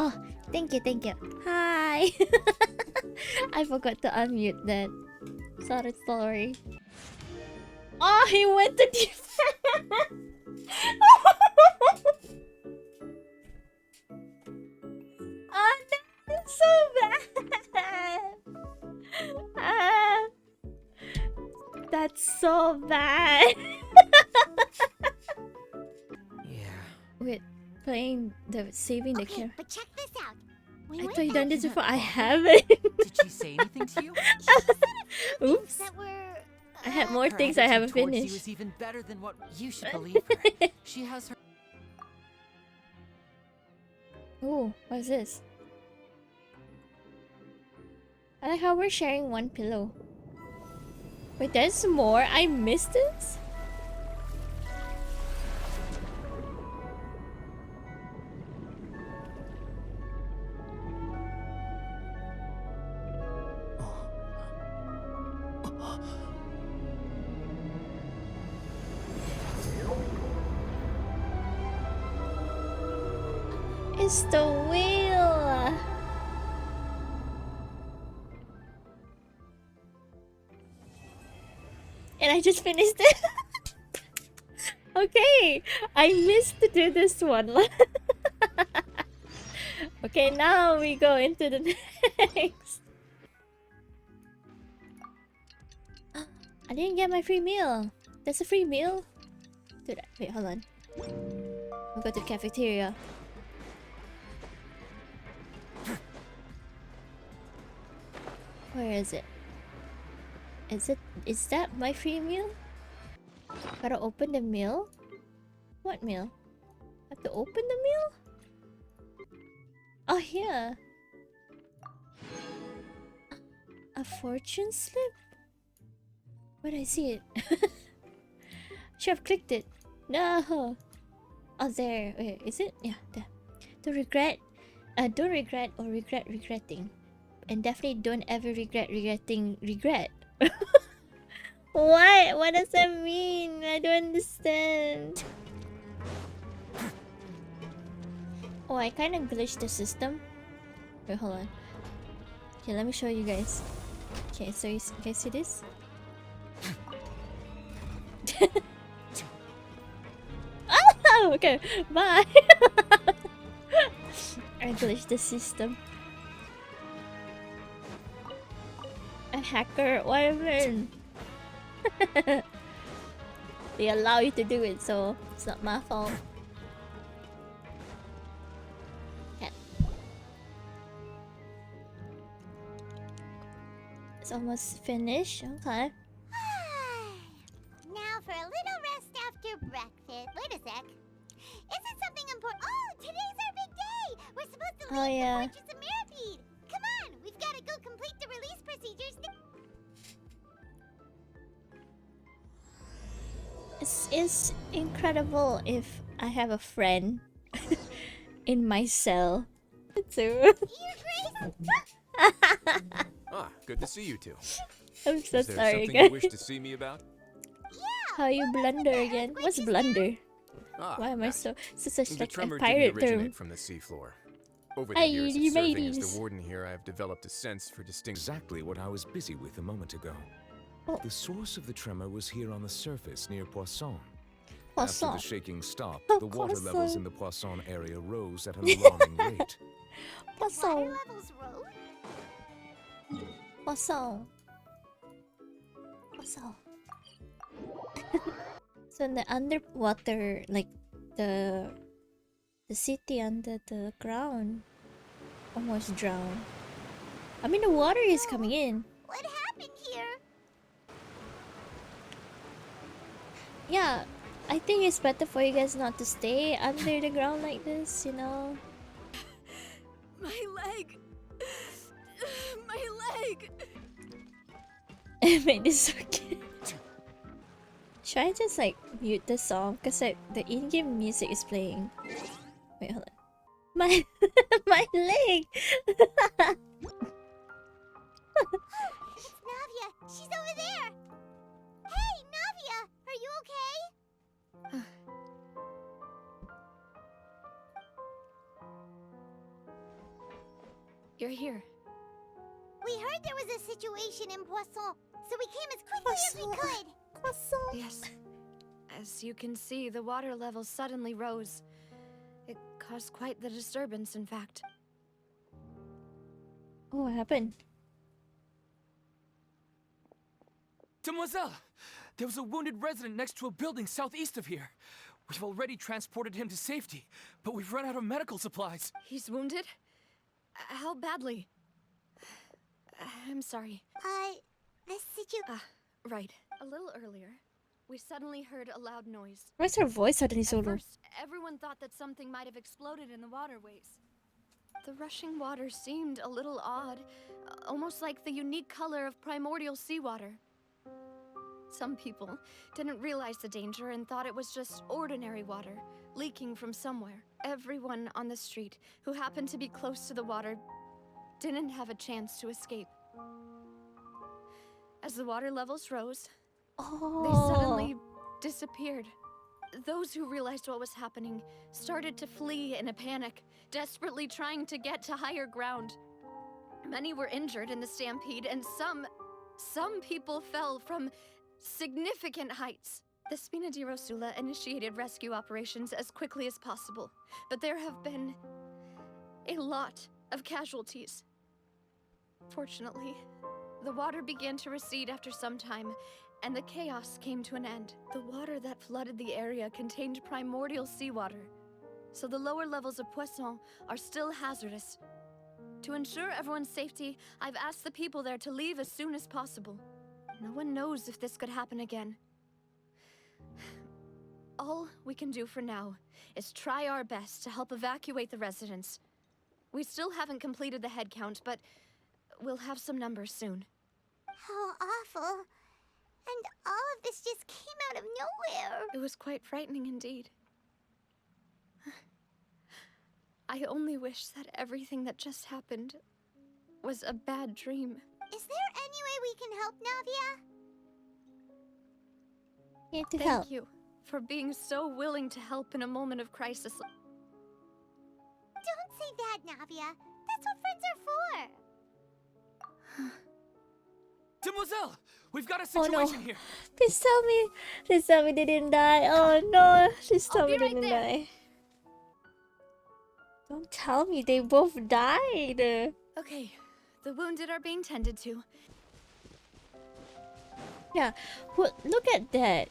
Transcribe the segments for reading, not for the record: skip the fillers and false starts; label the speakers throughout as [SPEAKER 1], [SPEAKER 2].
[SPEAKER 1] Oh, thank you, thank you. Hi. I forgot to unmute that. Sorry. Oh, he went to defense. Oh no, that's so bad. Ah, that's so bad.
[SPEAKER 2] Yeah.
[SPEAKER 1] Wait, playing the saving the
[SPEAKER 3] Okay,
[SPEAKER 1] camera.
[SPEAKER 3] but check this out. We
[SPEAKER 1] I
[SPEAKER 3] went
[SPEAKER 1] thought you
[SPEAKER 3] back
[SPEAKER 1] done this
[SPEAKER 3] to
[SPEAKER 1] before.
[SPEAKER 3] the-
[SPEAKER 1] I haven't.
[SPEAKER 2] Did she say anything to you?
[SPEAKER 3] She said a few
[SPEAKER 1] Oops.
[SPEAKER 3] things that were.
[SPEAKER 1] I had more
[SPEAKER 2] Her
[SPEAKER 1] things I
[SPEAKER 2] attitude
[SPEAKER 1] haven't
[SPEAKER 2] towards you
[SPEAKER 1] finished.
[SPEAKER 2] is even better than what you should believe her. She has her.
[SPEAKER 1] Ooh, what's this? I like how we're sharing one pillow. Wait, there's more? I missed this? It's the wheel! And I just finished it. Okay, I missed to do this one. Okay, now we go into the next. I didn't get my free meal. That's a free meal? Dude, wait, hold on. We'll go to the cafeteria. Where is it? Is that my free meal? Gotta open the meal? What meal? Have to open the meal? Oh, here. A fortune slip? Where'd I see it? Should have clicked it. No. Oh, there. Wait, is it? Yeah, there. Don't regret or regret regretting. And definitely don't ever regret regretting regret. What? What does that mean? I don't understand. Oh, I kind of glitched the system. Wait, hold on. Okay, let me show you guys. Okay, so you guys see this? Oh, okay, bye. I glitched the system. A hacker, whatever. They allow you to do it, so it's not my fault. Yeah. It's almost finished. Okay.
[SPEAKER 3] Now for a little rest after breakfast. Wait a sec. Isn't something important? Oh, today's our big day. We're supposed to leave
[SPEAKER 1] Oh, yeah.
[SPEAKER 3] the Fortress of Mirapede. Come on, we've got to go complete the release procedures.
[SPEAKER 1] It's incredible if I have a friend in my cell. Too.
[SPEAKER 4] Ah, good to see you two.
[SPEAKER 1] I'm so
[SPEAKER 4] Is there
[SPEAKER 1] sorry,
[SPEAKER 4] something you
[SPEAKER 1] guys.
[SPEAKER 4] wish to see me about?
[SPEAKER 1] How you blunder again? What's blunder?
[SPEAKER 4] Ah,
[SPEAKER 1] Why am I
[SPEAKER 4] that.
[SPEAKER 1] so such
[SPEAKER 4] The
[SPEAKER 1] like a
[SPEAKER 4] tremor
[SPEAKER 1] pirate
[SPEAKER 4] didn't originate
[SPEAKER 1] term?
[SPEAKER 4] from the seafloor. Over the
[SPEAKER 1] Hey,
[SPEAKER 4] years
[SPEAKER 1] you
[SPEAKER 4] of serving as
[SPEAKER 1] mateys.
[SPEAKER 4] the warden here, I have developed a sense for distinct.
[SPEAKER 5] Exactly what I was busy with a moment ago.
[SPEAKER 1] Oh.
[SPEAKER 5] The source of the tremor was here on the surface near Poisson. After
[SPEAKER 1] Poisson.
[SPEAKER 5] the shaking stopped,
[SPEAKER 1] Oh,
[SPEAKER 5] the water
[SPEAKER 1] Poisson.
[SPEAKER 5] levels in the Poisson area rose at an alarming rate.
[SPEAKER 1] Poisson.
[SPEAKER 3] Water levels rose?
[SPEAKER 1] Poisson. Poisson. So in the underwater, like the city under the ground, almost drowned. I mean, the water is coming in.
[SPEAKER 3] What happened here?
[SPEAKER 1] Yeah, I think it's better for you guys not to stay under the ground like this, you know?
[SPEAKER 6] My leg! My leg!
[SPEAKER 1] It made this so cute. Should I just like mute the song? Cause like the in-game music is playing. Wait, hold on. My my leg!
[SPEAKER 3] It's Navia. She's over there. Hey, Navia, are you okay?
[SPEAKER 6] You're here.
[SPEAKER 3] We heard there was a situation in Poisson, so we came as quickly as we could.
[SPEAKER 1] Croissant.
[SPEAKER 6] Yes. As you can see, the water level suddenly rose. It caused quite the disturbance, in fact.
[SPEAKER 1] Oh, what happened?
[SPEAKER 7] Demoiselle! There was a wounded resident next to a building southeast of here. We've already transported him to safety, but we've run out of medical supplies.
[SPEAKER 6] He's wounded? How badly? I'm sorry.
[SPEAKER 3] The situation.
[SPEAKER 6] Right. A little earlier, we suddenly heard a loud noise.
[SPEAKER 1] Why is her voice suddenly so
[SPEAKER 6] At
[SPEAKER 1] low?
[SPEAKER 6] first, everyone thought that something might have exploded in the waterways. The rushing water seemed a little odd, almost like the unique color of primordial seawater. Some people didn't realize the danger and thought it was just ordinary water, leaking from somewhere. Everyone on the street who happened to be close to the water didn't have a chance to escape. As the water levels rose,
[SPEAKER 1] Oh.
[SPEAKER 6] they suddenly disappeared. Those who realized what was happening started to flee in a panic, desperately trying to get to higher ground. Many were injured in the stampede, and some people fell from significant heights. The Spina di Rosula initiated rescue operations as quickly as possible, but there have been a lot of casualties. Fortunately, the water began to recede after some time, and the chaos came to an end. The water that flooded the area contained primordial seawater, so the lower levels of Poisson are still hazardous. To ensure everyone's safety, I've asked the people there to leave as soon as possible. No one knows if this could happen again. All we can do for now is try our best to help evacuate the residents. We still haven't completed the head count, but we'll have some numbers soon.
[SPEAKER 3] How awful. And all of this just came out of nowhere.
[SPEAKER 6] It was quite frightening indeed. I only wish that everything that just happened was a bad dream.
[SPEAKER 3] Is there any way we can help, Navia?
[SPEAKER 1] Here to
[SPEAKER 6] Thank
[SPEAKER 1] help.
[SPEAKER 6] you for being so willing to help in a moment of crisis.
[SPEAKER 3] Don't say that, Navia. That's what friends are for.
[SPEAKER 7] Demoiselle! We've got a
[SPEAKER 1] Oh, no.
[SPEAKER 7] situation here!
[SPEAKER 1] Please tell me. Please tell me they didn't die. Oh no. Please tell me
[SPEAKER 6] be
[SPEAKER 1] they
[SPEAKER 6] right
[SPEAKER 1] didn't
[SPEAKER 6] there.
[SPEAKER 1] die. Don't tell me they both died.
[SPEAKER 6] Okay, the wounded are being tended to.
[SPEAKER 1] Yeah. Well, look at that.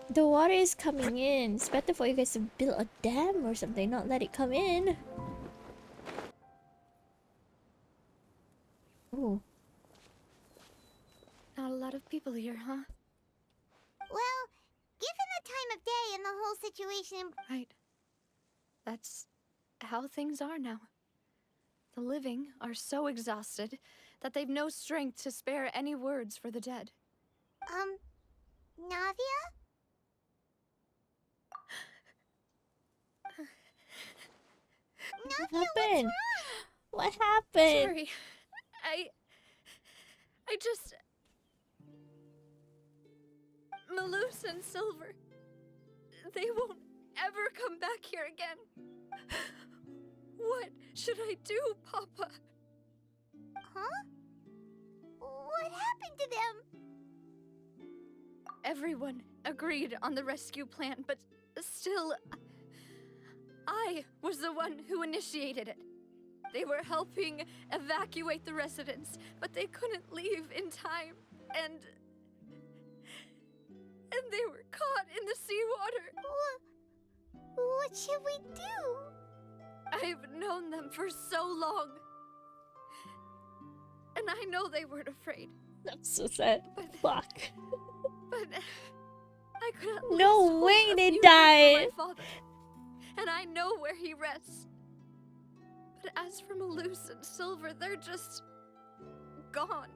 [SPEAKER 1] The water is coming in. It's better for you guys to build a dam or something, not let it come in. Ooh.
[SPEAKER 6] Not a lot of people here, huh?
[SPEAKER 3] Well, given the time of day and the whole situation,
[SPEAKER 6] Right. That's how things are now. The living are so exhausted that they've no strength to spare any words for the dead.
[SPEAKER 3] Navia?
[SPEAKER 1] What
[SPEAKER 3] Navia, what's
[SPEAKER 1] happened?
[SPEAKER 3] wrong?
[SPEAKER 1] What happened?
[SPEAKER 6] Sorry. I just... Malus and Silver. They won't ever come back here again. What should I do, Papa?
[SPEAKER 3] Huh? What happened to them?
[SPEAKER 6] Everyone agreed on the rescue plan, but still, I was the one who initiated it. They were helping evacuate the residents, but they couldn't leave in time, and they were caught in the seawater.
[SPEAKER 3] What should we do?
[SPEAKER 6] I've known them for so long, and I know they weren't afraid,
[SPEAKER 1] I'm so sad.
[SPEAKER 6] but
[SPEAKER 1] Fuck.
[SPEAKER 6] I could at
[SPEAKER 1] No
[SPEAKER 6] least hold
[SPEAKER 1] way
[SPEAKER 6] a
[SPEAKER 1] they
[SPEAKER 6] few words for
[SPEAKER 1] died.
[SPEAKER 6] my father, and I know where he rests. But as for Malus and Silver, they're just gone.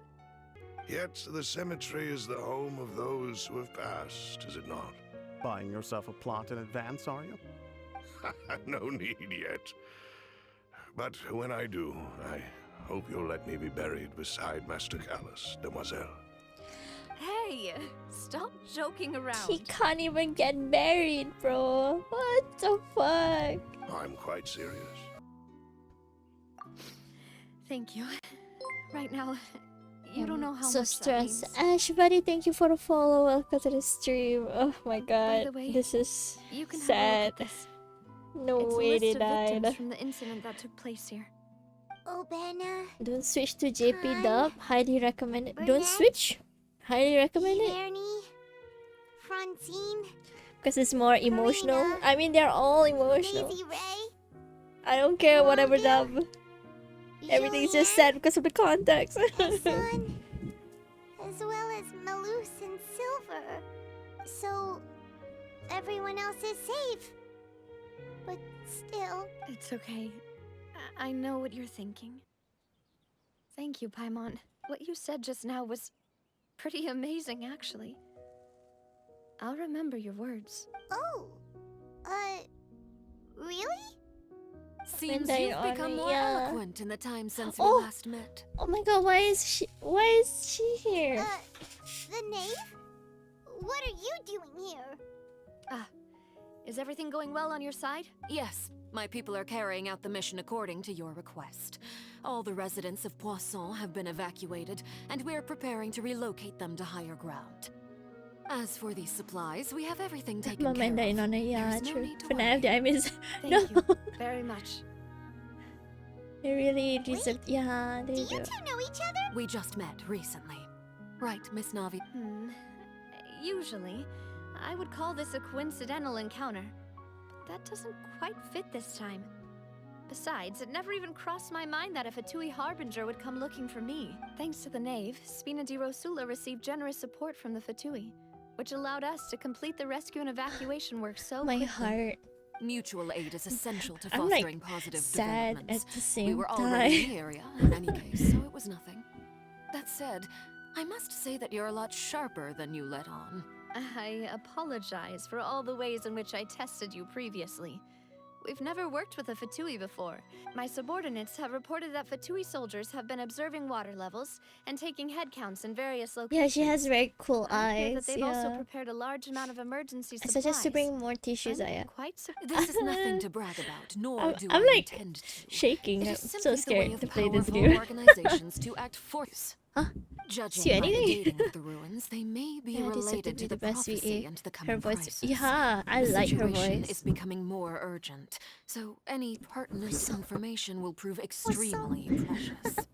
[SPEAKER 8] Yet the cemetery is the home of those who have passed, is it not?
[SPEAKER 9] Buying yourself a plot in advance, are you?
[SPEAKER 8] No need yet. But when I do, I hope you'll let me be buried beside Master Callus, Demoiselle.
[SPEAKER 6] Hey, stop joking around.
[SPEAKER 1] He can't even get married, bro. What the fuck?
[SPEAKER 8] I'm quite serious.
[SPEAKER 6] Thank you. Right now, you don't know how
[SPEAKER 1] so
[SPEAKER 6] much
[SPEAKER 1] stressed.
[SPEAKER 6] that means.
[SPEAKER 1] Ash, buddy, thank you for the follow. Welcome to the stream. Oh my god,
[SPEAKER 6] the way,
[SPEAKER 1] this is
[SPEAKER 6] You can
[SPEAKER 1] sad.
[SPEAKER 6] have a look at this.
[SPEAKER 1] No
[SPEAKER 6] It's a
[SPEAKER 1] way they
[SPEAKER 6] list of victims
[SPEAKER 1] died.
[SPEAKER 6] from the incident that took place here.
[SPEAKER 3] Obena,
[SPEAKER 1] Don't switch to JP
[SPEAKER 3] Hi.
[SPEAKER 1] dub. Highly recommend it. Don't
[SPEAKER 3] Burnett.
[SPEAKER 1] switch. Highly recommend it
[SPEAKER 3] Bernie, Francine,
[SPEAKER 1] because it's more emotional.
[SPEAKER 3] Marina.
[SPEAKER 1] I mean, they're all emotional.
[SPEAKER 3] Maisie Ray,
[SPEAKER 1] I don't care whatever
[SPEAKER 3] Wanda,
[SPEAKER 1] dub. Everything's just
[SPEAKER 3] Julianne,
[SPEAKER 1] sad because of the context.
[SPEAKER 3] Hassan, as well as Malus and Silver. So, everyone else is safe. But still,
[SPEAKER 6] It's okay. I know what you're thinking. Thank you, Paimon. What you said just now was pretty amazing, actually. I'll remember your words.
[SPEAKER 3] oh, really?
[SPEAKER 2] Seems
[SPEAKER 1] they
[SPEAKER 2] you've
[SPEAKER 1] are,
[SPEAKER 2] become more
[SPEAKER 1] yeah.
[SPEAKER 2] eloquent in the time since
[SPEAKER 1] Oh.
[SPEAKER 2] we last met.
[SPEAKER 1] Oh my god, why is she here?
[SPEAKER 3] The knave? What are you doing here?
[SPEAKER 6] Is everything going well on your side?
[SPEAKER 2] Yes, my people are carrying out the mission according to your request. All the residents of Poisson have been evacuated, and we're preparing to relocate them to higher ground. As for these supplies, we have everything taken care
[SPEAKER 1] Mamanda
[SPEAKER 2] of.
[SPEAKER 1] in on it, yeah,
[SPEAKER 2] There's no
[SPEAKER 1] true.
[SPEAKER 2] need to
[SPEAKER 1] For now,
[SPEAKER 2] worry.
[SPEAKER 1] I miss.
[SPEAKER 6] Thank
[SPEAKER 1] No,
[SPEAKER 6] you very much.
[SPEAKER 1] they really deserve. Yeah,
[SPEAKER 3] Do
[SPEAKER 1] they
[SPEAKER 3] you
[SPEAKER 1] do.
[SPEAKER 3] two know each other?
[SPEAKER 2] We just met recently. Right, Miss Navi?
[SPEAKER 6] Usually, I would call this a coincidental encounter. But that doesn't quite fit this time. Besides, it never even crossed my mind that a Fatui Harbinger would come looking for me. Thanks to the Knave, Spina di Rosula received generous support from the Fatui, which allowed us to complete the rescue and evacuation work so
[SPEAKER 1] My
[SPEAKER 6] quickly.
[SPEAKER 1] heart
[SPEAKER 2] Mutual aid is essential to
[SPEAKER 1] I'm, like,
[SPEAKER 2] fostering positive
[SPEAKER 1] sad
[SPEAKER 2] developments.
[SPEAKER 1] at the
[SPEAKER 2] We
[SPEAKER 1] same
[SPEAKER 2] were already in
[SPEAKER 1] time.
[SPEAKER 2] the area, in any case, so it was nothing. That said, I must say that you're a lot sharper than you let on.
[SPEAKER 6] I apologize for all the ways in which I tested you previously. We've never worked with a Fatui before. My subordinates have reported that Fatui soldiers have been observing water levels and taking head counts in various locations.
[SPEAKER 1] Yeah, she has very cool
[SPEAKER 6] I hear that
[SPEAKER 1] eyes.
[SPEAKER 6] they've also
[SPEAKER 1] Yeah.
[SPEAKER 6] prepared a large amount of emergency
[SPEAKER 1] I
[SPEAKER 6] supplies.
[SPEAKER 1] suggest to bring more tissues.
[SPEAKER 6] I'm
[SPEAKER 1] Aya.
[SPEAKER 6] quite
[SPEAKER 2] This is nothing to brag about, nor do
[SPEAKER 1] I'm
[SPEAKER 2] I
[SPEAKER 1] like
[SPEAKER 2] intend to.
[SPEAKER 1] shaking.
[SPEAKER 2] It
[SPEAKER 1] I'm
[SPEAKER 2] is
[SPEAKER 1] so
[SPEAKER 2] simply the way
[SPEAKER 1] scared
[SPEAKER 2] of
[SPEAKER 1] to play this
[SPEAKER 2] powerful
[SPEAKER 1] game.
[SPEAKER 2] organizations to act force.
[SPEAKER 1] Huh?
[SPEAKER 2] Judging
[SPEAKER 1] See
[SPEAKER 2] by the
[SPEAKER 1] anything?
[SPEAKER 2] dating of the ruins, they may be
[SPEAKER 1] Yeah, this had to
[SPEAKER 2] related
[SPEAKER 1] be
[SPEAKER 2] to
[SPEAKER 1] the
[SPEAKER 2] the
[SPEAKER 1] best
[SPEAKER 2] prophecy
[SPEAKER 1] VA.
[SPEAKER 2] and the
[SPEAKER 1] Her
[SPEAKER 2] coming
[SPEAKER 1] voice.
[SPEAKER 2] crisis.
[SPEAKER 1] Yeah, I
[SPEAKER 2] The
[SPEAKER 1] like her
[SPEAKER 2] situation
[SPEAKER 1] voice.
[SPEAKER 2] is becoming more urgent, so any pertinent information will prove extremely precious.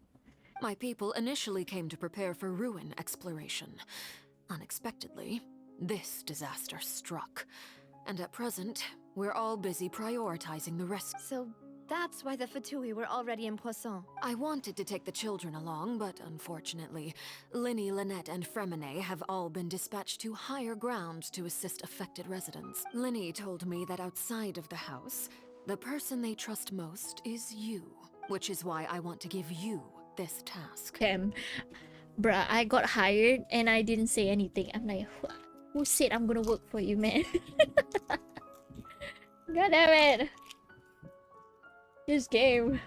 [SPEAKER 2] My people initially came to prepare for ruin exploration. Unexpectedly, this disaster struck. And at present, we're all busy prioritizing the rescue.
[SPEAKER 6] So that's why the Fatui were already in Poisson.
[SPEAKER 2] I wanted to take the children along, but unfortunately, Linny, Lynette, and Fremine have all been dispatched to higher ground to assist affected residents. Linny told me that outside of the house, the person they trust most is you, which is why I want to give you this task.
[SPEAKER 1] Damn. Bruh, I got hired and I didn't say anything. I'm like, who said I'm gonna work for you, man? God damn it. This game.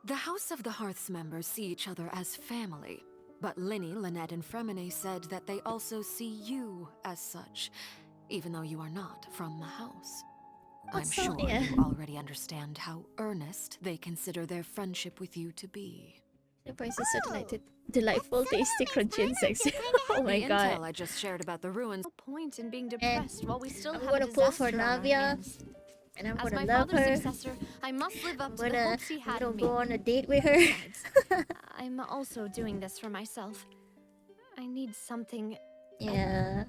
[SPEAKER 2] The House of the Hearth's members see each other as family, but Linny, Lynette, and Fremine said that they also see you as such, even though you are not from the house. I'm
[SPEAKER 1] Also,
[SPEAKER 2] sure
[SPEAKER 1] yeah.
[SPEAKER 2] you already understand how earnest they consider their friendship with you to be.
[SPEAKER 1] The voice is so delightful, tasty, crunchy, and sexy. Oh my
[SPEAKER 2] The
[SPEAKER 1] god.
[SPEAKER 2] intel I just shared about the ruins.
[SPEAKER 6] No point in being depressed while we still
[SPEAKER 1] I'm
[SPEAKER 6] have
[SPEAKER 1] gonna
[SPEAKER 6] a
[SPEAKER 1] pull for
[SPEAKER 6] disaster on our
[SPEAKER 1] Navia,
[SPEAKER 6] hands.
[SPEAKER 1] and I'm
[SPEAKER 6] As
[SPEAKER 1] gonna
[SPEAKER 6] my
[SPEAKER 1] love
[SPEAKER 6] father's
[SPEAKER 1] her.
[SPEAKER 6] successor, I must live up
[SPEAKER 1] I'm
[SPEAKER 6] to the
[SPEAKER 1] gonna,
[SPEAKER 6] hopes he had in me.
[SPEAKER 1] go on a date with her.
[SPEAKER 6] Besides, I'm also doing this for myself. I need something.
[SPEAKER 1] Yeah.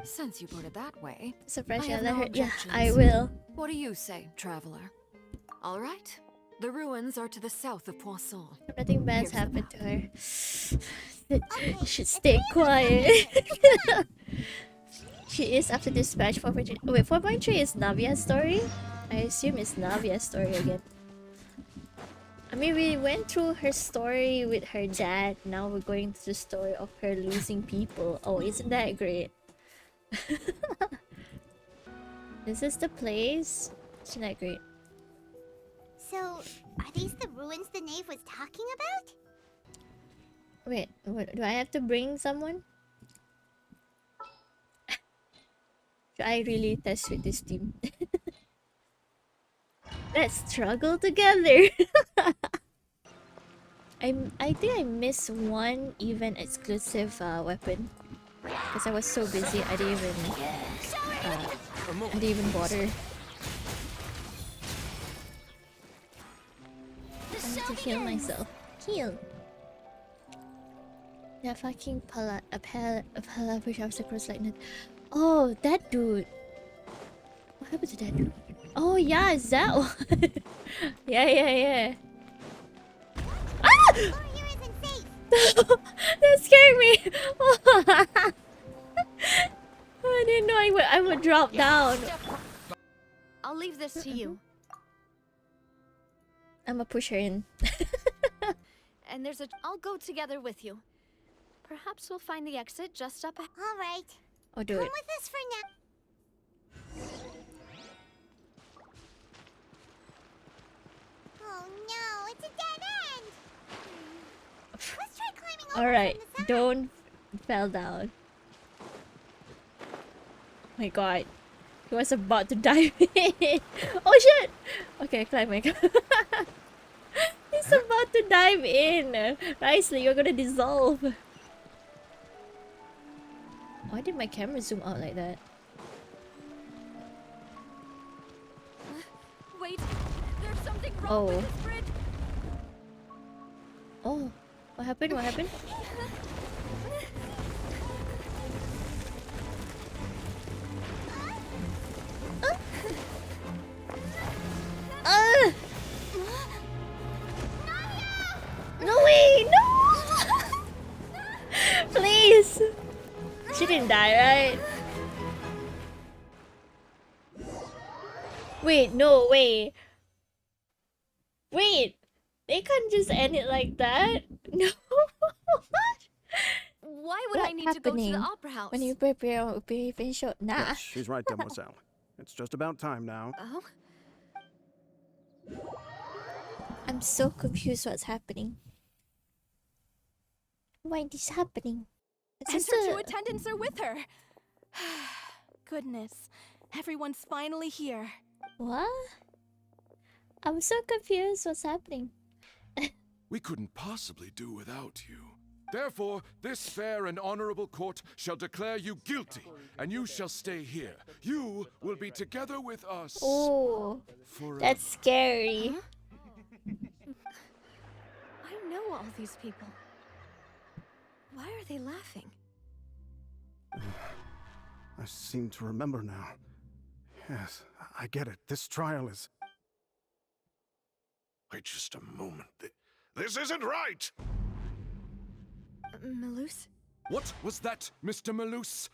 [SPEAKER 2] Since you put it that way,
[SPEAKER 1] Surprise,
[SPEAKER 2] I
[SPEAKER 1] I
[SPEAKER 2] have
[SPEAKER 1] let
[SPEAKER 2] no
[SPEAKER 1] her. Yeah,
[SPEAKER 2] objections.
[SPEAKER 1] I will.
[SPEAKER 2] what do you say, traveler? All right. The ruins are to the south of Poisson.
[SPEAKER 1] Nothing bad's
[SPEAKER 2] Here's the
[SPEAKER 1] happened
[SPEAKER 2] map.
[SPEAKER 1] to her.
[SPEAKER 3] Okay,
[SPEAKER 1] You should
[SPEAKER 3] it's
[SPEAKER 1] stay
[SPEAKER 3] really
[SPEAKER 1] quiet.
[SPEAKER 3] not
[SPEAKER 1] She is after dispatch 4.3. Wait, 4.3 is Navia's story? I assume it's Navia's story again. I mean, we went through her story with her dad. Now we're going to the story of her losing people. Oh, isn't that great? This is the place. Isn't that great?
[SPEAKER 3] So, are these the ruins the knave was talking about?
[SPEAKER 1] Wait, what, do I have to bring someone? Should I really test with this team? Let's struggle together. I think I missed one event exclusive weapon because I was so busy I didn't even bother. I need to heal myself. Heal. Yeah, fucking push off the cross lightning. Oh, that dude. What happened to that dude? Oh yeah, is that one? yeah. Ah! That scared me. I didn't know I would drop down.
[SPEAKER 6] I'll leave this to you.
[SPEAKER 1] I'ma push her in.
[SPEAKER 6] And I'll go together with you. Perhaps we'll find the exit just up ahead.
[SPEAKER 3] All right.
[SPEAKER 1] Oh, do
[SPEAKER 3] Come
[SPEAKER 1] it.
[SPEAKER 3] with us for now. Oh no, it's a dead end. Let's try climbing over
[SPEAKER 1] All right,
[SPEAKER 3] from the side.
[SPEAKER 1] don't fell down. My God, he was about to dive in. Oh shit! Okay, climb my God. He's about to dive in. Nicely, you're gonna dissolve. Why did my camera zoom out like that?
[SPEAKER 6] Wait, there's something wrong
[SPEAKER 1] Oh.
[SPEAKER 6] with this bridge.
[SPEAKER 1] Oh, what happened? What happened? No way! No! Please! She didn't die, right? Wait, no, wait. Wait! They can't just end it like that? No!
[SPEAKER 6] Why would
[SPEAKER 1] What
[SPEAKER 6] I need to go to the
[SPEAKER 1] happening
[SPEAKER 6] opera house?
[SPEAKER 1] when you prepare a briefing show? Nah.
[SPEAKER 9] Yes, she's right, Demoiselle. It's just about time now.
[SPEAKER 6] Oh?
[SPEAKER 1] I'm so confused what's happening. Why this happening? It's
[SPEAKER 10] And
[SPEAKER 1] just
[SPEAKER 10] her two
[SPEAKER 1] a...
[SPEAKER 10] attendants are with her. Goodness, everyone's finally here.
[SPEAKER 1] What? I'm so confused what's happening.
[SPEAKER 11] We couldn't possibly do without you. Therefore, this fair and honorable court shall declare you guilty, and you shall stay here. You will be together with us
[SPEAKER 1] Oh,
[SPEAKER 11] forever.
[SPEAKER 1] that's scary.
[SPEAKER 6] I know all these people. Why are they laughing?
[SPEAKER 9] I seem to remember now. Yes, I get it. This trial is...
[SPEAKER 8] Wait just a moment. This isn't right!
[SPEAKER 6] Malus?
[SPEAKER 11] What was that, Mr. Malus?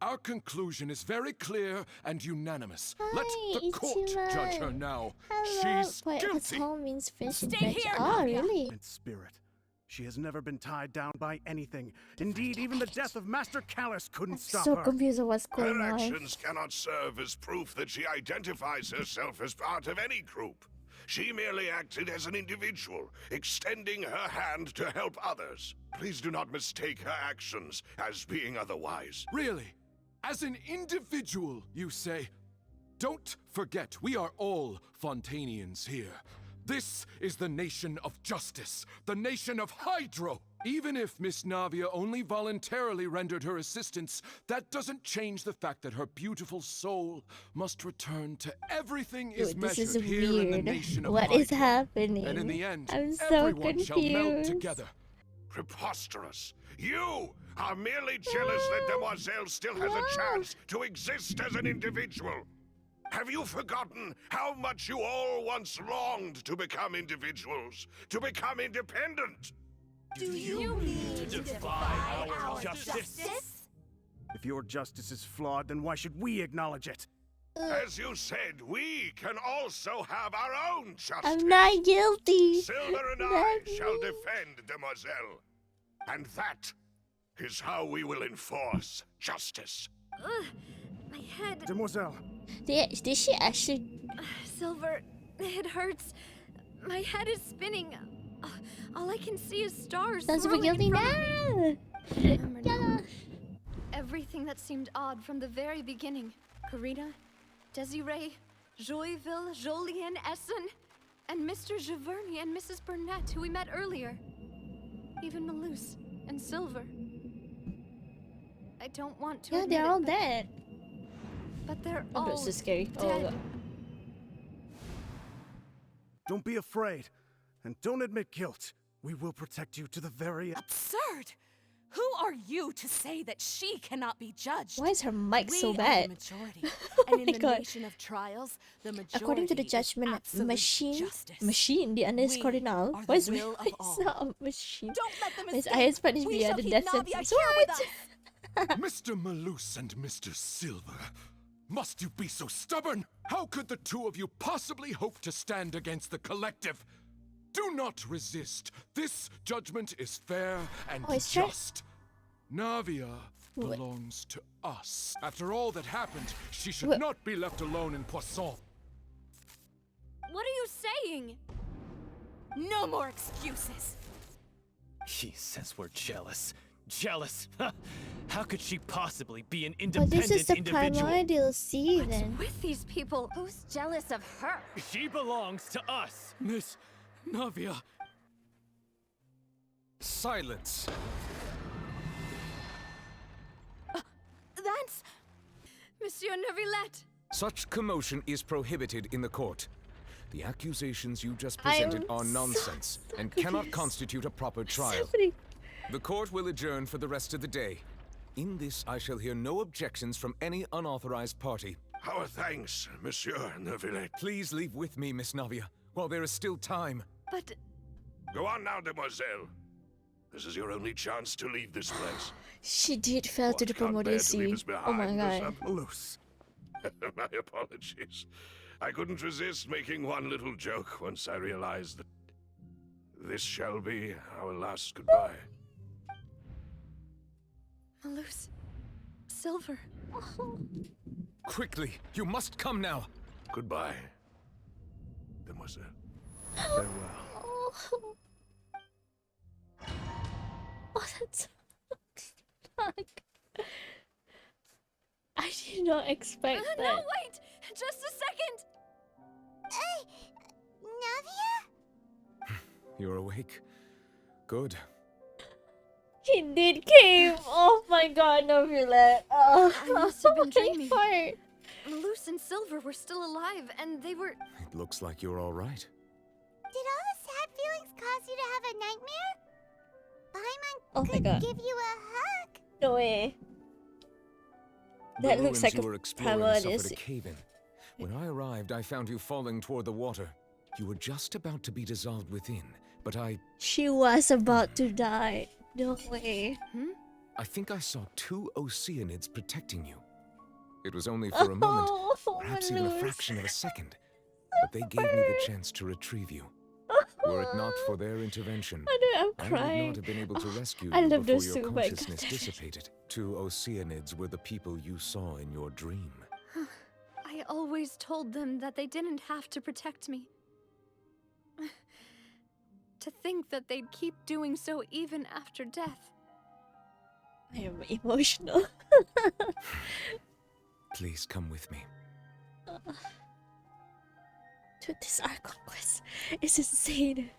[SPEAKER 11] Our conclusion is very clear and unanimous. Let
[SPEAKER 1] Hi,
[SPEAKER 11] the court
[SPEAKER 1] Ichiban.
[SPEAKER 11] judge her now.
[SPEAKER 1] Hello.
[SPEAKER 11] She's
[SPEAKER 1] Wait, his
[SPEAKER 11] guilty.
[SPEAKER 1] home means fish and
[SPEAKER 10] Stay
[SPEAKER 1] veg.
[SPEAKER 10] here,
[SPEAKER 1] Oh,
[SPEAKER 10] Navia.
[SPEAKER 1] really?
[SPEAKER 9] in spirit. She has never been tied down by anything. Indeed, even the death of Master Callus couldn't
[SPEAKER 1] I'm
[SPEAKER 9] stop
[SPEAKER 1] so
[SPEAKER 9] her.
[SPEAKER 1] confused with what's going
[SPEAKER 8] Her
[SPEAKER 1] on.
[SPEAKER 8] actions cannot serve as proof that she identifies herself as part of any group. She merely acted as an individual, extending her hand to help others. Please do not mistake her actions as being otherwise.
[SPEAKER 11] Really? As an individual, you say? Don't forget, we are all Fontanians here. This is the nation of justice, the nation of Hydro. Even if Miss Navia only voluntarily rendered her assistance, that doesn't change the fact that her beautiful soul must return to everything is
[SPEAKER 1] Dude, this
[SPEAKER 11] measured
[SPEAKER 1] is
[SPEAKER 11] here in the
[SPEAKER 1] weird.
[SPEAKER 11] nation of
[SPEAKER 1] What
[SPEAKER 11] Hydro.
[SPEAKER 1] is happening?
[SPEAKER 11] And in the end,
[SPEAKER 1] I'm so
[SPEAKER 11] everyone shall melt
[SPEAKER 1] confused.
[SPEAKER 11] together.
[SPEAKER 8] Preposterous. You are merely jealous that Demoiselle still has a chance to exist as an individual. Have you forgotten how much you all once longed to become individuals, to become independent?
[SPEAKER 10] Do you mean to defy our justice?
[SPEAKER 9] If your justice is flawed, then why should we acknowledge it?
[SPEAKER 8] As you said, we can also have our own justice.
[SPEAKER 1] I'm not guilty.
[SPEAKER 8] Silver and
[SPEAKER 1] Not
[SPEAKER 8] I
[SPEAKER 1] me.
[SPEAKER 8] shall defend Demoiselle. And that is how we will enforce justice.
[SPEAKER 6] Ugh, my head.
[SPEAKER 9] Demoiselle,
[SPEAKER 1] Did she actually?
[SPEAKER 6] Silver, it hurts. My head is spinning. All I can see is stars.
[SPEAKER 1] That's
[SPEAKER 6] swirling
[SPEAKER 1] guilty
[SPEAKER 6] in front of me.
[SPEAKER 1] now.
[SPEAKER 6] Remember now. Everything that seemed odd from the very beginning. Karina, Desiree, Joyville, Jolien, Essen, and Mr. Giverny and Mrs. Burnett, who we met earlier. Even Malus and Silver. I don't want to
[SPEAKER 1] Yeah,
[SPEAKER 6] admit
[SPEAKER 1] they're
[SPEAKER 6] it,
[SPEAKER 1] all dead.
[SPEAKER 6] but they're
[SPEAKER 1] Oh,
[SPEAKER 6] all
[SPEAKER 1] that's so scary. Oh,
[SPEAKER 6] dead.
[SPEAKER 1] God.
[SPEAKER 9] Don't be afraid, and don't admit guilt. We will protect you to the very end.
[SPEAKER 10] Absurd! Who are you to say that she cannot be judged?
[SPEAKER 1] Why is her mic so
[SPEAKER 10] We are
[SPEAKER 1] bad?
[SPEAKER 10] the majority,
[SPEAKER 1] Oh
[SPEAKER 10] and
[SPEAKER 1] my
[SPEAKER 10] in the
[SPEAKER 1] God.
[SPEAKER 10] nation of trials, the majority
[SPEAKER 1] According to the
[SPEAKER 10] is
[SPEAKER 1] judgment
[SPEAKER 10] absolute
[SPEAKER 1] machine,
[SPEAKER 10] justice.
[SPEAKER 1] the underscore
[SPEAKER 10] We
[SPEAKER 1] now.
[SPEAKER 10] are the
[SPEAKER 1] Why is
[SPEAKER 10] will of
[SPEAKER 1] it's
[SPEAKER 10] all.
[SPEAKER 1] not a machine?
[SPEAKER 10] Don't let them
[SPEAKER 1] His
[SPEAKER 10] escape.
[SPEAKER 1] eyes punished
[SPEAKER 10] We
[SPEAKER 1] beyond
[SPEAKER 10] shall
[SPEAKER 1] the
[SPEAKER 10] keep
[SPEAKER 1] death
[SPEAKER 10] Navia
[SPEAKER 1] sentence.
[SPEAKER 10] here with
[SPEAKER 1] What?
[SPEAKER 10] us.
[SPEAKER 11] Mr. Malus and Mr. Silver, must you be so stubborn? How could the two of you possibly hope to stand against the collective? Do not resist. This judgment is fair and
[SPEAKER 1] Oh, it's fair?
[SPEAKER 11] just. Navia
[SPEAKER 1] What?
[SPEAKER 11] belongs to us. After all that happened, she should
[SPEAKER 1] What?
[SPEAKER 11] not be left alone in Poisson.
[SPEAKER 6] What are you saying?
[SPEAKER 10] No more excuses.
[SPEAKER 12] She says we're jealous. Jealous? How could she possibly be an
[SPEAKER 1] Well,
[SPEAKER 12] independent
[SPEAKER 1] this is the
[SPEAKER 12] individual?
[SPEAKER 1] primary DLC
[SPEAKER 6] What's
[SPEAKER 1] then.
[SPEAKER 6] with these people?
[SPEAKER 3] Who's jealous of her?
[SPEAKER 12] She belongs to us.
[SPEAKER 7] Miss Navia.
[SPEAKER 4] Silence.
[SPEAKER 6] That's Monsieur Neuvillette.
[SPEAKER 4] Such commotion is prohibited in the court. The accusations you just presented
[SPEAKER 1] I'm
[SPEAKER 4] are nonsense and
[SPEAKER 1] so
[SPEAKER 4] cannot
[SPEAKER 1] confused.
[SPEAKER 4] constitute a proper trial.
[SPEAKER 1] Somebody-
[SPEAKER 4] The court will adjourn for the rest of the day. In this, I shall hear no objections from any unauthorized party.
[SPEAKER 8] Our thanks, Monsieur Neuvillette.
[SPEAKER 4] Please leave with me, Miss Navia, while there is still time.
[SPEAKER 6] But
[SPEAKER 8] Go on now, demoiselle. This is your only chance to leave this place.
[SPEAKER 1] She did fail to the
[SPEAKER 8] Can't bear to leave
[SPEAKER 1] promotion.
[SPEAKER 8] us
[SPEAKER 1] Oh my
[SPEAKER 8] behind or
[SPEAKER 1] god.
[SPEAKER 8] something?
[SPEAKER 9] Loose.
[SPEAKER 8] My apologies. I couldn't resist making one little joke once I realized that this shall be our last goodbye.
[SPEAKER 6] Malus, Silver.
[SPEAKER 4] Quickly, you must come now.
[SPEAKER 8] Goodbye, demoiselle.
[SPEAKER 9] Farewell.
[SPEAKER 1] Oh, oh that's fuck. I did not expect
[SPEAKER 6] No,
[SPEAKER 1] that.
[SPEAKER 6] wait! Just a second!
[SPEAKER 3] Navia?
[SPEAKER 4] You're awake. Good.
[SPEAKER 1] He did came. Oh my god, no Violet. Oh,
[SPEAKER 6] I must have been
[SPEAKER 1] my
[SPEAKER 6] dreaming.
[SPEAKER 1] heart.
[SPEAKER 6] Malus and Silver were still alive, and they were.
[SPEAKER 4] It looks like you're all right.
[SPEAKER 3] Did all the sad feelings cause you to have a nightmare? Paimon
[SPEAKER 1] Oh my
[SPEAKER 3] could
[SPEAKER 1] god.
[SPEAKER 3] give you a hug.
[SPEAKER 1] No way.
[SPEAKER 4] The
[SPEAKER 1] That looks
[SPEAKER 4] ruins
[SPEAKER 1] like
[SPEAKER 4] you
[SPEAKER 1] a
[SPEAKER 4] were exploring
[SPEAKER 1] primal
[SPEAKER 4] suffered
[SPEAKER 1] is-
[SPEAKER 4] a cave-in. When I arrived, I found you falling toward the water. You were just about to be dissolved within, but
[SPEAKER 1] She was about to die. No way.
[SPEAKER 4] I think I saw two Oceanids protecting you. It was only for a moment,
[SPEAKER 1] Oh,
[SPEAKER 4] perhaps even a
[SPEAKER 1] Malus.
[SPEAKER 4] fraction of a second, but they gave me the chance to retrieve you. Were it not for their intervention,
[SPEAKER 1] I know, I'm
[SPEAKER 4] I would
[SPEAKER 1] crying.
[SPEAKER 4] not have been able to rescue
[SPEAKER 1] I
[SPEAKER 4] you
[SPEAKER 1] love
[SPEAKER 4] before
[SPEAKER 1] those
[SPEAKER 4] your
[SPEAKER 1] two, my
[SPEAKER 4] consciousness
[SPEAKER 1] God.
[SPEAKER 4] dissipated. Two Oceanids were the people you saw in your dream.
[SPEAKER 6] I always told them that they didn't have to protect me. To think that they'd keep doing so even after death.
[SPEAKER 1] I am emotional.
[SPEAKER 4] Please come with me.
[SPEAKER 1] Dude, this Archon quest is insane.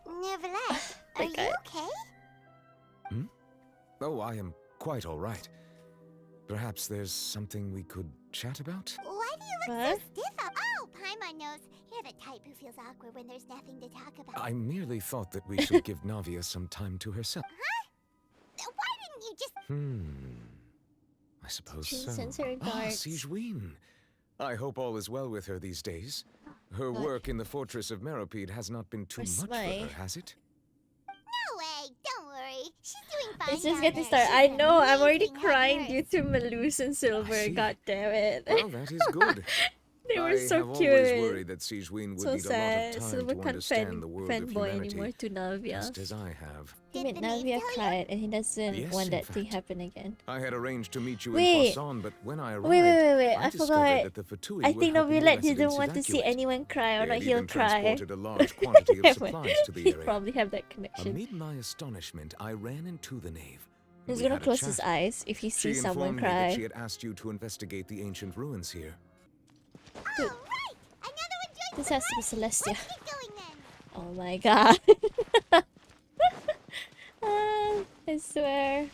[SPEAKER 3] Neuvillette,
[SPEAKER 1] My
[SPEAKER 3] are you
[SPEAKER 1] God.
[SPEAKER 3] okay?
[SPEAKER 4] Oh, I am quite all right. Perhaps there's something we could chat about?
[SPEAKER 3] Why do you look
[SPEAKER 1] What?
[SPEAKER 3] so stiff up? Oh, Paimon knows. You're the type who feels awkward when there's nothing to talk about.
[SPEAKER 4] I merely thought that we should give Navia some time to herself.
[SPEAKER 3] Why didn't you just...
[SPEAKER 4] I suppose
[SPEAKER 1] She
[SPEAKER 4] so.
[SPEAKER 1] sends her
[SPEAKER 4] Ah,
[SPEAKER 1] regards.
[SPEAKER 4] Sigewinne. I hope all is well with her these days. Her
[SPEAKER 1] God.
[SPEAKER 4] work in the fortress of Meropide has not been too
[SPEAKER 1] Where's
[SPEAKER 4] much
[SPEAKER 1] my-
[SPEAKER 4] for her, has it?
[SPEAKER 3] No way. Don't worry. She's doing fine.
[SPEAKER 1] It's just
[SPEAKER 3] down
[SPEAKER 1] getting
[SPEAKER 3] there.
[SPEAKER 1] started.
[SPEAKER 3] She's
[SPEAKER 1] I
[SPEAKER 3] an
[SPEAKER 1] know, I'm already
[SPEAKER 3] amazing head
[SPEAKER 1] crying
[SPEAKER 3] nurse.
[SPEAKER 1] due to Malus and Silver.
[SPEAKER 4] see.
[SPEAKER 1] God damn it.
[SPEAKER 4] Well, that is good.
[SPEAKER 1] They were
[SPEAKER 4] I
[SPEAKER 1] so
[SPEAKER 4] have
[SPEAKER 1] cute.
[SPEAKER 4] always worried that Sigewinne would
[SPEAKER 1] So
[SPEAKER 4] need
[SPEAKER 1] sad.
[SPEAKER 4] a lot of time
[SPEAKER 1] Silver
[SPEAKER 4] to
[SPEAKER 1] can't
[SPEAKER 4] understand the world of
[SPEAKER 1] fanboy
[SPEAKER 4] humanity,
[SPEAKER 1] anymore to Navia.
[SPEAKER 4] just as I have.
[SPEAKER 1] He
[SPEAKER 3] Did
[SPEAKER 1] made
[SPEAKER 3] the maid
[SPEAKER 1] Navia
[SPEAKER 3] tell you?
[SPEAKER 1] cried and he doesn't
[SPEAKER 4] Yes,
[SPEAKER 1] want
[SPEAKER 4] in
[SPEAKER 1] that thing
[SPEAKER 4] fact.
[SPEAKER 1] happen again.
[SPEAKER 4] I had arranged to meet you
[SPEAKER 1] Wait.
[SPEAKER 4] in Poisson, but when I arrived,
[SPEAKER 1] Wait.
[SPEAKER 4] I
[SPEAKER 1] I
[SPEAKER 4] discovered
[SPEAKER 1] forgot.
[SPEAKER 4] that the Fatui
[SPEAKER 1] I
[SPEAKER 4] were
[SPEAKER 1] think
[SPEAKER 4] helping the
[SPEAKER 1] Novelet didn't
[SPEAKER 4] residents
[SPEAKER 1] want to see
[SPEAKER 4] evacuate.
[SPEAKER 1] anyone cry or
[SPEAKER 4] They
[SPEAKER 1] not
[SPEAKER 4] had
[SPEAKER 1] he'll
[SPEAKER 4] even
[SPEAKER 1] cry.
[SPEAKER 4] transported a large quantity of
[SPEAKER 1] Never
[SPEAKER 4] supplies
[SPEAKER 1] mind.
[SPEAKER 4] to the
[SPEAKER 1] He
[SPEAKER 4] area.
[SPEAKER 1] probably have that connection.
[SPEAKER 4] Amid my astonishment, I ran into the nave.
[SPEAKER 1] He's
[SPEAKER 4] We
[SPEAKER 1] gonna
[SPEAKER 4] had a
[SPEAKER 1] close his
[SPEAKER 4] chat.
[SPEAKER 1] eyes if he
[SPEAKER 4] She
[SPEAKER 1] sees someone
[SPEAKER 4] informed me that she
[SPEAKER 1] cry.
[SPEAKER 4] had asked you to investigate the ancient ruins here.
[SPEAKER 3] Oh, right.
[SPEAKER 1] This has to be Celestia.
[SPEAKER 3] Let's get going then.
[SPEAKER 1] Oh my god. I swear.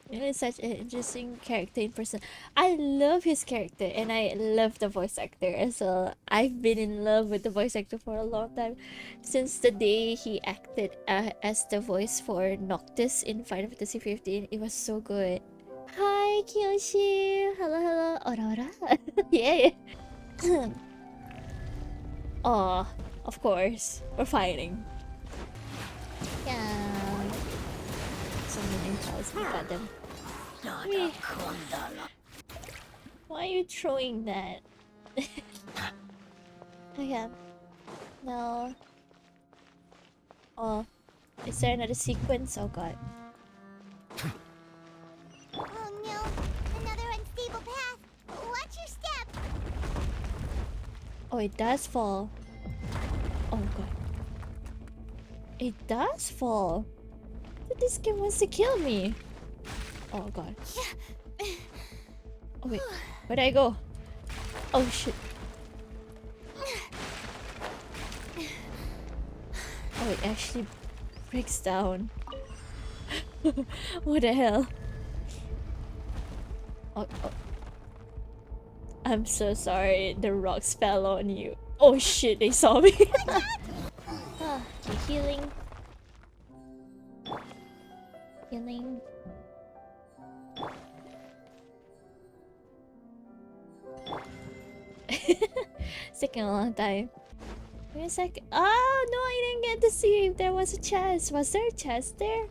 [SPEAKER 1] It is such an interesting character in person. I love his character and I love the voice actor as well. I've been in love with the voice actor for a long time. Since the day he acted as the voice for Noctis in Final Fantasy 15. It was so good. Hi, Kiyoshi! Hello, hello. Aurora? Yeah. Oh, of course. We're fighting. Yeah. So many calls. We got them. Why are you throwing that? Okay. No. Oh. Is there another sequence? Oh god.
[SPEAKER 3] Oh no, another unstable path. Watch your step.
[SPEAKER 1] Oh, it does fall. Oh god. It does fall. This game wants to kill me. Oh god. Oh wait, where'd I go? Oh shit. Oh, it actually breaks down. What the hell? Oh, oh. I'm so sorry, the rocks fell on you. Oh shit, they saw me. Ah, okay, healing. Healing. It's taking a long time. Wait a second. Oh no, I didn't get to see if there was a chest. Was there a chest there?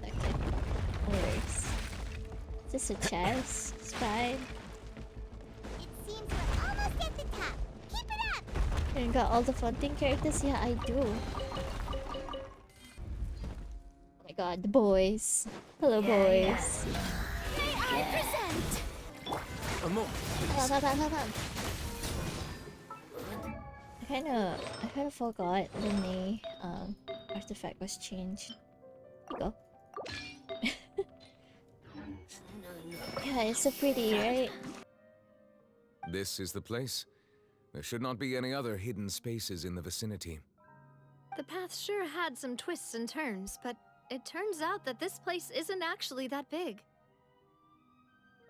[SPEAKER 1] Okay. Works. Is this a chest? It's fine.
[SPEAKER 3] It seems we're almost at the top. Keep it up.
[SPEAKER 1] You got all the floating characters? Yeah, I do. Oh my god, the boys. Hello, boys.
[SPEAKER 3] May I present?
[SPEAKER 7] A moment, please.
[SPEAKER 1] Hold on. I kinda forgot when the artifact was changed. Here you go. Yeah, it's so pretty, right?
[SPEAKER 4] This is the place. There should not be any other hidden spaces in the vicinity.
[SPEAKER 6] The path sure had some twists and turns, but it turns out that this place isn't actually that big.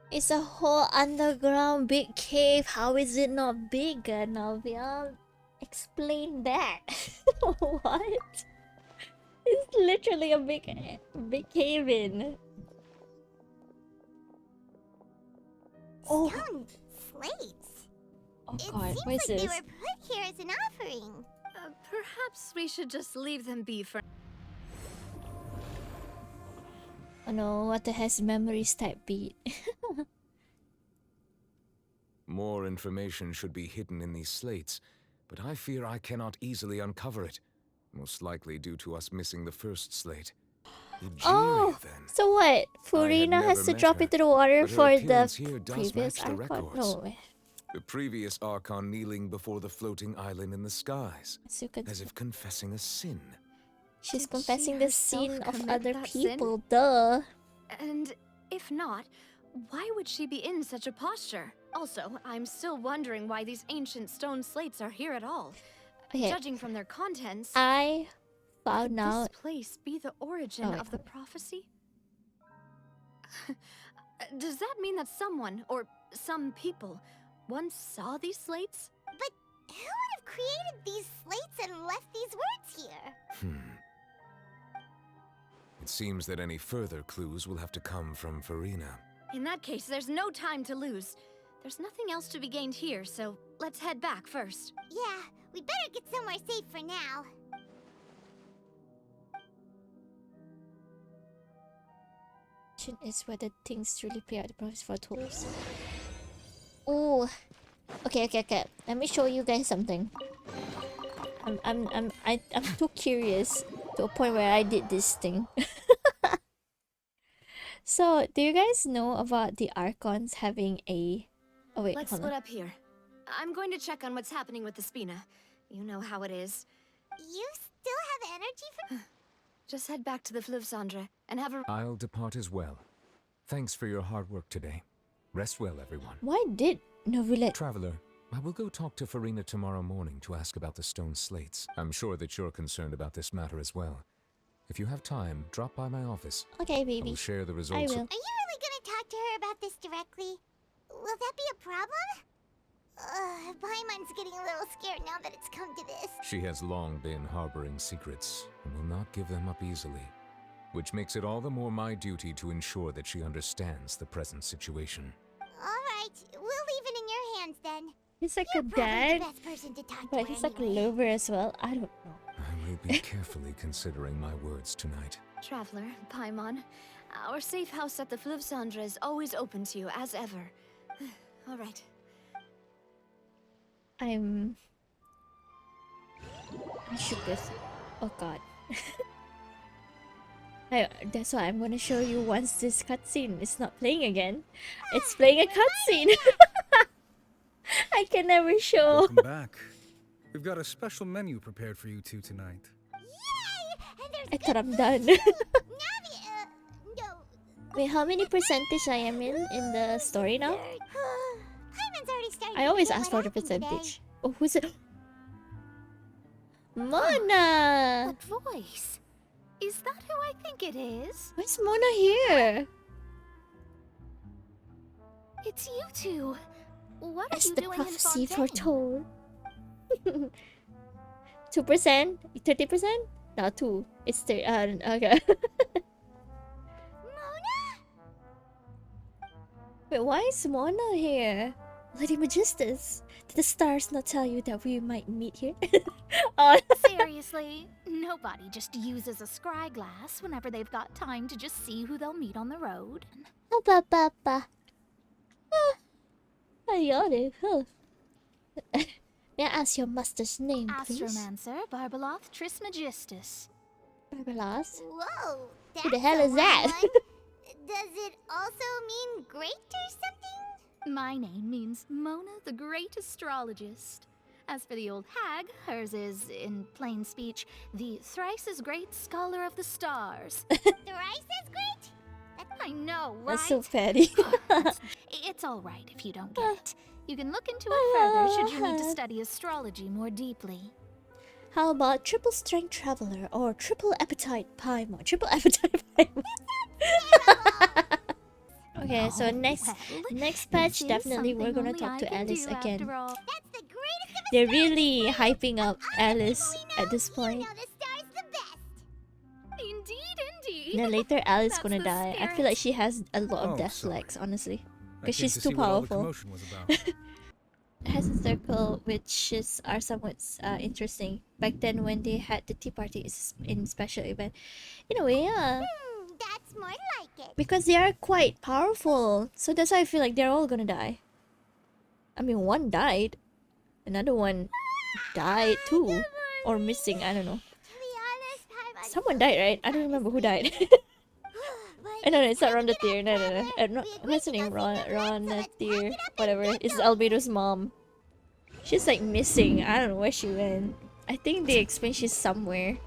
[SPEAKER 1] It's a whole underground big cave. How is it not bigger, Navia? Explain that. What? It's literally a big cave in. Oh.
[SPEAKER 3] Stone slates.
[SPEAKER 1] Oh
[SPEAKER 3] It
[SPEAKER 1] god,
[SPEAKER 3] seems
[SPEAKER 1] what is
[SPEAKER 3] like they
[SPEAKER 1] this?
[SPEAKER 3] were put here as an offering.
[SPEAKER 6] Perhaps we should just leave them be for.
[SPEAKER 1] Oh no, what the heck's memories type beat?
[SPEAKER 4] More information should be hidden in these slates, but I fear I cannot easily uncover it. Most likely due to us missing the first slate.
[SPEAKER 1] Oh,
[SPEAKER 4] then.
[SPEAKER 1] so what? Furina has to
[SPEAKER 4] met
[SPEAKER 1] drop
[SPEAKER 4] her,
[SPEAKER 1] into the water
[SPEAKER 4] but her
[SPEAKER 1] for the
[SPEAKER 4] appearance here does
[SPEAKER 1] previous
[SPEAKER 4] match the
[SPEAKER 1] Archon?
[SPEAKER 4] records.
[SPEAKER 1] No way.
[SPEAKER 4] The previous Archon kneeling before the floating island in the skies,
[SPEAKER 1] Asuka,
[SPEAKER 4] as if confessing a sin.
[SPEAKER 1] she's
[SPEAKER 6] Did
[SPEAKER 1] confessing
[SPEAKER 6] she
[SPEAKER 1] the
[SPEAKER 6] herself
[SPEAKER 1] sin of
[SPEAKER 6] commit
[SPEAKER 1] other
[SPEAKER 6] that sin?
[SPEAKER 1] people, duh.
[SPEAKER 6] And if not, why would she be in such a posture? Also, I'm still wondering why these ancient stone slates are here at all.
[SPEAKER 1] Okay.
[SPEAKER 6] Judging from their contents,
[SPEAKER 1] I found
[SPEAKER 6] could
[SPEAKER 1] out.
[SPEAKER 6] this place be the origin
[SPEAKER 1] Oh, wait,
[SPEAKER 6] of the prophecy? Does that mean that someone, or some people, once saw these slates?
[SPEAKER 3] But who would have created these slates and left these words here?
[SPEAKER 4] It seems that any further clues will have to come from Farina.
[SPEAKER 6] In that case, there's no time to lose. There's nothing else to be gained here, so let's head back first.
[SPEAKER 3] Yeah, we better get somewhere safe for now.
[SPEAKER 1] Is whether things truly play out the prophecy for tools. Oh, okay. Let me show you guys something. I'm too curious to a point where I did this thing. So, do you guys know about the Archons having a? Oh wait,
[SPEAKER 6] Let's
[SPEAKER 1] hold
[SPEAKER 6] split
[SPEAKER 1] on.
[SPEAKER 6] up here. I'm going to check on what's happening with the Spina. You know how it is.
[SPEAKER 3] You still have energy for...
[SPEAKER 6] Just head back to the Fleuve Cendre and have a...
[SPEAKER 5] I'll depart as well. Thanks for your hard work today. Rest well, everyone.
[SPEAKER 1] Why did Novulet?
[SPEAKER 5] Traveler,
[SPEAKER 4] I will go talk to Farina tomorrow morning to ask about the stone slates. I'm sure that you're concerned about this matter as well. If you have time, drop by my office.
[SPEAKER 1] Okay,
[SPEAKER 4] I
[SPEAKER 1] baby.
[SPEAKER 4] will share the
[SPEAKER 1] I
[SPEAKER 4] results.
[SPEAKER 1] will.
[SPEAKER 3] Are you really gonna talk to her about this directly? Will that be a problem? Paimon's getting a little scared now that it's come to this.
[SPEAKER 4] She has long been harboring secrets and will not give them up easily, which makes it all the more my duty to ensure that she understands the present situation.
[SPEAKER 3] Alright, we'll leave it in your hands then.
[SPEAKER 1] He's like
[SPEAKER 3] You're
[SPEAKER 1] a
[SPEAKER 3] probably
[SPEAKER 1] dad,
[SPEAKER 3] the best person to talk
[SPEAKER 1] but
[SPEAKER 3] to
[SPEAKER 1] he's like a
[SPEAKER 3] anyway.
[SPEAKER 1] lover as well. I don't know.
[SPEAKER 4] I will be carefully considering my words tonight.
[SPEAKER 6] Traveler, Paimon, our safe house at the Flivsandra is always open to you, as ever. All right.
[SPEAKER 1] I shook this. Oh god. That's why I'm gonna show you once this cutscene is not playing again. It's playing a cutscene. I can never show.
[SPEAKER 13] Welcome back. We've got a special menu prepared for you two tonight.
[SPEAKER 3] Yay! And there's
[SPEAKER 1] I thought I'm done.
[SPEAKER 3] no.
[SPEAKER 1] Wait, how many percentage I am in the story now?
[SPEAKER 3] Paimon's already started.
[SPEAKER 1] I always
[SPEAKER 3] to forget
[SPEAKER 1] ask for
[SPEAKER 3] what
[SPEAKER 1] the
[SPEAKER 3] happened today.
[SPEAKER 1] percentage. Oh, who's it? Mona!
[SPEAKER 6] That voice. Is that who I think it is?
[SPEAKER 1] Why's Mona here?
[SPEAKER 6] It's you two. What are
[SPEAKER 1] As
[SPEAKER 6] you
[SPEAKER 1] the
[SPEAKER 6] doing
[SPEAKER 1] prophecy
[SPEAKER 6] in Fontaine?
[SPEAKER 1] foretold. 2%? 30%? No, 2. It's 3. Okay. Wait, why is Mona here? Lady Magistus, did the stars not tell you that we might meet here? Oh.
[SPEAKER 14] Seriously, nobody just uses a scry glass whenever they've got time to just see who they'll meet on the road.
[SPEAKER 1] Ayode, huh? May I ask your master's name, please?
[SPEAKER 14] Astromancer Barbaloth Trismegistus.
[SPEAKER 1] Barbaros?
[SPEAKER 3] Whoa, that's
[SPEAKER 1] Who the hell
[SPEAKER 3] a
[SPEAKER 1] is that?
[SPEAKER 3] hard one. Does it also mean great or something?
[SPEAKER 14] My name means Mona the Great Astrologist. As for the old hag, hers is, in plain speech, the thrice as great Scholar of the Stars.
[SPEAKER 3] Thrice as great?
[SPEAKER 14] I know, right?
[SPEAKER 1] That's so petty.
[SPEAKER 14] It's all right if you don't get it. You can look into it further should you need to study astrology more deeply.
[SPEAKER 1] How about triple strength traveler or triple appetite Paimon? Triple appetite Paimon. Okay, so next patch, definitely we're gonna talk to Alice again.
[SPEAKER 3] That's the greatest of
[SPEAKER 1] They're really hyping up Alice at this point.
[SPEAKER 3] the star's the best.
[SPEAKER 6] Indeed.
[SPEAKER 1] And then later Alice
[SPEAKER 6] That's
[SPEAKER 1] gonna
[SPEAKER 6] the
[SPEAKER 1] die. I
[SPEAKER 6] spirit.
[SPEAKER 1] feel like she has a lot of
[SPEAKER 13] Oh,
[SPEAKER 1] death
[SPEAKER 13] sorry.
[SPEAKER 1] flags, honestly.
[SPEAKER 13] I
[SPEAKER 1] Because
[SPEAKER 13] came
[SPEAKER 1] she's
[SPEAKER 13] to
[SPEAKER 1] too
[SPEAKER 13] see what all the
[SPEAKER 1] powerful.
[SPEAKER 13] commotion was about.
[SPEAKER 1] It has a circle which are somewhat interesting. Back then when they had the tea party in special event. In a way, yeah.
[SPEAKER 3] That's more like it.
[SPEAKER 1] Because they are quite powerful. So that's why I feel like they're all gonna die. I mean, one died. Another one died too. Or missing, I don't know.
[SPEAKER 3] To be honest, Paimon.
[SPEAKER 1] Someone died, right? I don't remember who died. No, it's not Rondatir. No. What's her name? Rondatir. Whatever. It's Albedo's mom. She's like missing. I don't know where she went. I think they explain she's somewhere.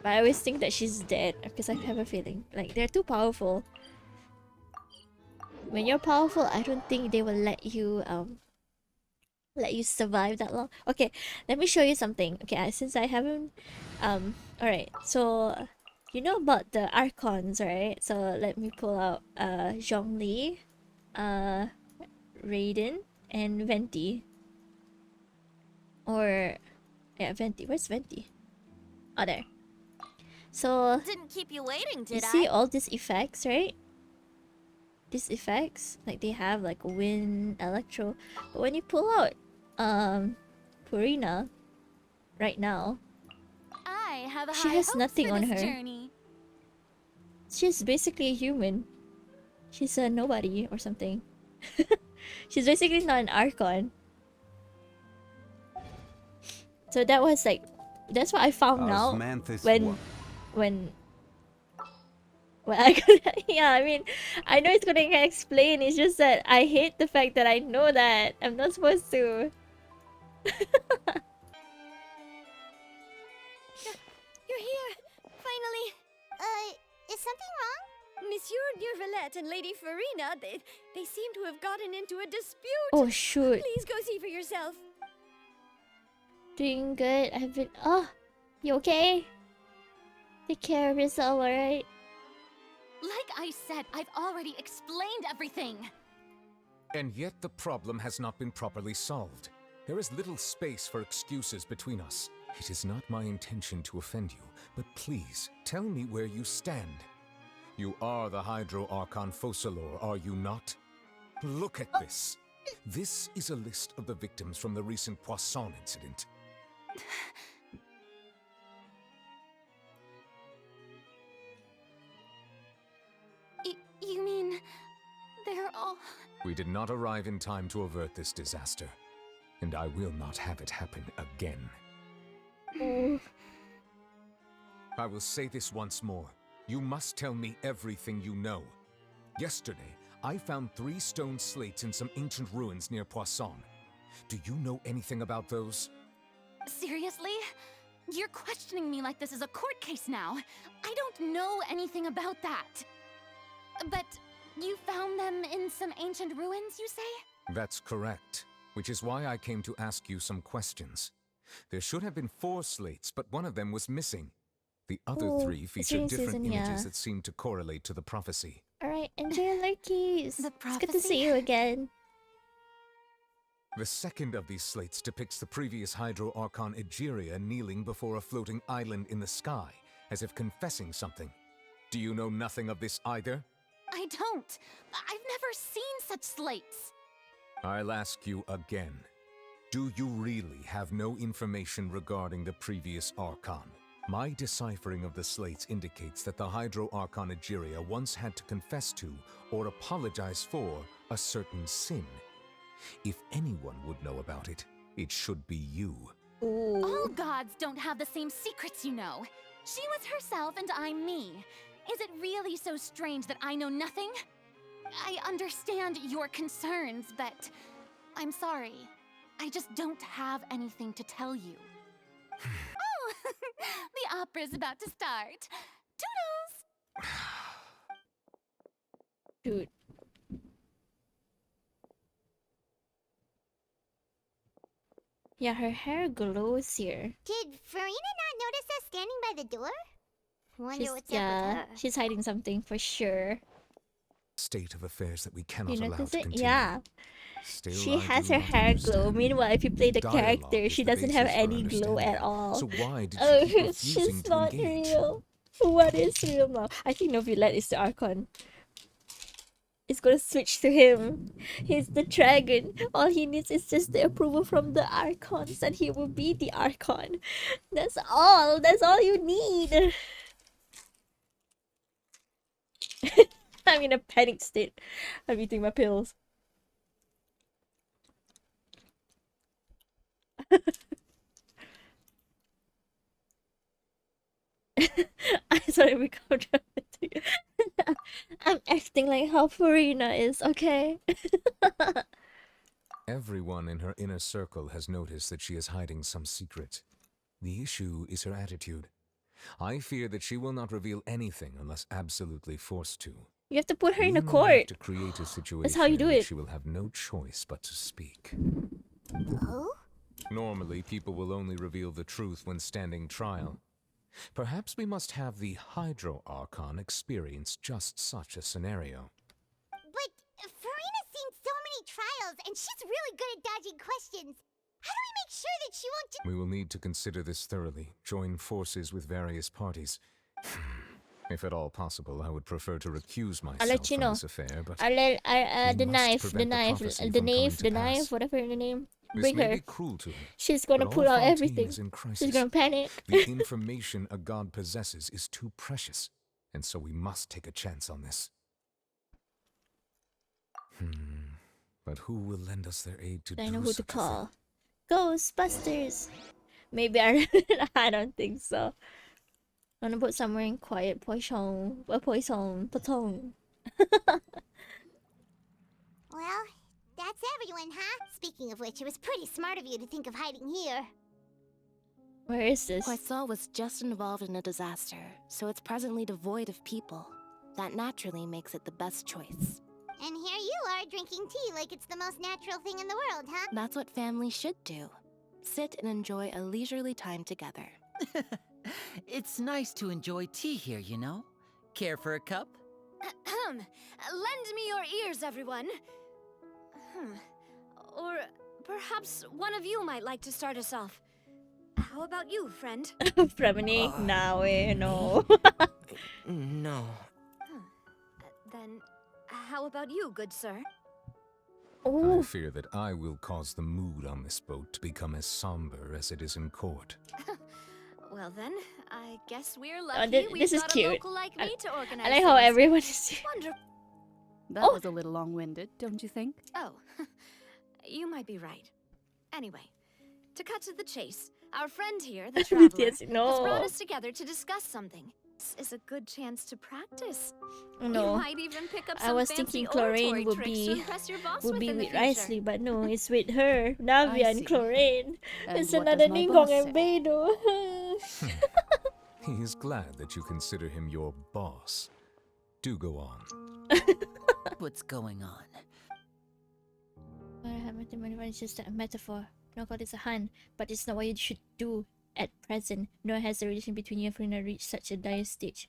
[SPEAKER 1] But I always think that she's dead because I have a feeling. Like, they're too powerful. When you're powerful, I don't think they will let you survive that long. Okay, let me show you something. Okay, since I haven't alright, so you know about the Archons, right? So let me pull out Zhongli, Raiden, and Venti. Or yeah, Venti. Where's Venti? Oh, there. So
[SPEAKER 3] Didn't keep you waiting,
[SPEAKER 1] you
[SPEAKER 3] did
[SPEAKER 1] see
[SPEAKER 3] I?
[SPEAKER 1] all these effects, right? These effects, like they have like wind, electro. But when you pull out Purina right now,
[SPEAKER 14] I have
[SPEAKER 1] She
[SPEAKER 14] high
[SPEAKER 1] has
[SPEAKER 14] hopes
[SPEAKER 1] nothing
[SPEAKER 14] for
[SPEAKER 1] on
[SPEAKER 14] this
[SPEAKER 1] her.
[SPEAKER 14] journey.
[SPEAKER 1] she's basically a human. She's a nobody or something. She's basically not an Archon. So that was like, that's what I found out when I could, yeah, I mean, I know it's gonna explain. It's just that I hate the fact that I know that I'm not supposed to.
[SPEAKER 3] You're here, finally. Is something wrong?
[SPEAKER 15] Monsieur Neurvalette and Lady Farina, they seem to have gotten into a dispute.
[SPEAKER 1] Oh shoot.
[SPEAKER 15] Please go see for yourself.
[SPEAKER 1] Doing good. I've been. Oh, you okay? Take care of yourself, alright?
[SPEAKER 14] Like I said, I've already explained everything.
[SPEAKER 4] And yet the problem has not been properly solved. There is little space for excuses between us. It is not my intention to offend you, but please, tell me where you stand. You are the Hydro Archon Focalor, are you not? Look at this. This is a list of the victims from the recent Poisson incident.
[SPEAKER 14] You mean... they're all...
[SPEAKER 4] We did not arrive in time to avert this disaster, and I will not have it happen again. I will say this once more. You must tell me everything you know. Yesterday, I found 3 stone slates in some ancient ruins near Poisson. Do you know anything about those?
[SPEAKER 14] Seriously? You're questioning me like this is a court case now. I don't know anything about that. But you found them in some ancient ruins, you say?
[SPEAKER 4] That's correct, which is why I came to ask you some questions. There should have been 4 slates, but one of them was missing. The other 3 featured different images that seemed to correlate to the prophecy.
[SPEAKER 1] Alright, enjoy your lurkies. It's good to see you again.
[SPEAKER 4] The second of these slates depicts the previous Hydro Archon Egeria kneeling before a floating island in the sky, as if confessing something. Do you know nothing of this either?
[SPEAKER 14] I don't. I've never seen such slates.
[SPEAKER 4] I'll ask you again. Do you really have no information regarding the previous Archon? My deciphering of the slates indicates that the Hydro Archon Egeria once had to confess to, or apologize for, a certain sin. If anyone would know about it, it should be you.
[SPEAKER 14] All gods don't have the same secrets, you know. She was herself and I'm me. Is it really so strange that I know nothing? I understand your concerns, but I'm sorry. I just don't have anything to tell you. Oh, the opera's about to start. Toodles!
[SPEAKER 1] Dude. Yeah, her hair glows here.
[SPEAKER 3] Did Farina not notice us standing by the door? Wonder what's up with her.
[SPEAKER 1] She's hiding something for sure.
[SPEAKER 4] State of affairs that we cannot
[SPEAKER 1] You
[SPEAKER 4] allow
[SPEAKER 1] notice
[SPEAKER 4] to
[SPEAKER 1] it?
[SPEAKER 4] continue.
[SPEAKER 1] Yeah.
[SPEAKER 4] Still,
[SPEAKER 1] She
[SPEAKER 4] I
[SPEAKER 1] has
[SPEAKER 4] do
[SPEAKER 1] her
[SPEAKER 4] not
[SPEAKER 1] hair
[SPEAKER 4] understand.
[SPEAKER 1] glow. Meanwhile, if you play the
[SPEAKER 4] Dialogue
[SPEAKER 1] character,
[SPEAKER 4] is
[SPEAKER 1] she
[SPEAKER 4] the
[SPEAKER 1] doesn't have
[SPEAKER 4] basis for
[SPEAKER 1] any glow
[SPEAKER 4] understanding.
[SPEAKER 1] at all.
[SPEAKER 4] So why did
[SPEAKER 1] Oh,
[SPEAKER 4] she keep refusing
[SPEAKER 1] she's
[SPEAKER 4] to
[SPEAKER 1] not
[SPEAKER 4] engage?
[SPEAKER 1] real. What is real now? I think Novelet is the Archon. It's gonna switch to him. He's the dragon. All he needs is just the approval from the Archons, and he will be the Archon. That's all. That's all you need. I'm in a panic state. I'm eating my pills. I'm sorry, we can't dramatic. I'm acting like how Farina is, okay?
[SPEAKER 4] Everyone in her inner circle has noticed that she is hiding some secret. The issue is her attitude. I fear that she will not reveal anything unless absolutely forced to.
[SPEAKER 1] You have to put her in a
[SPEAKER 4] We may
[SPEAKER 1] court.
[SPEAKER 4] have to create a situation
[SPEAKER 1] That's how you do
[SPEAKER 4] in which
[SPEAKER 1] it.
[SPEAKER 4] she will have no choice but to speak.
[SPEAKER 3] Oh?
[SPEAKER 4] Normally, people will only reveal the truth when standing trial. Perhaps we must have the Hydro Archon experience just such a scenario.
[SPEAKER 3] But Farina's seen so many trials, and she's really good at dodging questions. How do we make sure that she won't
[SPEAKER 4] We will need to consider this thoroughly, join forces with various parties. If at all possible, I would prefer to recuse myself
[SPEAKER 1] I'll let you
[SPEAKER 4] from
[SPEAKER 1] know.
[SPEAKER 4] this affair, but
[SPEAKER 1] The
[SPEAKER 4] we must
[SPEAKER 1] knife,
[SPEAKER 4] prevent prophecy from coming to
[SPEAKER 1] the
[SPEAKER 4] pass.
[SPEAKER 1] knife, whatever the name.
[SPEAKER 4] This
[SPEAKER 1] Bring
[SPEAKER 4] may
[SPEAKER 1] her.
[SPEAKER 4] be cruel to her,
[SPEAKER 1] She's gonna
[SPEAKER 4] but
[SPEAKER 1] pull
[SPEAKER 4] all
[SPEAKER 1] out
[SPEAKER 4] Fontaine
[SPEAKER 1] everything.
[SPEAKER 4] is in crisis.
[SPEAKER 1] She's gonna panic.
[SPEAKER 4] The information a god possesses is too precious, and so we must take a chance on this. But who will lend us their aid to
[SPEAKER 1] I
[SPEAKER 4] do
[SPEAKER 1] know who to
[SPEAKER 4] such a thing?
[SPEAKER 1] call. Ghostbusters. Maybe I don't think so. I'm gonna put somewhere in quiet. Poison. Poison.
[SPEAKER 3] Well, that's everyone, huh? Speaking of which, it was pretty smart of you to think of hiding here.
[SPEAKER 1] Where is this?
[SPEAKER 16] Poisson was just involved in a disaster, so it's presently devoid of people. That naturally makes it the best choice.
[SPEAKER 3] And here you are drinking tea like it's the most natural thing in the world, huh?
[SPEAKER 16] That's what family should do. Sit and enjoy a leisurely time together.
[SPEAKER 17] It's nice to enjoy tea here, you know? Care for a cup?
[SPEAKER 6] Lend me your ears, everyone. Or perhaps one of you might like to start us off. How about you, friend?
[SPEAKER 1] Fremini, no.
[SPEAKER 12] No.
[SPEAKER 6] Then, how about you, good sir?
[SPEAKER 4] I fear that I will cause the mood on this boat to become as somber as it is in court.
[SPEAKER 6] Well then, I guess we're lucky
[SPEAKER 1] this is
[SPEAKER 6] we've got
[SPEAKER 1] cute.
[SPEAKER 6] a local like me to organize
[SPEAKER 1] I like how
[SPEAKER 6] things.
[SPEAKER 1] everyone is.
[SPEAKER 6] Wonderful.
[SPEAKER 18] That was a little long-winded, don't you think?
[SPEAKER 6] Oh, you might be right. Anyway, to cut to the chase, our friend here, the traveler,
[SPEAKER 1] Yes,
[SPEAKER 6] has
[SPEAKER 1] no.
[SPEAKER 6] brought us together to discuss something. This is a good chance to practice.
[SPEAKER 1] No.
[SPEAKER 6] You might even pick up some
[SPEAKER 1] I was
[SPEAKER 6] fancy
[SPEAKER 1] thinking chlorine
[SPEAKER 6] oratory
[SPEAKER 1] would
[SPEAKER 6] tricks to
[SPEAKER 1] be
[SPEAKER 6] impress your boss
[SPEAKER 1] would be
[SPEAKER 6] in the
[SPEAKER 1] with
[SPEAKER 6] future.
[SPEAKER 1] Risley, but no, it's with her, Navia, and
[SPEAKER 18] see.
[SPEAKER 1] chlorine.
[SPEAKER 18] And
[SPEAKER 1] It's
[SPEAKER 18] what
[SPEAKER 1] another
[SPEAKER 18] does my
[SPEAKER 1] Ningong
[SPEAKER 18] boss
[SPEAKER 1] and
[SPEAKER 18] say?
[SPEAKER 1] Beidou.
[SPEAKER 4] He is glad that you consider him your boss. Do go on.
[SPEAKER 17] What's going on?
[SPEAKER 1] It's just a metaphor. No, God is a hun, but it's not what you should do at present. Nor has the relation between you and Farina reached such a dire stage.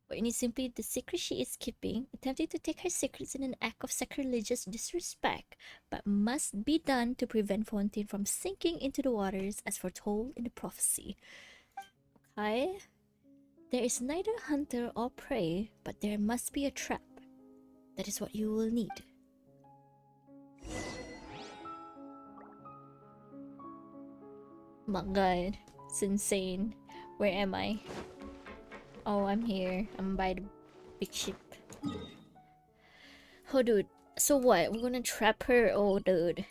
[SPEAKER 1] What you need simply the secret she is keeping, attempting to take her secrets in an act of sacrilegious disrespect, but must be done to prevent Fontaine from sinking into the waters as foretold in the prophecy. Okay? There is neither hunter or prey, but there must be a trap. That is what you will need. My god, it's insane. Where am I? Oh, I'm here. I'm by the big ship. Oh, dude. So what? We're gonna trap her? Oh, dude.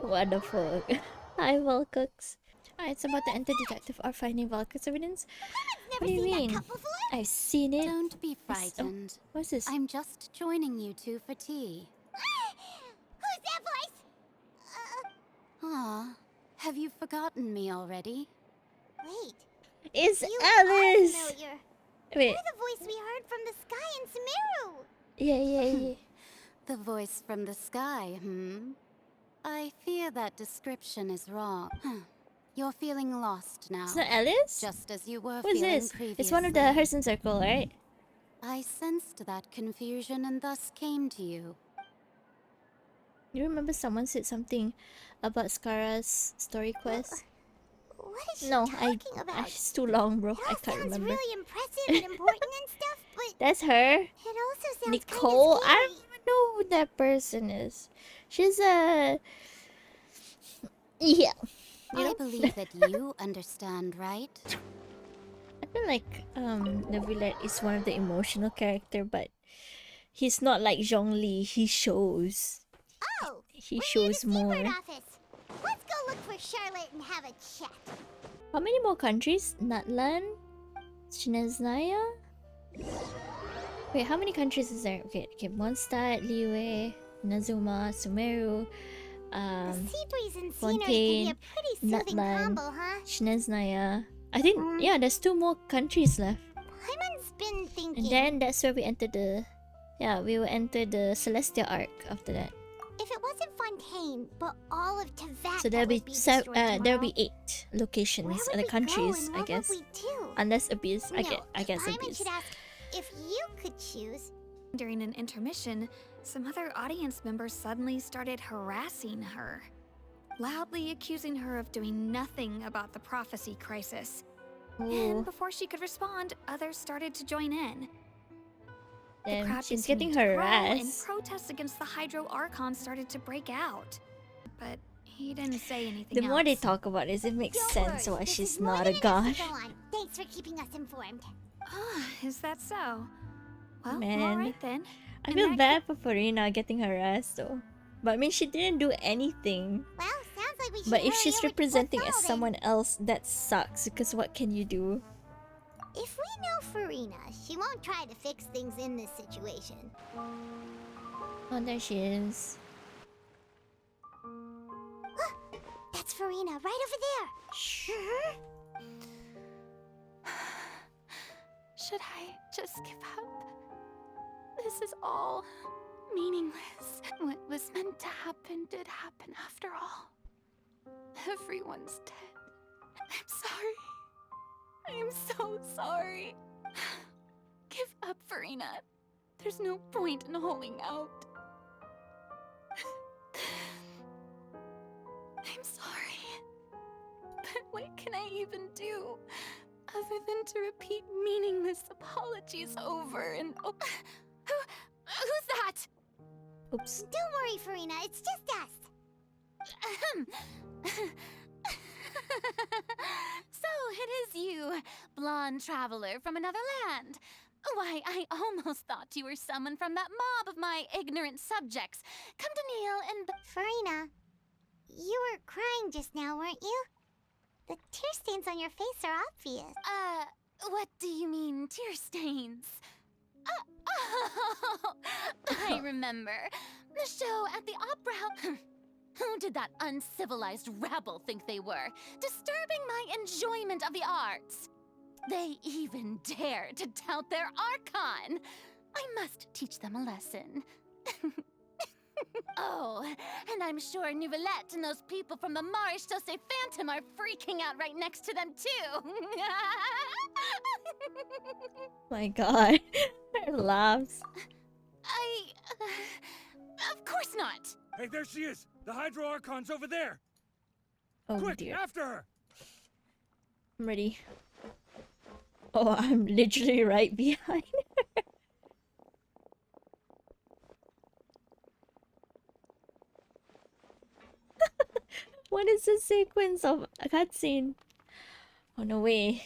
[SPEAKER 1] What the fuck? Hi, Volcux. It's about to enter detective are finding Volcux evidence. What do you mean? I've seen it.
[SPEAKER 19] Don't be frightened.
[SPEAKER 1] What's this?
[SPEAKER 19] I'm just joining you two for tea.
[SPEAKER 3] Who's that voice?
[SPEAKER 19] Ah, have you forgotten me already?
[SPEAKER 3] Wait.
[SPEAKER 1] It's
[SPEAKER 3] You
[SPEAKER 1] Alice!
[SPEAKER 3] Are familiar.
[SPEAKER 1] Wait.
[SPEAKER 3] You're the voice we heard from the sky in Sumeru.
[SPEAKER 1] Yeah.
[SPEAKER 19] The voice from the sky, I fear that description is wrong. You're feeling lost now.
[SPEAKER 1] It's not Alice?
[SPEAKER 19] Just as you were
[SPEAKER 1] Who's
[SPEAKER 19] feeling
[SPEAKER 1] this?
[SPEAKER 19] previously.
[SPEAKER 1] It's one of the Herson Circle, right?
[SPEAKER 19] I sensed that confusion and thus came to you.
[SPEAKER 1] You remember someone said something about Skara's story quest?
[SPEAKER 3] What is she
[SPEAKER 1] No,
[SPEAKER 3] talking about?
[SPEAKER 1] it's too long, bro.
[SPEAKER 3] It all
[SPEAKER 1] I can't
[SPEAKER 3] sounds
[SPEAKER 1] remember.
[SPEAKER 3] really impressive and important and stuff, but
[SPEAKER 1] That's her.
[SPEAKER 3] it also sounds
[SPEAKER 1] Nicole.
[SPEAKER 3] kind
[SPEAKER 1] I don't even know who that person is. She's a yeah.
[SPEAKER 19] I believe that you understand, right?
[SPEAKER 1] I feel like Neuvillette is one of the emotional character, but he's not like Zhongli. He shows.
[SPEAKER 3] Oh,
[SPEAKER 1] He shows more.
[SPEAKER 3] office. Let's go look for Charlotte and have a chat.
[SPEAKER 1] How many more countries? Natlan? Shineznaya? Wait, how many countries is there? Okay, Mondstadt, Liyue, Nazuma, Sumeru,
[SPEAKER 3] The sea breeze and scenery can be
[SPEAKER 1] Fontaine,
[SPEAKER 3] a pretty soothing
[SPEAKER 1] Natlan,
[SPEAKER 3] combo, huh?
[SPEAKER 1] Shineznaya. I think, yeah, there's 2 more countries left.
[SPEAKER 3] Paimon's been thinking.
[SPEAKER 1] And then that's where we enter the... Yeah, we will enter the Celestia arc after that.
[SPEAKER 3] If it wasn't Fontaine, but all of Teyvat,
[SPEAKER 1] So there'll be
[SPEAKER 3] destroyed
[SPEAKER 1] there'll be
[SPEAKER 3] tomorrow,
[SPEAKER 1] 8 locations,
[SPEAKER 3] where would
[SPEAKER 1] the
[SPEAKER 3] we go
[SPEAKER 1] countries,
[SPEAKER 3] and
[SPEAKER 1] I
[SPEAKER 3] what
[SPEAKER 1] guess.
[SPEAKER 3] would we do?
[SPEAKER 1] Unless Abyss, I guess
[SPEAKER 3] Paimon
[SPEAKER 1] Abyss.
[SPEAKER 3] should ask if you could choose.
[SPEAKER 6] During an intermission, some other audience members suddenly started harassing her, loudly accusing her of doing nothing about the prophecy crisis.
[SPEAKER 1] Ooh.
[SPEAKER 6] And before she could respond, others started to join in. The
[SPEAKER 1] Then
[SPEAKER 6] crowd
[SPEAKER 1] she's
[SPEAKER 6] continued
[SPEAKER 1] getting
[SPEAKER 6] to grow, and
[SPEAKER 1] harassed.
[SPEAKER 6] protests against the Hydro Archon started to break out. But he didn't say anything
[SPEAKER 1] The more they
[SPEAKER 6] else.
[SPEAKER 1] talk about it, it makes
[SPEAKER 3] Don't
[SPEAKER 1] sense
[SPEAKER 3] worry,
[SPEAKER 1] why
[SPEAKER 3] this
[SPEAKER 1] she's
[SPEAKER 3] is more
[SPEAKER 1] not
[SPEAKER 3] than
[SPEAKER 1] a
[SPEAKER 3] enough
[SPEAKER 1] god.
[SPEAKER 3] to go on. Thanks for keeping us informed.
[SPEAKER 6] Ah, is that so? Well,
[SPEAKER 1] Man.
[SPEAKER 6] alright then.
[SPEAKER 1] I
[SPEAKER 6] In
[SPEAKER 1] feel
[SPEAKER 6] that
[SPEAKER 1] bad for Farina getting harassed though. But I mean, she didn't do anything.
[SPEAKER 3] Well, sounds like we should
[SPEAKER 1] But if
[SPEAKER 3] hurry
[SPEAKER 1] she's
[SPEAKER 3] over to
[SPEAKER 1] representing
[SPEAKER 3] Quasal
[SPEAKER 1] as
[SPEAKER 3] then.
[SPEAKER 1] someone else, that sucks. Because what can you do?
[SPEAKER 3] If we know Farina, she won't try to fix things in this situation.
[SPEAKER 1] Oh, there she is.
[SPEAKER 3] That's Farina, right over there.
[SPEAKER 6] Should I just give up?
[SPEAKER 14] This is all meaningless. What was meant to happen did happen after all. Everyone's dead. I'm sorry. I am so sorry. Give up, Farina. There's no point in holding out. I'm sorry. But what can I even do other than to repeat meaningless apologies over and over? Who's that?
[SPEAKER 1] Oops.
[SPEAKER 3] Don't worry, Farina. It's just us.
[SPEAKER 14] So it is you, blonde traveler from another land. Why, I almost thought you were someone from that mob of my ignorant subjects. Come to kneel and...
[SPEAKER 3] Farina, you were crying just now, weren't you? The tear stains on your face are obvious.
[SPEAKER 14] What do you mean, tear stains? Oh, I remember. The show at the opera house. Who did that uncivilized rabble think they were, disturbing my enjoyment of the arts? They even dare to tout their Archon. I must teach them a lesson. Oh, and I'm sure Nouvellette and those people from the Marish Chaussee Phantom are freaking out right next to them too.
[SPEAKER 1] My god. Her laughs.
[SPEAKER 14] Of course not.
[SPEAKER 13] Hey, there she is! The Hydro Archon's over there!
[SPEAKER 1] Oh
[SPEAKER 13] Quick,
[SPEAKER 1] dear.
[SPEAKER 13] after her!
[SPEAKER 1] I'm ready. Oh, I'm literally right behind her. What is the sequence of a cutscene? Oh, no way.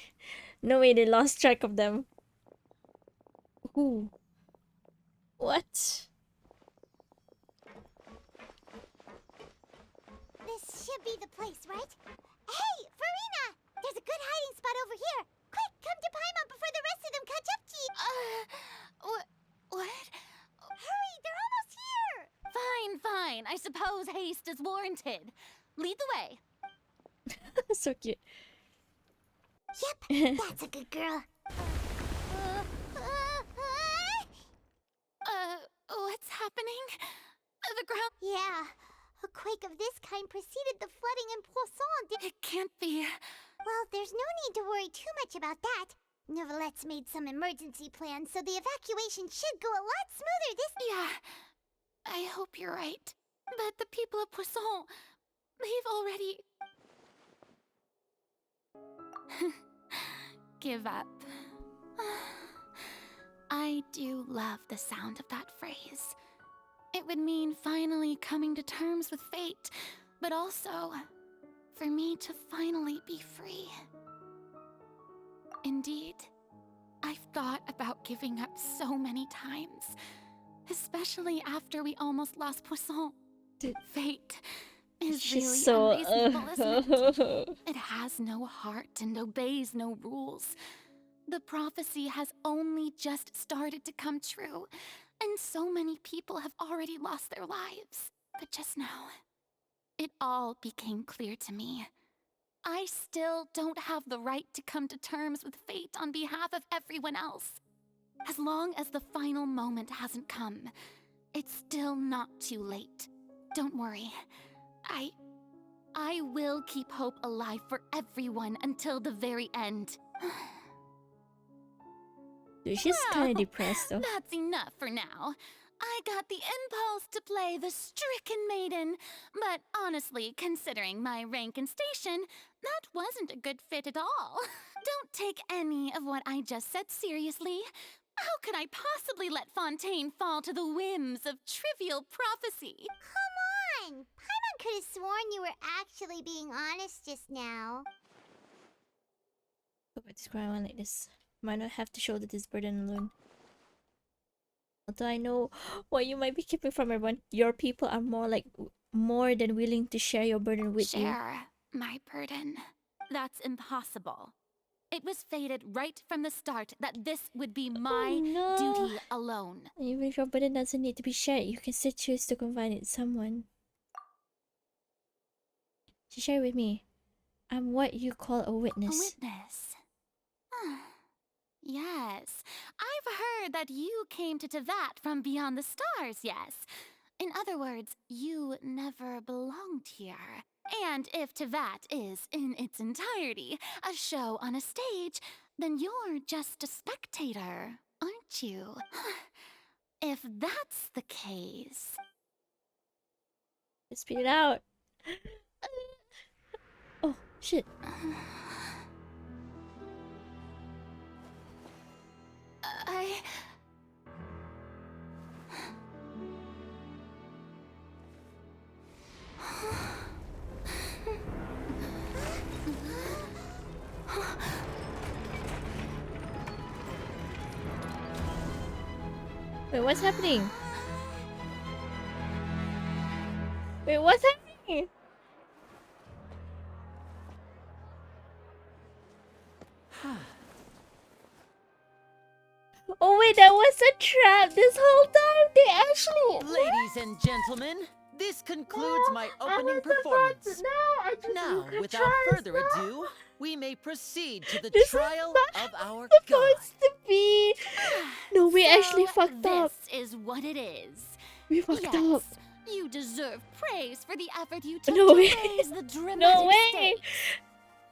[SPEAKER 1] No way, they lost track of them. Ooh. What?
[SPEAKER 3] This should be the place, right? Hey, Farina! There's a good hiding spot over here. Quick, come to Paimon before the rest of them catch up to you.
[SPEAKER 14] What?
[SPEAKER 3] Hurry, they're almost here.
[SPEAKER 14] Fine. I suppose haste is warranted. Lead the way.
[SPEAKER 1] So cute.
[SPEAKER 3] Yep, that's a good girl.
[SPEAKER 14] What's happening? The ground...
[SPEAKER 3] Yeah, a quake of this kind preceded the flooding in Poisson.
[SPEAKER 14] It can't be.
[SPEAKER 3] Well, there's no need to worry too much about that. Nouvellette's made some emergency plans, so the evacuation should go a lot smoother this...
[SPEAKER 14] Yeah, I hope you're right. But the people of Poisson, they've already... Give up. I do love the sound of that phrase. It would mean finally coming to terms with fate, but also for me to finally be free. Indeed, I've thought about giving up so many times, especially after we almost lost Poisson. Fate is
[SPEAKER 1] She's
[SPEAKER 14] really
[SPEAKER 1] so
[SPEAKER 14] unreasonable, isn't it? It has no heart and obeys no rules. The prophecy has only just started to come true, and so many people have already lost their lives. But just now, it all became clear to me. I still don't have the right to come to terms with fate on behalf of everyone else. As long as the final moment hasn't come, it's still not too late. Don't worry. I will keep hope alive for everyone until the very end.
[SPEAKER 1] Dude, she's kind of depressed though.
[SPEAKER 14] That's enough for now. I got the impulse to play the stricken maiden, but honestly, considering my rank and station, that wasn't a good fit at all. Don't take any of what I just said seriously. How could I possibly let Fontaine fall to the whims of trivial prophecy?
[SPEAKER 3] Come on! Paimon could have sworn you were actually being honest just now.
[SPEAKER 1] Hope I describe one like this. Might not have to shoulder this burden alone. Although I know what you might be keeping from everyone, your people are more than willing to share your burden with you.
[SPEAKER 14] Share my burden? That's impossible. It was fated right from the start that this would be my duty alone.
[SPEAKER 1] Even if your burden doesn't need to be shared, you can still choose to confide in someone. To share with me, I'm what you call a witness.
[SPEAKER 14] A witness? Yes. I've heard that you came to Tevat from beyond the stars, yes. In other words, you never belonged here. And if Tevat is, in its entirety, a show on a stage, then you're just a spectator, aren't you? If that's the case...
[SPEAKER 1] Let's spit it out. Oh, shit. Wait, what's happening? Wait, what's happening? Oh wait, that was a trap this whole time. They actually.
[SPEAKER 17] Ladies and gentlemen, this concludes my opening performance. Now, without further ado, we may proceed to the trial of our god.
[SPEAKER 1] Supposed to be. No, we actually fucked up.
[SPEAKER 14] This is what it is.
[SPEAKER 1] We fucked up.
[SPEAKER 14] You deserve praise for the effort you took
[SPEAKER 1] No
[SPEAKER 14] to
[SPEAKER 1] way.
[SPEAKER 14] raise the dramatic
[SPEAKER 1] No way.
[SPEAKER 14] stakes.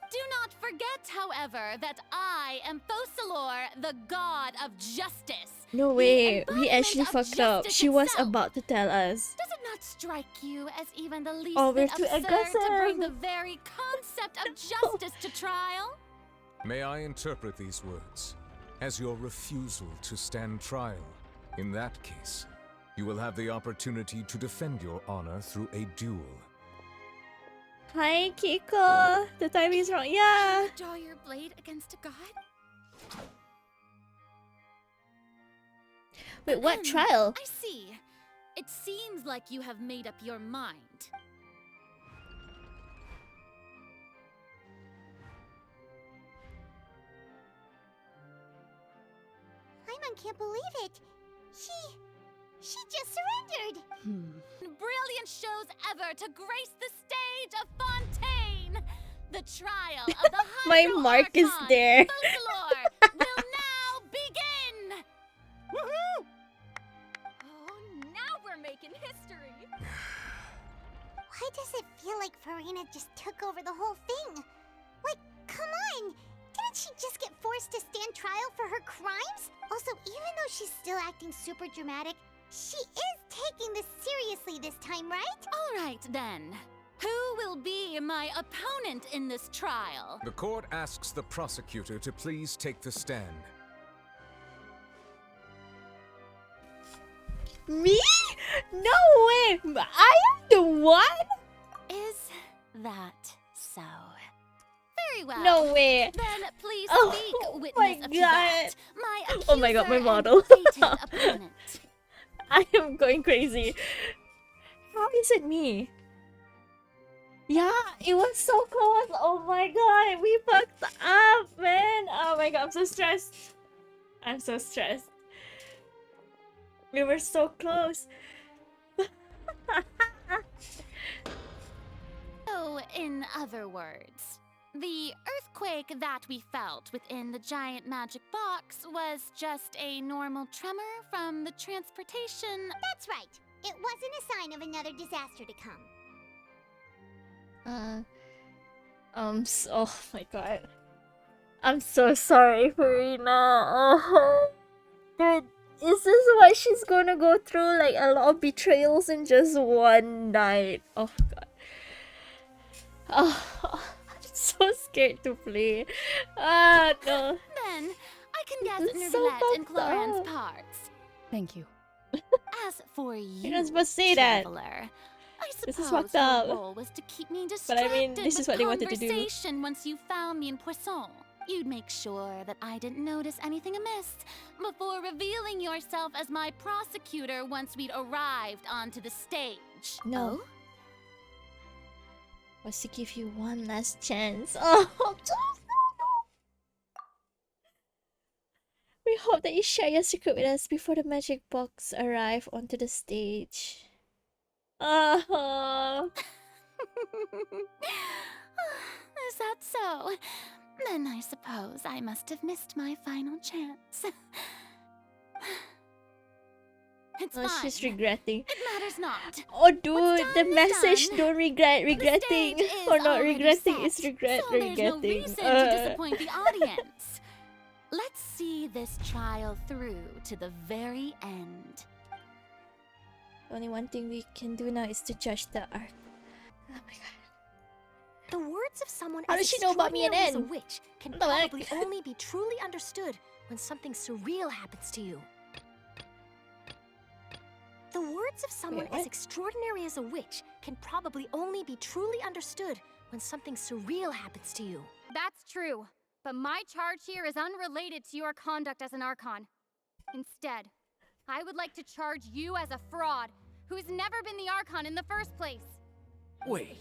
[SPEAKER 14] Do not forget, however, that I am Fosalor, the god of justice.
[SPEAKER 1] No way. We actually fucked up. She was about to tell us.
[SPEAKER 14] Does it not strike you as even the least
[SPEAKER 1] Oh, we're
[SPEAKER 14] bit
[SPEAKER 1] too
[SPEAKER 14] absurd to bring
[SPEAKER 1] aggressive.
[SPEAKER 14] the very concept of justice to trial?
[SPEAKER 4] May I interpret these words as your refusal to stand trial? In that case, you will have the opportunity to defend your honor through a duel.
[SPEAKER 1] Hi, Kiko. The timing is wrong. Yeah.
[SPEAKER 14] Draw your blade against a god?
[SPEAKER 1] Wait, what trial?
[SPEAKER 14] I see. It seems like you have made up your mind.
[SPEAKER 3] Paimon can't believe it. She just surrendered.
[SPEAKER 14] Brilliant shows ever to grace the stage of Fontaine. The trial of the
[SPEAKER 1] My
[SPEAKER 14] Hydro
[SPEAKER 1] mark is
[SPEAKER 14] Archon,
[SPEAKER 1] there.
[SPEAKER 14] Fosalor, will now begin.
[SPEAKER 6] Woohoo! Oh, now we're making history.
[SPEAKER 3] Why does it feel like Farina just took over the whole thing? Like, come on! Didn't she just get forced to stand trial for her crimes? Also, even though she's still acting super dramatic, she is taking this seriously this time, right?
[SPEAKER 14] All right, then. Who will be my opponent in this trial?
[SPEAKER 4] The court asks the prosecutor to please take the stand.
[SPEAKER 1] Me? No way. I am the one?
[SPEAKER 14] Is that so? Very well.
[SPEAKER 1] No way.
[SPEAKER 14] Then please
[SPEAKER 1] Oh
[SPEAKER 14] speak, witness
[SPEAKER 1] my
[SPEAKER 14] of
[SPEAKER 1] God.
[SPEAKER 14] that. My
[SPEAKER 1] Oh my god, my
[SPEAKER 14] accuser
[SPEAKER 1] model.
[SPEAKER 14] and fated opponent.
[SPEAKER 1] I am going crazy. How is it me? Yeah, it was so close. Oh my god, we fucked up, man. Oh my god, I'm so stressed. I'm so stressed. We were so close.
[SPEAKER 14] So, in other words, the earthquake that we felt within the giant magic box was just a normal tremor from the transportation.
[SPEAKER 3] That's right. It wasn't a sign of another disaster to come.
[SPEAKER 1] Oh my god. I'm so sorry, Farina. Oh, dude, is this what she's gonna go through? Like a lot of betrayals in just one night. Oh god. Oh, I'm so scared to play. Ah, no.
[SPEAKER 14] Then, I can guess
[SPEAKER 1] This is so
[SPEAKER 14] Nervalette and
[SPEAKER 1] fucked up.
[SPEAKER 14] Cloran's parts.
[SPEAKER 18] Thank you.
[SPEAKER 14] As for you,
[SPEAKER 1] You're not supposed to say that.
[SPEAKER 14] traveler, I
[SPEAKER 1] This
[SPEAKER 14] suppose
[SPEAKER 1] is fucked
[SPEAKER 14] your
[SPEAKER 1] up.
[SPEAKER 14] role was to keep me
[SPEAKER 1] But
[SPEAKER 14] distracted
[SPEAKER 1] I mean, this
[SPEAKER 14] with
[SPEAKER 1] is what they wanted to do.
[SPEAKER 14] conversation once you found me in Poisson. You'd make sure that I didn't notice anything amiss before revealing yourself as my prosecutor once we'd arrived onto the stage.
[SPEAKER 1] No.
[SPEAKER 14] Oh?
[SPEAKER 1] Was to give you one last chance. Oh, we hope that you share your secret with us before the magic box arrive onto the stage.
[SPEAKER 14] Is that so?
[SPEAKER 19] Then I suppose I must have missed my final chance. It's
[SPEAKER 1] Oh,
[SPEAKER 19] fine.
[SPEAKER 1] she's regretting.
[SPEAKER 19] It matters not.
[SPEAKER 1] Oh, dude, the
[SPEAKER 19] is
[SPEAKER 1] message
[SPEAKER 19] done.
[SPEAKER 1] don't regret regretting
[SPEAKER 19] stage is
[SPEAKER 1] or not
[SPEAKER 19] already
[SPEAKER 1] regretting
[SPEAKER 19] set,
[SPEAKER 1] is regret
[SPEAKER 19] so there's no
[SPEAKER 1] regretting.
[SPEAKER 19] reason to disappoint the audience. Let's see this trial through to the very end.
[SPEAKER 1] Only one thing we can do now is to judge the art. Oh my god.
[SPEAKER 20] The words of someone
[SPEAKER 1] How
[SPEAKER 20] as
[SPEAKER 1] does she know about me and
[SPEAKER 20] extraordinary as a
[SPEAKER 1] N?
[SPEAKER 20] witch can
[SPEAKER 1] What the heck?
[SPEAKER 20] probably only be truly understood when something surreal happens to you. The words of someone
[SPEAKER 1] Wait,
[SPEAKER 20] as
[SPEAKER 1] what?
[SPEAKER 20] extraordinary as a witch can probably only be truly understood when something surreal happens to you.
[SPEAKER 21] That's true, but my charge here is unrelated to your conduct as an Archon. Instead, I would like to charge you as a fraud who's never been the Archon in the first place.
[SPEAKER 7] Wait,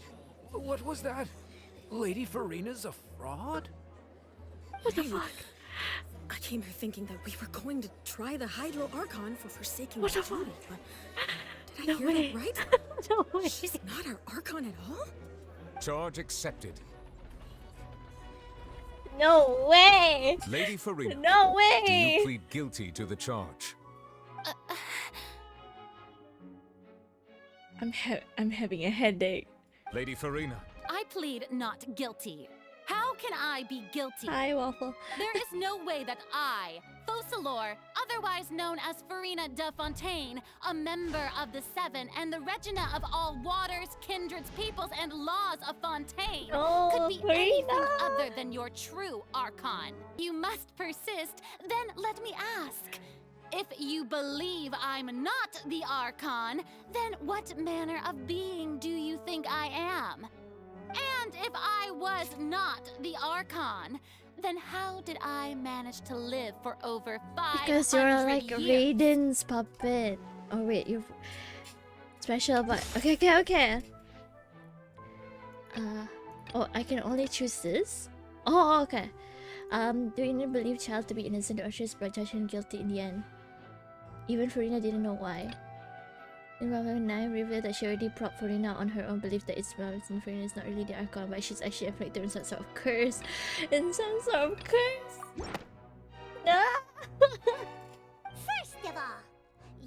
[SPEAKER 7] what was that? Lady Farina's a fraud?
[SPEAKER 1] What the fuck?
[SPEAKER 22] I came here thinking that we were going to try the Hydro Archon for forsaking
[SPEAKER 1] What the
[SPEAKER 22] Judy,
[SPEAKER 1] fuck?
[SPEAKER 22] but did I
[SPEAKER 1] No
[SPEAKER 22] hear
[SPEAKER 1] way.
[SPEAKER 22] that right?
[SPEAKER 1] No way.
[SPEAKER 22] She's not our Archon at all?
[SPEAKER 4] Charge accepted.
[SPEAKER 1] No way!
[SPEAKER 4] Lady Farina,
[SPEAKER 1] No
[SPEAKER 4] do
[SPEAKER 1] way!
[SPEAKER 4] you plead guilty to the charge?
[SPEAKER 1] I'm having a headache.
[SPEAKER 4] Lady Farina,
[SPEAKER 19] I plead not guilty. How can I be guilty?
[SPEAKER 1] Hi, Waffle.
[SPEAKER 19] There is no way that I, Focalor, otherwise known as Farina de Fontaine, a member of the Seven and the Regina of all waters, kindreds, peoples, and laws of Fontaine,
[SPEAKER 1] Oh,
[SPEAKER 19] could be
[SPEAKER 1] Farina.
[SPEAKER 19] anything other than your true Archon. You must persist, then let me ask. If you believe I'm not the Archon, then what manner of being do you think I am? And if I was not the Archon, then how did I manage to live for over 500
[SPEAKER 1] Because you're like
[SPEAKER 19] years?
[SPEAKER 1] Raiden's puppet. Oh wait, you're special, but okay. Oh, I can only choose this. Oh, okay. Do you believe child to be innocent or just but judge him guilty in the end? Even Farina didn't know why. In Bravo 9 revealed that she already propped Farina on her own belief that Farina is not really the Archon, but she's actually afflicted in some sort of curse. In some sort of curse? No!
[SPEAKER 3] First of all,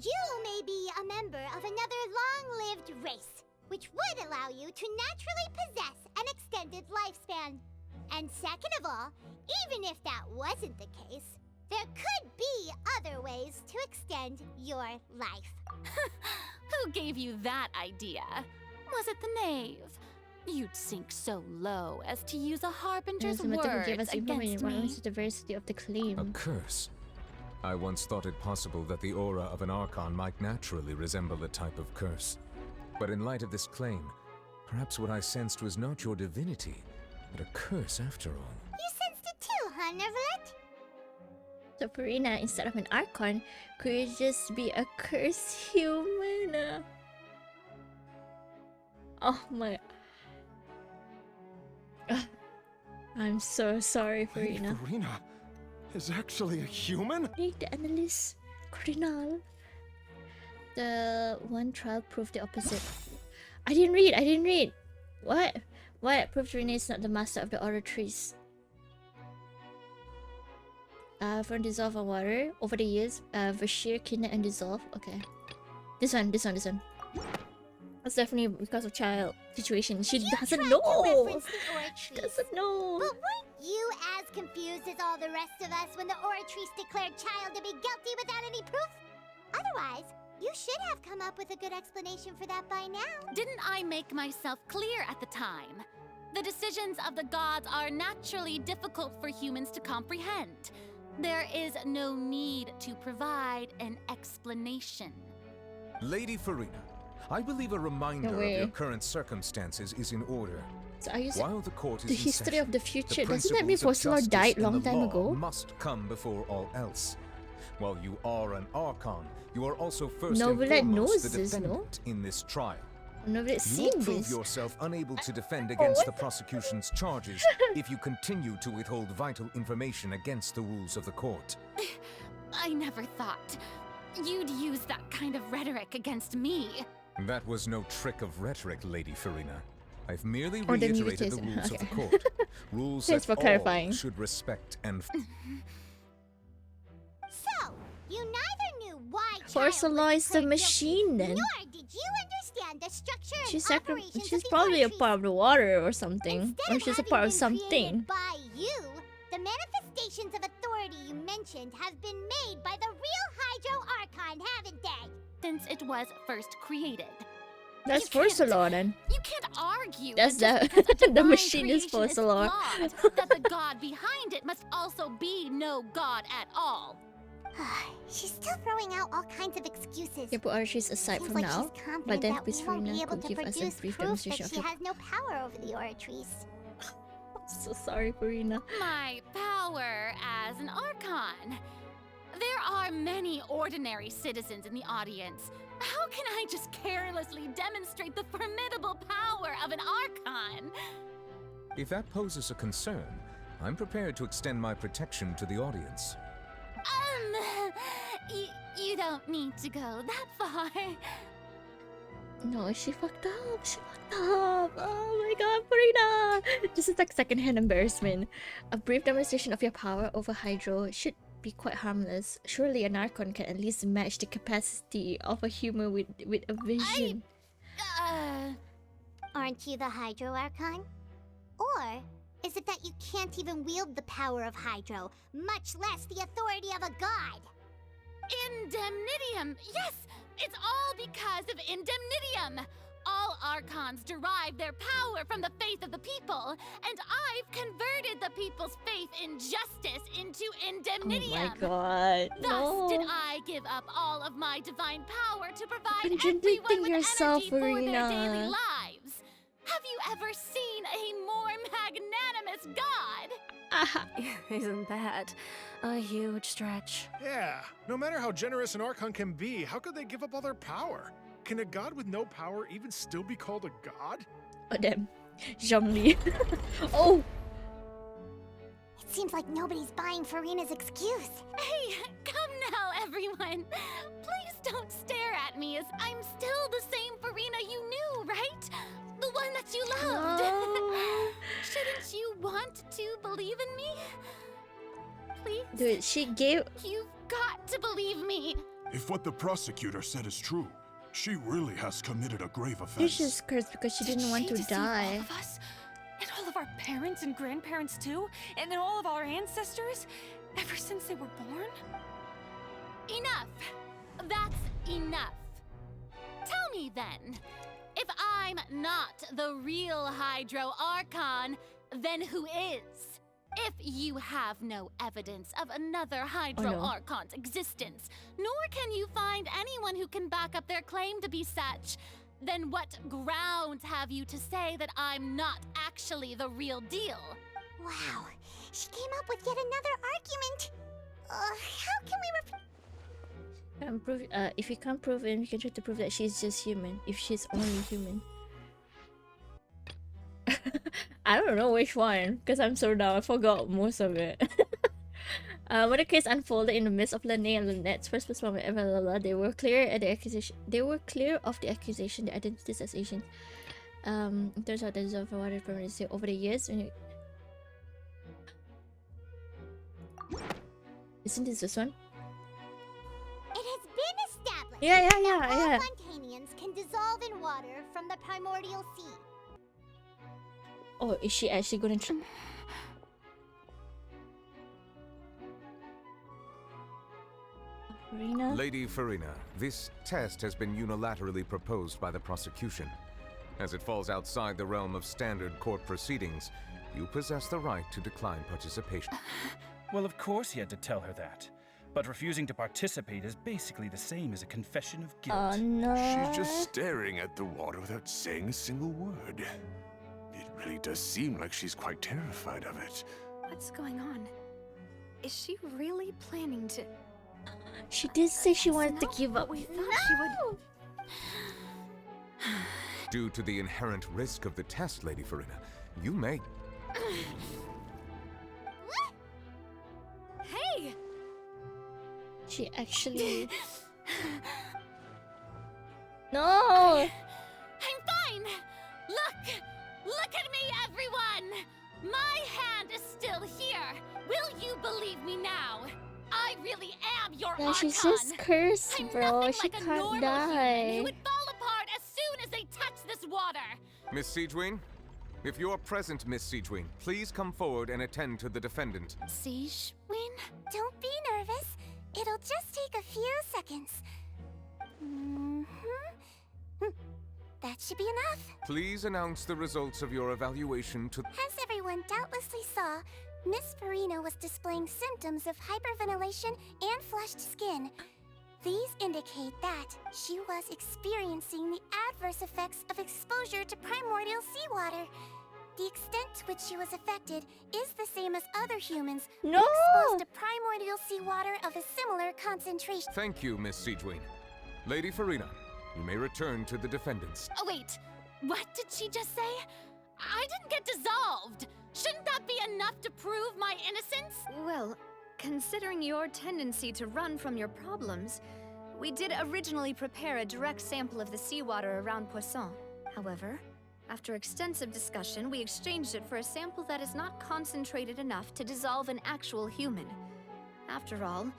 [SPEAKER 3] you may be a member of another long-lived race, which would allow you to naturally possess an extended lifespan. And second of all, even if that wasn't the case, there could be other ways to extend your life.
[SPEAKER 19] Who gave you that idea? Was it the knave? You'd sink so low as to use a harbinger's
[SPEAKER 1] Doesn't matter who gave
[SPEAKER 19] words
[SPEAKER 1] us information
[SPEAKER 19] against
[SPEAKER 1] when it
[SPEAKER 19] me.
[SPEAKER 1] comes to the diversity of the claim.
[SPEAKER 4] a curse. I once thought it possible that the aura of an Archon might naturally resemble a type of curse. But in light of this claim, perhaps what I sensed was not your divinity, but a curse after all.
[SPEAKER 3] You sensed it too, huh, Neverlet?
[SPEAKER 1] So Farina, instead of an Archon, could you just be a cursed human? Oh my... I'm so sorry, Farina.
[SPEAKER 9] Farina is actually a human?
[SPEAKER 1] Read the analyst Cardinal. The one trial proved the opposite. I didn't read. What? What? Proved Farina is not the master of the oratories. From dissolve on water over the years, Vashir, kidnap and dissolve. Okay, this one. That's definitely because of child situation. She doesn't know. She doesn't know.
[SPEAKER 3] But weren't you as confused as all the rest of us when the Oratrice declared child to be guilty without any proof? Otherwise, you should have come up with a good explanation for that by now.
[SPEAKER 19] Didn't I make myself clear at the time? The decisions of the gods are naturally difficult for humans to comprehend. There is no need to provide an explanation.
[SPEAKER 4] Lady Farina, I believe a reminder
[SPEAKER 1] No
[SPEAKER 4] of
[SPEAKER 1] way.
[SPEAKER 4] your current circumstances is in order.
[SPEAKER 1] So are you
[SPEAKER 4] While the court is
[SPEAKER 1] the
[SPEAKER 4] in
[SPEAKER 1] history
[SPEAKER 4] session,
[SPEAKER 1] of the future?
[SPEAKER 4] the
[SPEAKER 1] Doesn't that mean
[SPEAKER 4] principles of
[SPEAKER 1] Focalor
[SPEAKER 4] justice
[SPEAKER 1] died
[SPEAKER 4] and
[SPEAKER 1] long
[SPEAKER 4] the
[SPEAKER 1] time
[SPEAKER 4] law
[SPEAKER 1] ago?
[SPEAKER 4] must come before all else. While you are an Archon, you are also first
[SPEAKER 1] Novelet
[SPEAKER 4] and
[SPEAKER 1] knows
[SPEAKER 4] foremost the
[SPEAKER 1] this, no?
[SPEAKER 4] defendant in this trial.
[SPEAKER 1] Novelet
[SPEAKER 4] You will
[SPEAKER 1] seen
[SPEAKER 4] prove
[SPEAKER 1] this.
[SPEAKER 4] yourself unable to defend against the prosecution's charges if you continue to withhold vital information against the rules of the court.
[SPEAKER 19] I never thought you'd use that kind of rhetoric against me.
[SPEAKER 4] That was no trick of rhetoric, Lady Farina. I've merely
[SPEAKER 1] Or the
[SPEAKER 4] reiterated the
[SPEAKER 1] mutation.
[SPEAKER 4] rules of the
[SPEAKER 1] Okay.
[SPEAKER 4] court. Rules
[SPEAKER 1] Thanks
[SPEAKER 4] that
[SPEAKER 1] for clarifying.
[SPEAKER 4] all should respect and...
[SPEAKER 3] So, you neither knew why
[SPEAKER 1] Force
[SPEAKER 3] Child
[SPEAKER 1] law
[SPEAKER 3] was
[SPEAKER 1] is the
[SPEAKER 3] declared
[SPEAKER 1] machine
[SPEAKER 3] guilty,
[SPEAKER 1] then.
[SPEAKER 3] nor did you understand the structure and
[SPEAKER 1] She's
[SPEAKER 3] operations
[SPEAKER 1] she's
[SPEAKER 3] of the
[SPEAKER 1] probably a
[SPEAKER 3] oratories.
[SPEAKER 1] part of the water or something.
[SPEAKER 3] Instead
[SPEAKER 1] Or
[SPEAKER 3] of
[SPEAKER 1] she's a
[SPEAKER 3] having
[SPEAKER 1] part of
[SPEAKER 3] been
[SPEAKER 1] something.
[SPEAKER 3] created by you, the manifestations of authority you mentioned have been made by the real Hydro Archon, haven't they?
[SPEAKER 19] Since it was first created.
[SPEAKER 1] That's Force law then.
[SPEAKER 19] You can't argue
[SPEAKER 1] That's
[SPEAKER 19] that
[SPEAKER 1] the
[SPEAKER 19] just because a
[SPEAKER 1] the
[SPEAKER 19] divine
[SPEAKER 1] machine is
[SPEAKER 19] creation
[SPEAKER 1] Force law.
[SPEAKER 19] flawed, that the god behind it must also be no god at all.
[SPEAKER 3] She's still throwing out all kinds of excuses.
[SPEAKER 1] Yeah, put archeries aside
[SPEAKER 3] Seems
[SPEAKER 1] from
[SPEAKER 3] like
[SPEAKER 1] now.
[SPEAKER 3] she's confident
[SPEAKER 1] But then
[SPEAKER 3] that we
[SPEAKER 1] Miss
[SPEAKER 3] won't be
[SPEAKER 1] Farina
[SPEAKER 3] able
[SPEAKER 1] could
[SPEAKER 3] to
[SPEAKER 1] give us a
[SPEAKER 3] produce
[SPEAKER 1] brief
[SPEAKER 3] proof that
[SPEAKER 1] demonstration of
[SPEAKER 3] she
[SPEAKER 1] your...
[SPEAKER 3] has no power over the oratories.
[SPEAKER 1] I'm so sorry, Farina.
[SPEAKER 19] My power as an Archon. There are many ordinary citizens in the audience. How can I just carelessly demonstrate the formidable power of an Archon?
[SPEAKER 4] If that poses a concern, I'm prepared to extend my protection to the audience.
[SPEAKER 19] You don't need to go that far.
[SPEAKER 1] No, she fucked up. She fucked up. Oh my god, Farina! This is like secondhand embarrassment. A brief demonstration of your power over Hydro should be quite harmless. Surely an Archon can at least match the capacity of a human with a vision.
[SPEAKER 3] Aren't you the Hydro Archon? Or is it that you can't even wield the power of Hydro, much less the authority of a god?
[SPEAKER 19] Indemnitium! Yes! It's all because of Indemnitium! All Archons derive their power from the faith of the people, and I've converted the people's faith in justice into Indemnitium!
[SPEAKER 1] Oh my god,
[SPEAKER 19] Thus
[SPEAKER 1] no.
[SPEAKER 19] did I give up all of my divine power to provide
[SPEAKER 1] Contradicting
[SPEAKER 19] everyone with
[SPEAKER 1] yourself,
[SPEAKER 19] energy for their
[SPEAKER 1] Farina.
[SPEAKER 19] daily lives! Have you ever seen a more magnanimous god?
[SPEAKER 20] Isn't that a huge stretch?
[SPEAKER 2] Yeah, no matter how generous an Archon can be, how could they give up all their power? Can a god with no power even still be called a god?
[SPEAKER 1] Oh damn. Zhongli. Oh!
[SPEAKER 3] It seems like nobody's buying Farina's excuse.
[SPEAKER 19] Hey, come now, everyone. Please don't stare at me as I'm still the same Farina you knew, right? The one that you loved. Shouldn't you want to believe in me? Please?
[SPEAKER 1] Dude, she gave...
[SPEAKER 19] You've got to believe me.
[SPEAKER 11] If what the prosecutor said is true, she really has committed a grave offense.
[SPEAKER 1] She's just cursed because she didn't want to
[SPEAKER 10] deceive
[SPEAKER 1] die.
[SPEAKER 10] all of us? And all of our parents and grandparents too? And then all of our ancestors? Ever since they were born?
[SPEAKER 19] Enough. That's enough. Tell me then, if I'm not the real Hydro Archon, then who is? If you have no evidence of another Hydro Archon's existence, nor can you find anyone who can back up their claim to be such, then what grounds have you to say that I'm not actually the real deal?
[SPEAKER 3] Wow, she came up with yet another argument. How can we
[SPEAKER 1] If you can't prove it, you can try to prove that she's just human. If she's only human. I don't know which one, because I'm so down. I forgot most of it. When the case unfolded in the midst of Lene and Lynette's first performance ever, they were clear at the accusation. They were clear of the accusation, their identities as Asians. It turns out that is of what permanency over the years. Isn't this one?
[SPEAKER 3] It has been established
[SPEAKER 1] Yeah.
[SPEAKER 3] that all Fontanians can dissolve in water from the primordial sea.
[SPEAKER 1] Oh, is she actually gonna try? Farina?
[SPEAKER 4] Lady Farina, this test has been unilaterally proposed by the prosecution. As it falls outside the realm of standard court proceedings, you possess the right to decline participation.
[SPEAKER 23] Well, of course he had to tell her that. But refusing to participate is basically the same as a confession of guilt.
[SPEAKER 1] Oh no.
[SPEAKER 11] She's just staring at the water without saying a single word. It really does seem like she's quite terrified of it.
[SPEAKER 21] What's going on? Is she really planning to...
[SPEAKER 1] She did say she wanted to give up.
[SPEAKER 21] We thought she would...
[SPEAKER 4] Due to the inherent risk of the test, Lady Farina, you may...
[SPEAKER 21] Hey!
[SPEAKER 1] She actually... No!
[SPEAKER 19] I'm fine! Look! My hand is still here. Will you believe me now? I really am your
[SPEAKER 1] Yeah,
[SPEAKER 19] Archon.
[SPEAKER 1] she's just cursed,
[SPEAKER 19] I'm
[SPEAKER 1] bro.
[SPEAKER 19] nothing
[SPEAKER 1] She
[SPEAKER 19] like a
[SPEAKER 1] can't
[SPEAKER 19] normal human who
[SPEAKER 1] die.
[SPEAKER 19] would fall apart as soon as they touch this water.
[SPEAKER 4] Miss Siegewing? If you are present, Miss Siegewing, please come forward and attend to the defendant.
[SPEAKER 19] Siegewing?
[SPEAKER 3] Don't be nervous. It'll just take a few seconds. That should be enough.
[SPEAKER 4] Please announce the results of your evaluation to...
[SPEAKER 3] As everyone doubtlessly saw, Miss Farina was displaying symptoms of hyperventilation and flushed skin. These indicate that she was experiencing the adverse effects of exposure to primordial seawater. The extent to which she was affected is the same as other humans who
[SPEAKER 1] No!
[SPEAKER 3] exposed to primordial seawater of a similar concentration.
[SPEAKER 4] Thank you, Miss Siegewing. Lady Farina, you may return to the defendants.
[SPEAKER 19] Oh, wait. What did she just say? I didn't get dissolved. Shouldn't that be enough to prove my innocence?
[SPEAKER 6] Well, considering your tendency to run from your problems, we did originally prepare a direct sample of the seawater around Poisson. However, after extensive discussion, we exchanged it for a sample that is not concentrated enough to dissolve an actual human. After all,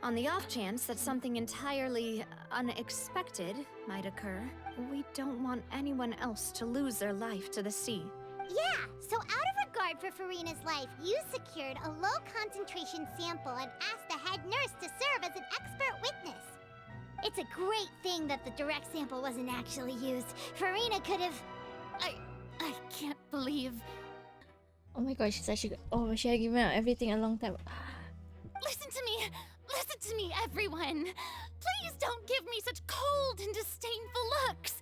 [SPEAKER 6] on the off chance that something entirely unexpected might occur, we don't want anyone else to lose their life to the sea.
[SPEAKER 3] Yeah, so out of regard for Farina's life, you secured a low-concentration sample and asked the head nurse to serve as an expert witness. It's a great thing that the direct sample wasn't actually used. Farina could have...
[SPEAKER 19] I can't believe...
[SPEAKER 1] Oh my god, she's actually... Oh, she had given out everything a long time.
[SPEAKER 19] Listen to me! Listen to me, everyone! Please don't give me such cold and disdainful looks!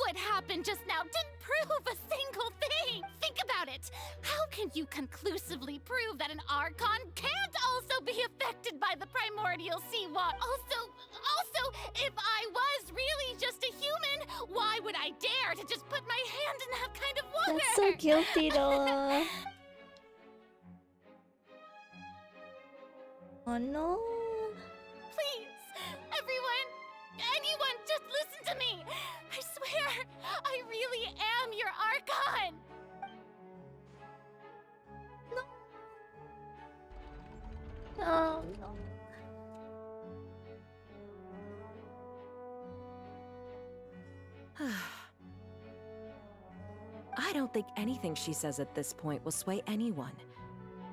[SPEAKER 19] What happened just now didn't prove a single thing! Think about it! How can you conclusively prove that an Archon can't also be affected by the primordial seawater? Also, if I was really just a human, why would I dare to just put my hand in that kind of water?
[SPEAKER 1] That's so guilty though. Oh no.
[SPEAKER 19] Please, everyone, anyone, just listen to me! I swear, I really am your Archon!
[SPEAKER 1] Oh no.
[SPEAKER 5] I don't think anything she says at this point will sway anyone.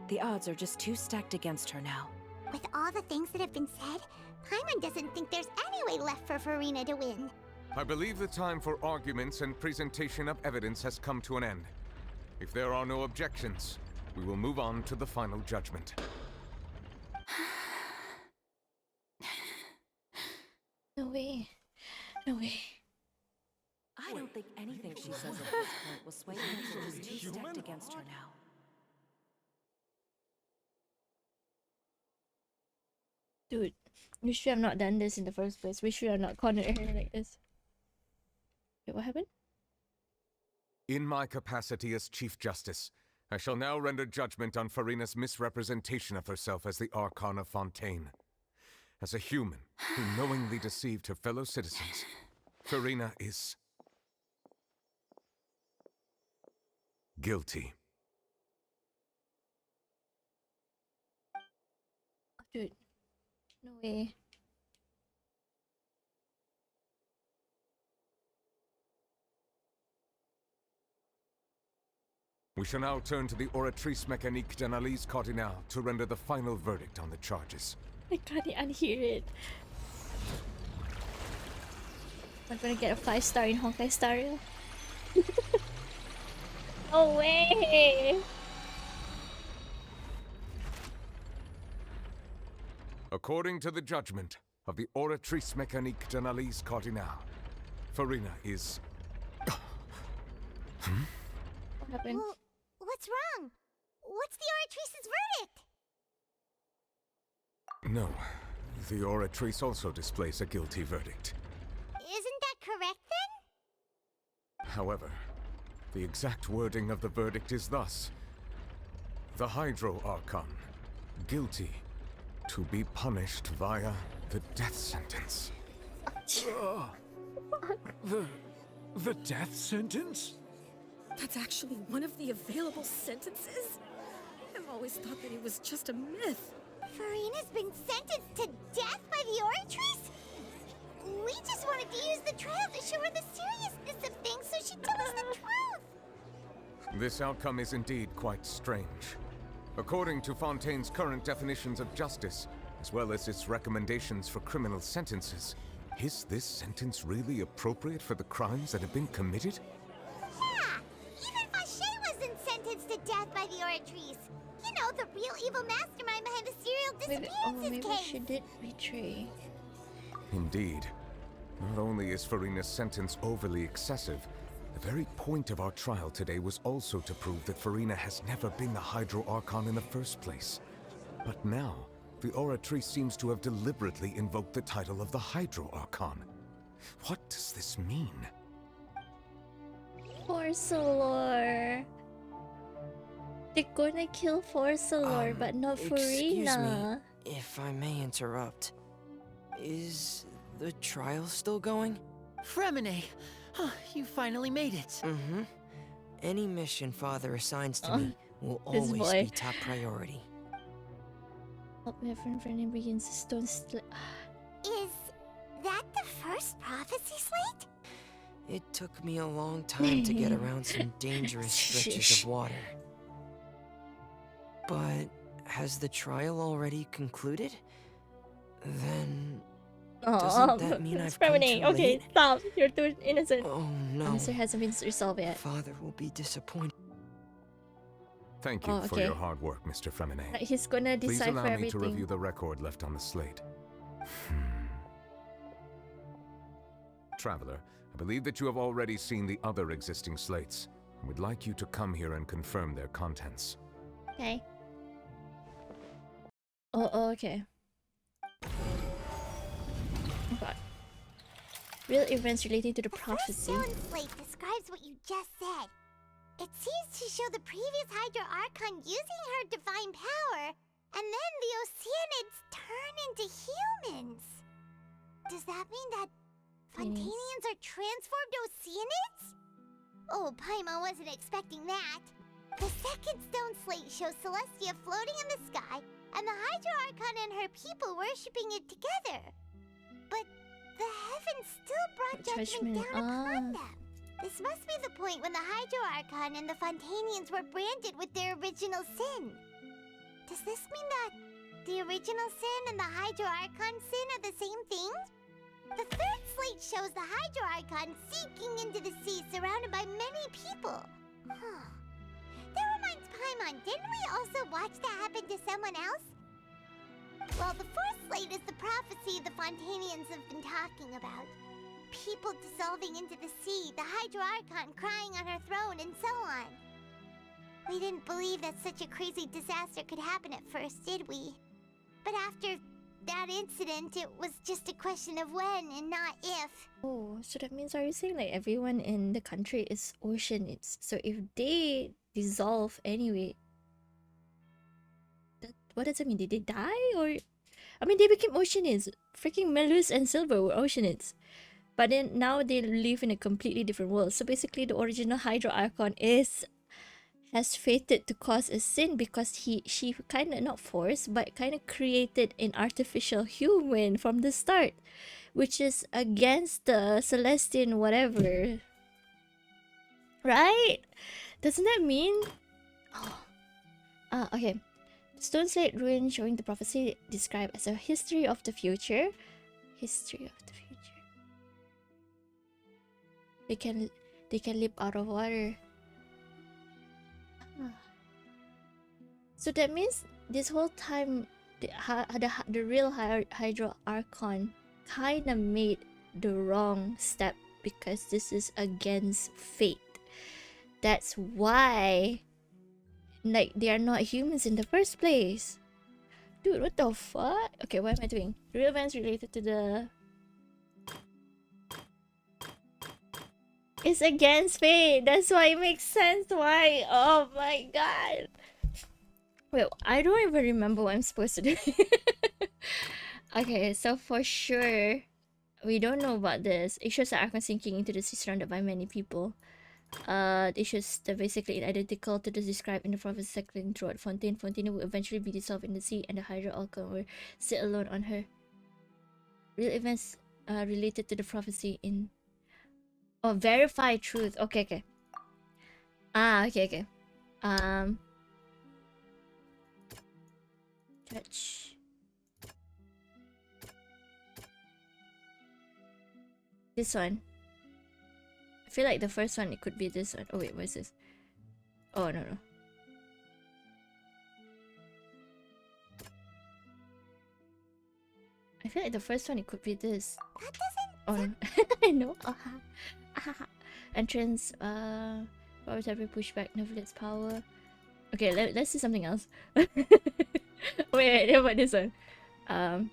[SPEAKER 5] The odds are just too stacked against her now.
[SPEAKER 3] With all the things that have been said, Paimon doesn't think there's any way left for Farina to win.
[SPEAKER 4] I believe the time for arguments and presentation of evidence has come to an end. If there are no objections, we will move on to the final judgment.
[SPEAKER 1] No way. No way.
[SPEAKER 5] I don't think anything she says at this point will sway anyone. She's too stacked against her now.
[SPEAKER 1] Dude, we should have not done this in the first place. We should have not cornered her like this. Wait, what happened?
[SPEAKER 4] In my capacity as Chief Justice, I shall now render judgment on Farina's misrepresentation of herself as the Archon of Fontaine. As a human who knowingly deceived her fellow citizens, Farina is... guilty.
[SPEAKER 1] Dude. No way.
[SPEAKER 4] We shall now turn to the Oratrice Mécanique d'Analyse Cardinale to render the final verdict on the charges.
[SPEAKER 1] I can't unhear it. I'm gonna get a 5-star in Honkai Star Rail. No way!
[SPEAKER 4] According to the judgment of the Oratrice Mécanique d'Analyse Cardinale, Farina is...
[SPEAKER 1] What happened?
[SPEAKER 3] Well, what's wrong? What's the Oratrice's verdict?
[SPEAKER 4] No. The Oratrice also displays a guilty verdict.
[SPEAKER 3] Isn't that correct then?
[SPEAKER 4] However, the exact wording of the verdict is thus. The Hydro Archon, guilty to be punished via the death sentence.
[SPEAKER 2] The death sentence?
[SPEAKER 22] That's actually one of the available sentences? I've always thought that it was just a myth.
[SPEAKER 3] Farina's been sentenced to death by the Oratrice? We just wanted to use the trial to show her the seriousness of things so she'd tell us the truth.
[SPEAKER 4] This outcome is indeed quite strange. According to Fontaine's current definitions of justice, as well as its recommendations for criminal sentences, is this sentence really appropriate for the crimes that have been committed?
[SPEAKER 3] Yeah, even Fauché wasn't sentenced to death by the Oratrice. You know, the real evil mastermind behind the serial disappearances case.
[SPEAKER 1] She did betray.
[SPEAKER 4] Indeed. Not only is Farina's sentence overly excessive, the very point of our trial today was also to prove that Farina has never been the Hydro Archon in the first place. But now, the Oratrice seems to have deliberately invoked the title of the Hydro Archon. What does this mean?
[SPEAKER 1] Forsalor. They're gonna kill Forsalor, but not
[SPEAKER 8] Excuse
[SPEAKER 1] Farina.
[SPEAKER 8] me, if I may interrupt. Is the trial still going?
[SPEAKER 17] Fremine! You finally made it.
[SPEAKER 8] Mm-hmm. Any mission Father assigns to me will
[SPEAKER 1] this
[SPEAKER 8] always
[SPEAKER 1] boy.
[SPEAKER 8] be top priority.
[SPEAKER 1] Help me, friend begins to stone
[SPEAKER 3] Is that the first prophecy slate?
[SPEAKER 8] It took me a long time to get around some dangerous stretches of water. But has the trial already concluded? Then doesn't that mean I've come too
[SPEAKER 1] Okay,
[SPEAKER 8] late?
[SPEAKER 1] stop. You're too innocent.
[SPEAKER 8] Oh no.
[SPEAKER 1] The mystery hasn't been resolved yet.
[SPEAKER 8] Father will be disappointed.
[SPEAKER 4] Thank you for your hard work, Mr. Fremine.
[SPEAKER 1] He's gonna
[SPEAKER 4] Please
[SPEAKER 1] decipher
[SPEAKER 4] allow me
[SPEAKER 1] everything.
[SPEAKER 4] to review the record left on the slate. Traveler, I believe that you have already seen the other existing slates, and would like you to come here and confirm their contents.
[SPEAKER 1] Okay. Oh, okay. Oh god. Real events relating to the prophecy.
[SPEAKER 3] The first stone slate describes what you just said. It seems to show the previous Hydro Archon using her divine power, and then the Oceanids turn into humans. Does that mean that Fontanians are transformed Oceanids? Oh, Paimon wasn't expecting that. The second stone slate shows Celestia floating in the sky, and the Hydro Archon and her people worshipping it together. But the heavens still brought judgment down upon them. This must be the point when the Hydro Archon and the Fontanians were branded with their original sin. Does this mean that the original sin and the Hydro Archon sin are the same thing? The third slate shows the Hydro Archon sinking into the sea surrounded by many people. That reminds Paimon, didn't we also watch that happen to someone else? Well, the fourth slate is the prophecy the Fontanians have been talking about. People dissolving into the sea, the Hydro Archon crying on her throne, and so on. We didn't believe that such a crazy disaster could happen at first, did we? But after that incident, it was just a question of when and not if.
[SPEAKER 1] Oh, so that means, are you saying like everyone in the country is Oceanids? So if they dissolve anyway, what does it mean? Did they die? Or, I mean, they became Oceanids. Freaking Melus and Silver were Oceanids. But then now they live in a completely different world. So basically, the original Hydro Archon has fated to cause a sin because she kind of, not forced, but kind of created an artificial human from the start, which is against the Celestian whatever. Right? Doesn't that mean? Okay. Stone Slate ruin showing the prophecy described as a history of the future. History of the future. They can leap out of water. So that means this whole time the real Hydro Archon kind of made the wrong step because this is against fate. That's why, like, they are not humans in the first place. Dude, what the fuck? Okay, what am I doing? Real events related to the... It's against fate. That's why it makes sense why. Oh my god. Wait, I don't even remember what I'm supposed to do. Okay, so for sure, we don't know about this. It shows the Archon sinking into the sea surrounded by many people. issues that basically identical to those described in the prophecy circling throughout Fontaine. Fontaine will eventually be dissolved in the sea, and the Hydra Archon will sit alone on her. Real events related to the prophecy in verify truth. Okay. Okay. Touch. This one. I feel like the first one, it could be this one. Oh wait, what is this? Oh no. I feel like the first one, it could be this. That doesn't. Oh no. I know. Entrance. Power type pushback. Never its power. Okay, let's see something else. wait, how about this one?
[SPEAKER 3] That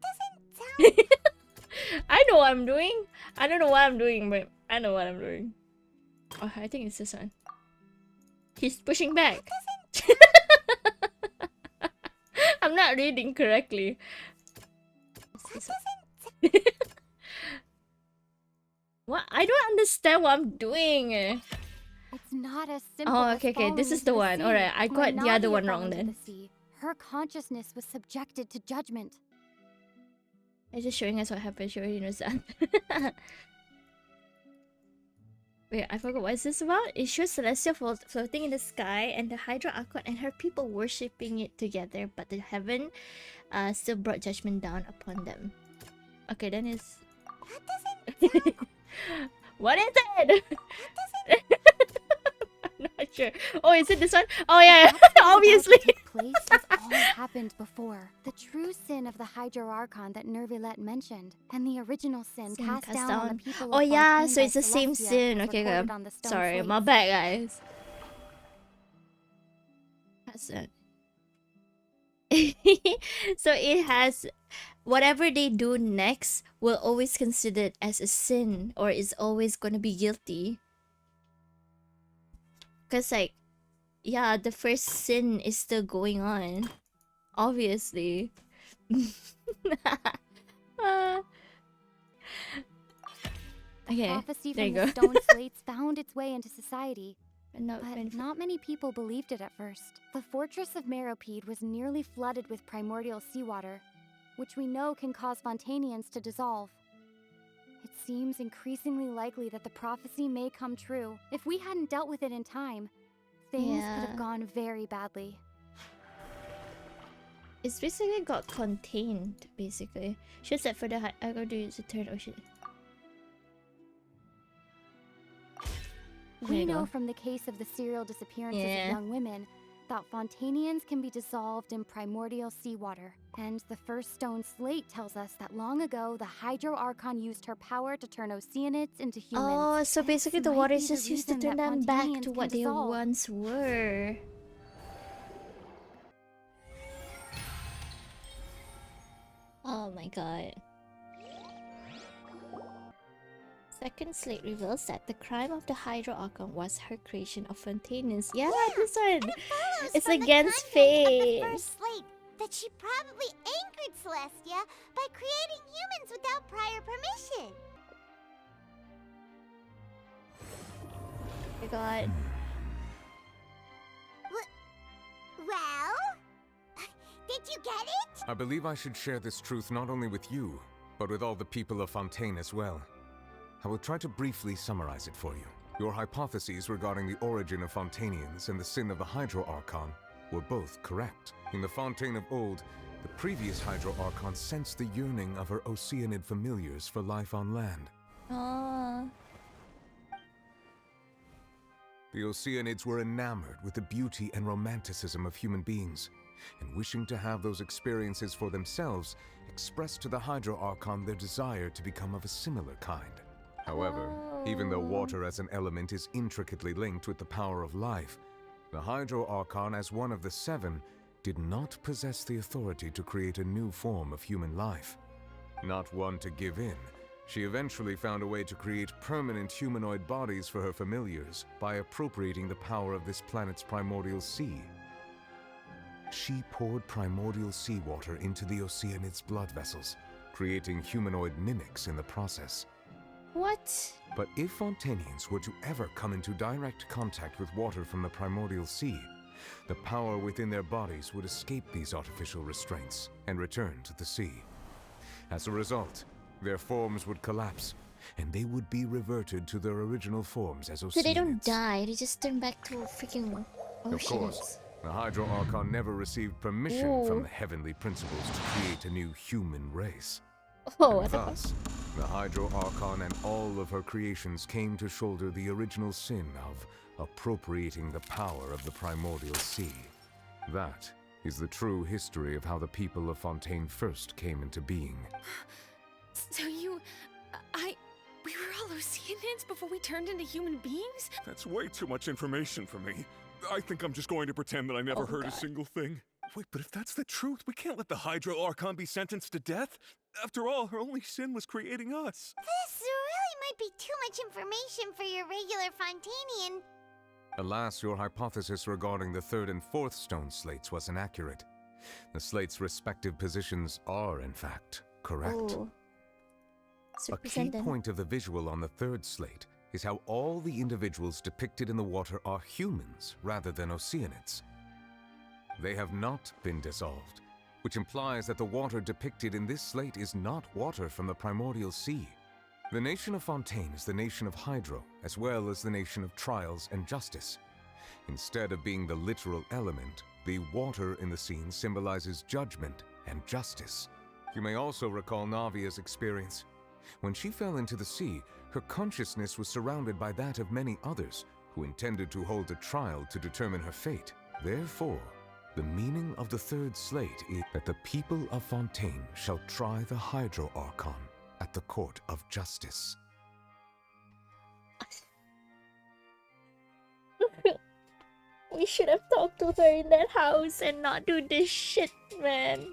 [SPEAKER 3] doesn't sound.
[SPEAKER 1] I know what I'm doing. I don't know what I'm doing, but I know what I'm doing. Oh, I think it's this one. He's pushing back. I'm not reading correctly. What? I don't understand what I'm doing.
[SPEAKER 21] It's not as simple.
[SPEAKER 1] Oh, okay. This is the one. Alright, I got the other one wrong then.
[SPEAKER 21] Her consciousness was subjected to judgment.
[SPEAKER 1] It's just showing us what happened. She already knows that. Wait, I forgot what is this about? It shows Celestia floating in the sky and the Hydra Archon and her people worshipping it together, but the heaven still brought judgment down upon them. Okay, then it's...
[SPEAKER 3] That doesn't sound...
[SPEAKER 1] What is it? I'm not sure. Oh, is it this one? Oh yeah, obviously.
[SPEAKER 21] Place has all happened before. The true sin of the Hydro Archon that Nervilette mentioned, and the original sin cast down on the people of
[SPEAKER 1] Oh yeah,
[SPEAKER 21] Fontaine
[SPEAKER 1] so it's
[SPEAKER 21] by
[SPEAKER 1] the same
[SPEAKER 21] Celestia,
[SPEAKER 1] sin.
[SPEAKER 21] as
[SPEAKER 1] Okay,
[SPEAKER 21] recorded
[SPEAKER 1] good.
[SPEAKER 21] on the stone
[SPEAKER 1] Sorry,
[SPEAKER 21] slates.
[SPEAKER 1] my bad, guys. That's it. So it has whatever they do next will always considered as a sin, or is always gonna be guilty. Cause like, yeah, the first sin is still going on, obviously. Okay,
[SPEAKER 21] Prophecy
[SPEAKER 1] there
[SPEAKER 21] from
[SPEAKER 1] you
[SPEAKER 21] the
[SPEAKER 1] go.
[SPEAKER 21] stone slates found its way into society.
[SPEAKER 1] But not
[SPEAKER 21] many people believed it at first. The fortress of Meropide was nearly flooded with primordial seawater, which we know can cause Fontainians to dissolve. It seems increasingly likely that the prophecy may come true. If we hadn't dealt with it in time, things could have gone very badly.
[SPEAKER 1] It's basically got contained, basically. Shows that for the I go to use the third ocean.
[SPEAKER 21] We know from the case of the serial disappearances of young women that Fontainians can be dissolved in primordial seawater. And the first stone slate tells us that long ago, the Hydro Archon used her power to turn Oceanids into humans.
[SPEAKER 1] Oh, so basically the water is just used to
[SPEAKER 21] reason
[SPEAKER 1] turn
[SPEAKER 21] that
[SPEAKER 1] them back
[SPEAKER 21] Fontainians
[SPEAKER 1] to
[SPEAKER 21] can
[SPEAKER 1] what they
[SPEAKER 21] dissolve.
[SPEAKER 1] once were. Oh my god. Second slate reveals that the crime of the Hydro Archon was her creation of Fontainus. Yeah, this one! It's against fate.
[SPEAKER 3] First slate that she probably angered Celestia by creating humans without prior permission.
[SPEAKER 1] Oh my god.
[SPEAKER 3] Well? Did you get it?
[SPEAKER 4] I believe I should share this truth not only with you, but with all the people of Fontaine as well. I will try to briefly summarize it for you. Your hypotheses regarding the origin of Fontainians and the sin of the Hydro Archon were both correct. In the Fontaine of old, the previous Hydro Archon sensed the yearning of her Oceanid familiars for life on land.
[SPEAKER 1] Oh.
[SPEAKER 4] The Oceanids were enamored with the beauty and romanticism of human beings, and wishing to have those experiences for themselves, expressed to the Hydro Archon their desire to become of a similar kind. However, even though water as an element is intricately linked with the power of life, the Hydro Archon, as one of the seven, did not possess the authority to create a new form of human life. Not one to give in, she eventually found a way to create permanent humanoid bodies for her familiars by appropriating the power of this planet's primordial sea. She poured primordial seawater into the Oceanids' blood vessels, creating humanoid mimics in the process.
[SPEAKER 1] What?
[SPEAKER 4] But if Fontanians were to ever come into direct contact with water from the primordial sea, the power within their bodies would escape these artificial restraints and return to the sea. As a result, their forms would collapse, and they would be reverted to their original forms as Oceanids.
[SPEAKER 1] So they don't die, they just turn back to freaking Oceanids.
[SPEAKER 4] Of course, the Hydro Archon never received permission from the heavenly principles to create a new human race.
[SPEAKER 1] Oh,
[SPEAKER 4] and thus, the Hydro Archon and all of her creations came to shoulder the original sin of appropriating the power of the primordial sea. That is the true history of how the people of Fontaine first came into being.
[SPEAKER 10] So we were all Oceanids before we turned into human beings?
[SPEAKER 12] That's way too much information for me. I think I'm just going to pretend that I never heard a single thing. Wait, but if that's the truth, we can't let the Hydro Archon be sentenced to death. After all, her only sin was creating us.
[SPEAKER 3] This really might be too much information for your regular Fontanian.
[SPEAKER 4] Alas, your hypothesis regarding the 3rd and 4th stone slates was inaccurate. The slates' respective positions are, in fact, correct.
[SPEAKER 1] Oh.
[SPEAKER 4] A key point of the visual on the 3rd slate is how all the individuals depicted in the water are humans rather than Oceanids. They have not been dissolved, which implies that the water depicted in this slate is not water from the primordial sea. The nation of Fontaine is the nation of Hydro, as well as the nation of trials and justice. Instead of being the literal element, the water in the scene symbolizes judgment and justice. You may also recall Navia's experience. When she fell into the sea, her consciousness was surrounded by that of many others who intended to hold a trial to determine her fate. Therefore, the meaning of the 3rd slate is that the people of Fontaine shall try the Hydro Archon at the court of justice.
[SPEAKER 1] We should have talked to her in that house and not do this shit, man.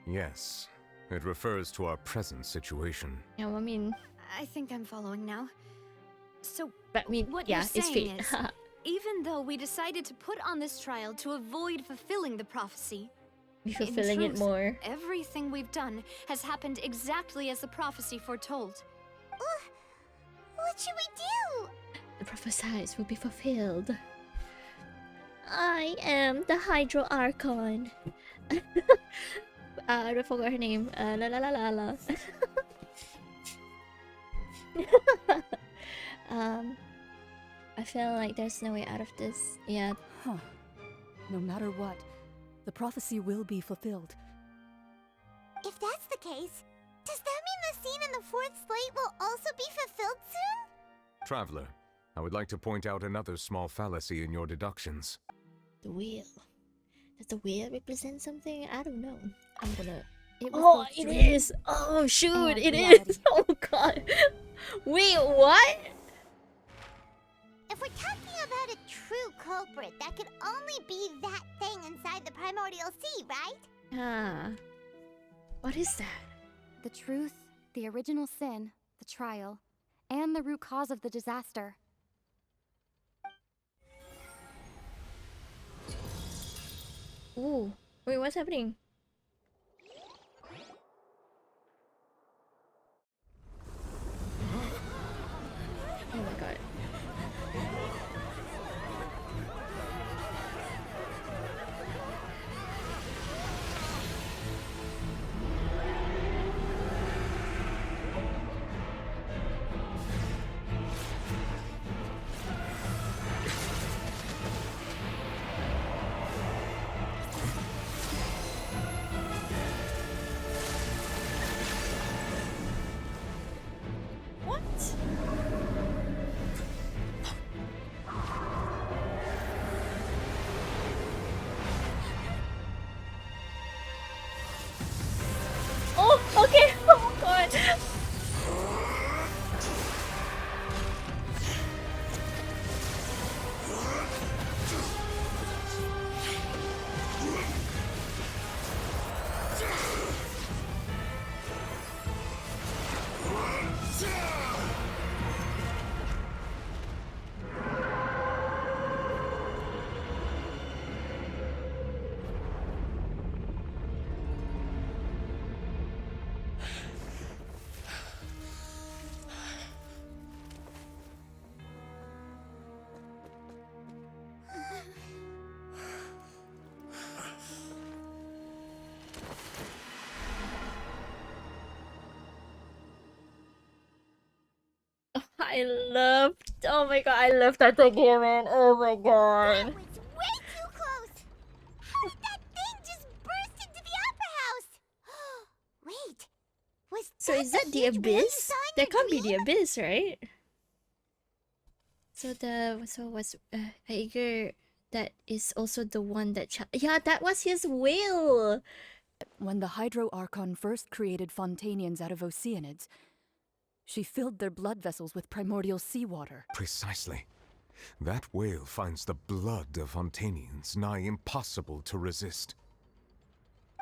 [SPEAKER 4] Yes, it refers to our present situation.
[SPEAKER 1] Yeah, well, I mean...
[SPEAKER 6] I think I'm following now. So,
[SPEAKER 1] but I mean,
[SPEAKER 6] what
[SPEAKER 1] yeah,
[SPEAKER 6] you're
[SPEAKER 1] it's
[SPEAKER 6] saying
[SPEAKER 1] fate.
[SPEAKER 6] is, even though we decided to put on this trial to avoid fulfilling the prophecy,
[SPEAKER 1] We're fulfilling it more.
[SPEAKER 6] Everything we've done has happened exactly as the prophecy foretold.
[SPEAKER 3] What should we do?
[SPEAKER 1] The prophesies will be fulfilled. I am the Hydro Archon. I forgot her name. La la la la la. I feel like there's no way out of this yet.
[SPEAKER 18] Huh. No matter what, the prophecy will be fulfilled.
[SPEAKER 3] If that's the case, does that mean the scene in the 4th slate will also be fulfilled soon?
[SPEAKER 4] Traveler, I would like to point out another small fallacy in your deductions.
[SPEAKER 1] The wheel. Does the wheel represent something? I don't know. I'm gonna...
[SPEAKER 21] Oh,
[SPEAKER 1] it is! Oh, shoot, it is! Oh, God. Wait, what?
[SPEAKER 3] If we're talking about a true culprit, that could only be that thing inside the primordial sea, right?
[SPEAKER 1] Ah. What is that?
[SPEAKER 21] The truth, the original sin, the trial, and the root cause of the disaster.
[SPEAKER 1] Ooh. Wait, what's happening? Oh my God. Oh my god, I love that game, man. Oh my god.
[SPEAKER 3] That was way too close! How did that thing just burst into the Opera House? Wait, was
[SPEAKER 1] So
[SPEAKER 3] that
[SPEAKER 1] is that the
[SPEAKER 3] huge whale you
[SPEAKER 1] abyss?
[SPEAKER 3] saw in
[SPEAKER 1] That
[SPEAKER 3] your
[SPEAKER 1] can't be the
[SPEAKER 3] dream?
[SPEAKER 1] abyss, right? So was Aeger, that is also the one that yeah, that was his will.
[SPEAKER 18] When the Hydro Archon first created Fontanians out of Oceanids, she filled their blood vessels with primordial seawater.
[SPEAKER 4] Precisely. That whale finds the blood of Fontanians nigh impossible to resist.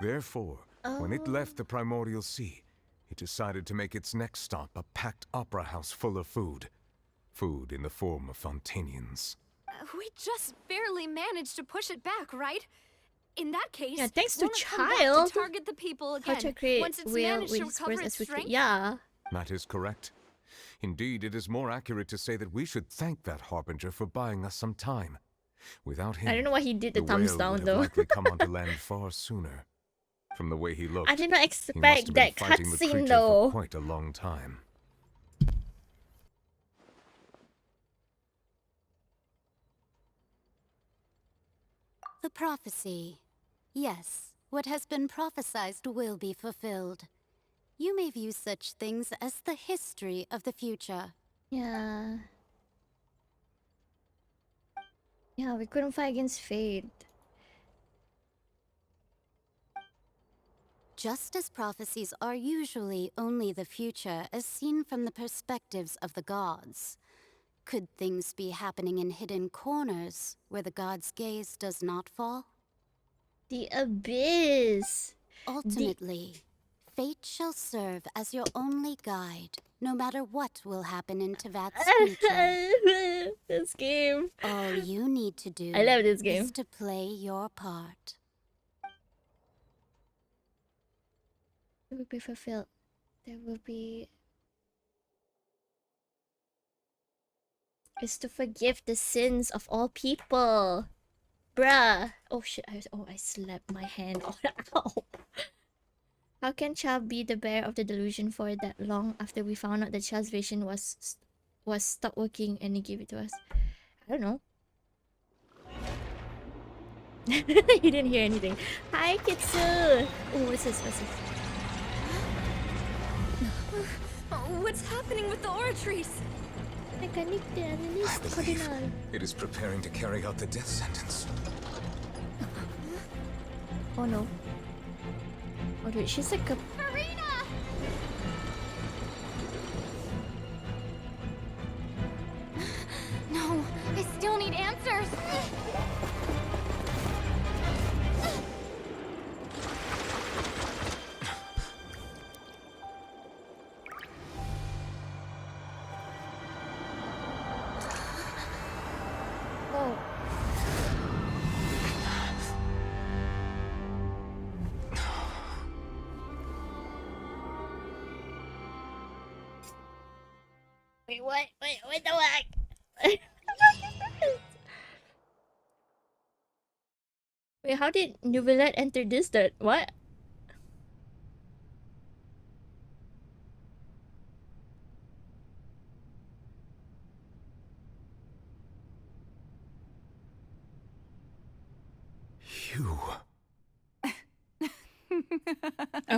[SPEAKER 4] Therefore, when it left the primordial sea, it decided to make its next stop a packed opera house full of food. Food in the form of Fontanians.
[SPEAKER 6] We just barely managed to push it back, right? In that case,
[SPEAKER 1] Yeah, thanks to
[SPEAKER 6] won't it come back
[SPEAKER 1] Child.
[SPEAKER 6] to target the people
[SPEAKER 1] How
[SPEAKER 6] again
[SPEAKER 1] to create
[SPEAKER 6] once it's
[SPEAKER 1] whale
[SPEAKER 6] managed
[SPEAKER 1] with
[SPEAKER 6] to
[SPEAKER 1] his
[SPEAKER 6] recover
[SPEAKER 1] spurs
[SPEAKER 6] its
[SPEAKER 1] as quickly.
[SPEAKER 6] strength?
[SPEAKER 1] Yeah.
[SPEAKER 4] That is correct. Indeed, it is more accurate to say that we should thank that Harbinger for buying us some time. Without him,
[SPEAKER 1] I don't know why he did the thumbs
[SPEAKER 4] whale
[SPEAKER 1] down
[SPEAKER 4] would have
[SPEAKER 1] though.
[SPEAKER 4] likely come onto land far sooner. From the way he looked,
[SPEAKER 1] I did not
[SPEAKER 4] he must
[SPEAKER 1] expect
[SPEAKER 4] have been
[SPEAKER 1] that
[SPEAKER 4] fighting the
[SPEAKER 1] cutscene
[SPEAKER 4] creature
[SPEAKER 1] though.
[SPEAKER 4] for quite a long time.
[SPEAKER 13] The prophecy. Yes, what has been prophesied will be fulfilled. You may view such things as the history of the future.
[SPEAKER 1] Yeah. Yeah, we couldn't fight against fate.
[SPEAKER 13] Just as prophecies are usually only the future as seen from the perspectives of the gods, could things be happening in hidden corners where the gods' gaze does not fall?
[SPEAKER 1] The abyss.
[SPEAKER 13] Ultimately, fate shall serve as your only guide, no matter what will happen in Tevat's future.
[SPEAKER 1] This game.
[SPEAKER 13] All you need to do
[SPEAKER 1] I love this game.
[SPEAKER 13] is to play your part.
[SPEAKER 1] It will be fulfilled. There will be... Is to forgive the sins of all people. Bruh. Oh shit, I slapped my hand. Ow. How can Child be the bearer of the delusion for that long after we found out that Child's vision was stopped working and he gave it to us? I don't know. You didn't hear anything. Hi, Kitsu! Oh, what's this? What's this?
[SPEAKER 6] What's happening with the aura trees?
[SPEAKER 4] I believe it is preparing to carry out the death sentence.
[SPEAKER 1] Oh no. Oh dude, she's like a...
[SPEAKER 3] Farina!
[SPEAKER 14] No, I still need answers.
[SPEAKER 1] Oh. Wait, what? Wait, the heck? Wait, how did Nouvellette enter this dirt? What?
[SPEAKER 4] You.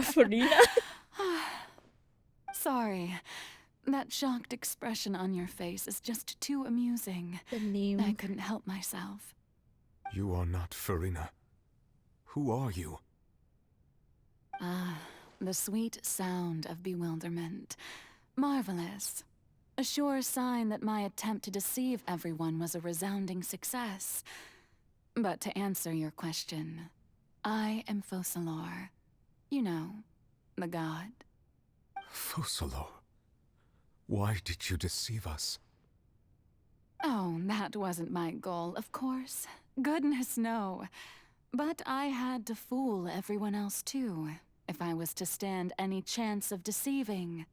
[SPEAKER 1] Farina?
[SPEAKER 10] Sorry. That shocked expression on your face is just too amusing.
[SPEAKER 1] The name.
[SPEAKER 10] I couldn't help myself.
[SPEAKER 4] You are not Farina. Who are you?
[SPEAKER 10] Ah, the sweet sound of bewilderment. Marvelous. A sure sign that my attempt to deceive everyone was a resounding success. But to answer your question, I am Focalor. You know, the god.
[SPEAKER 4] Focalor? Why did you deceive us?
[SPEAKER 10] Oh, that wasn't my goal, of course. Goodness, no. But I had to fool everyone else too, if I was to stand any chance of deceiving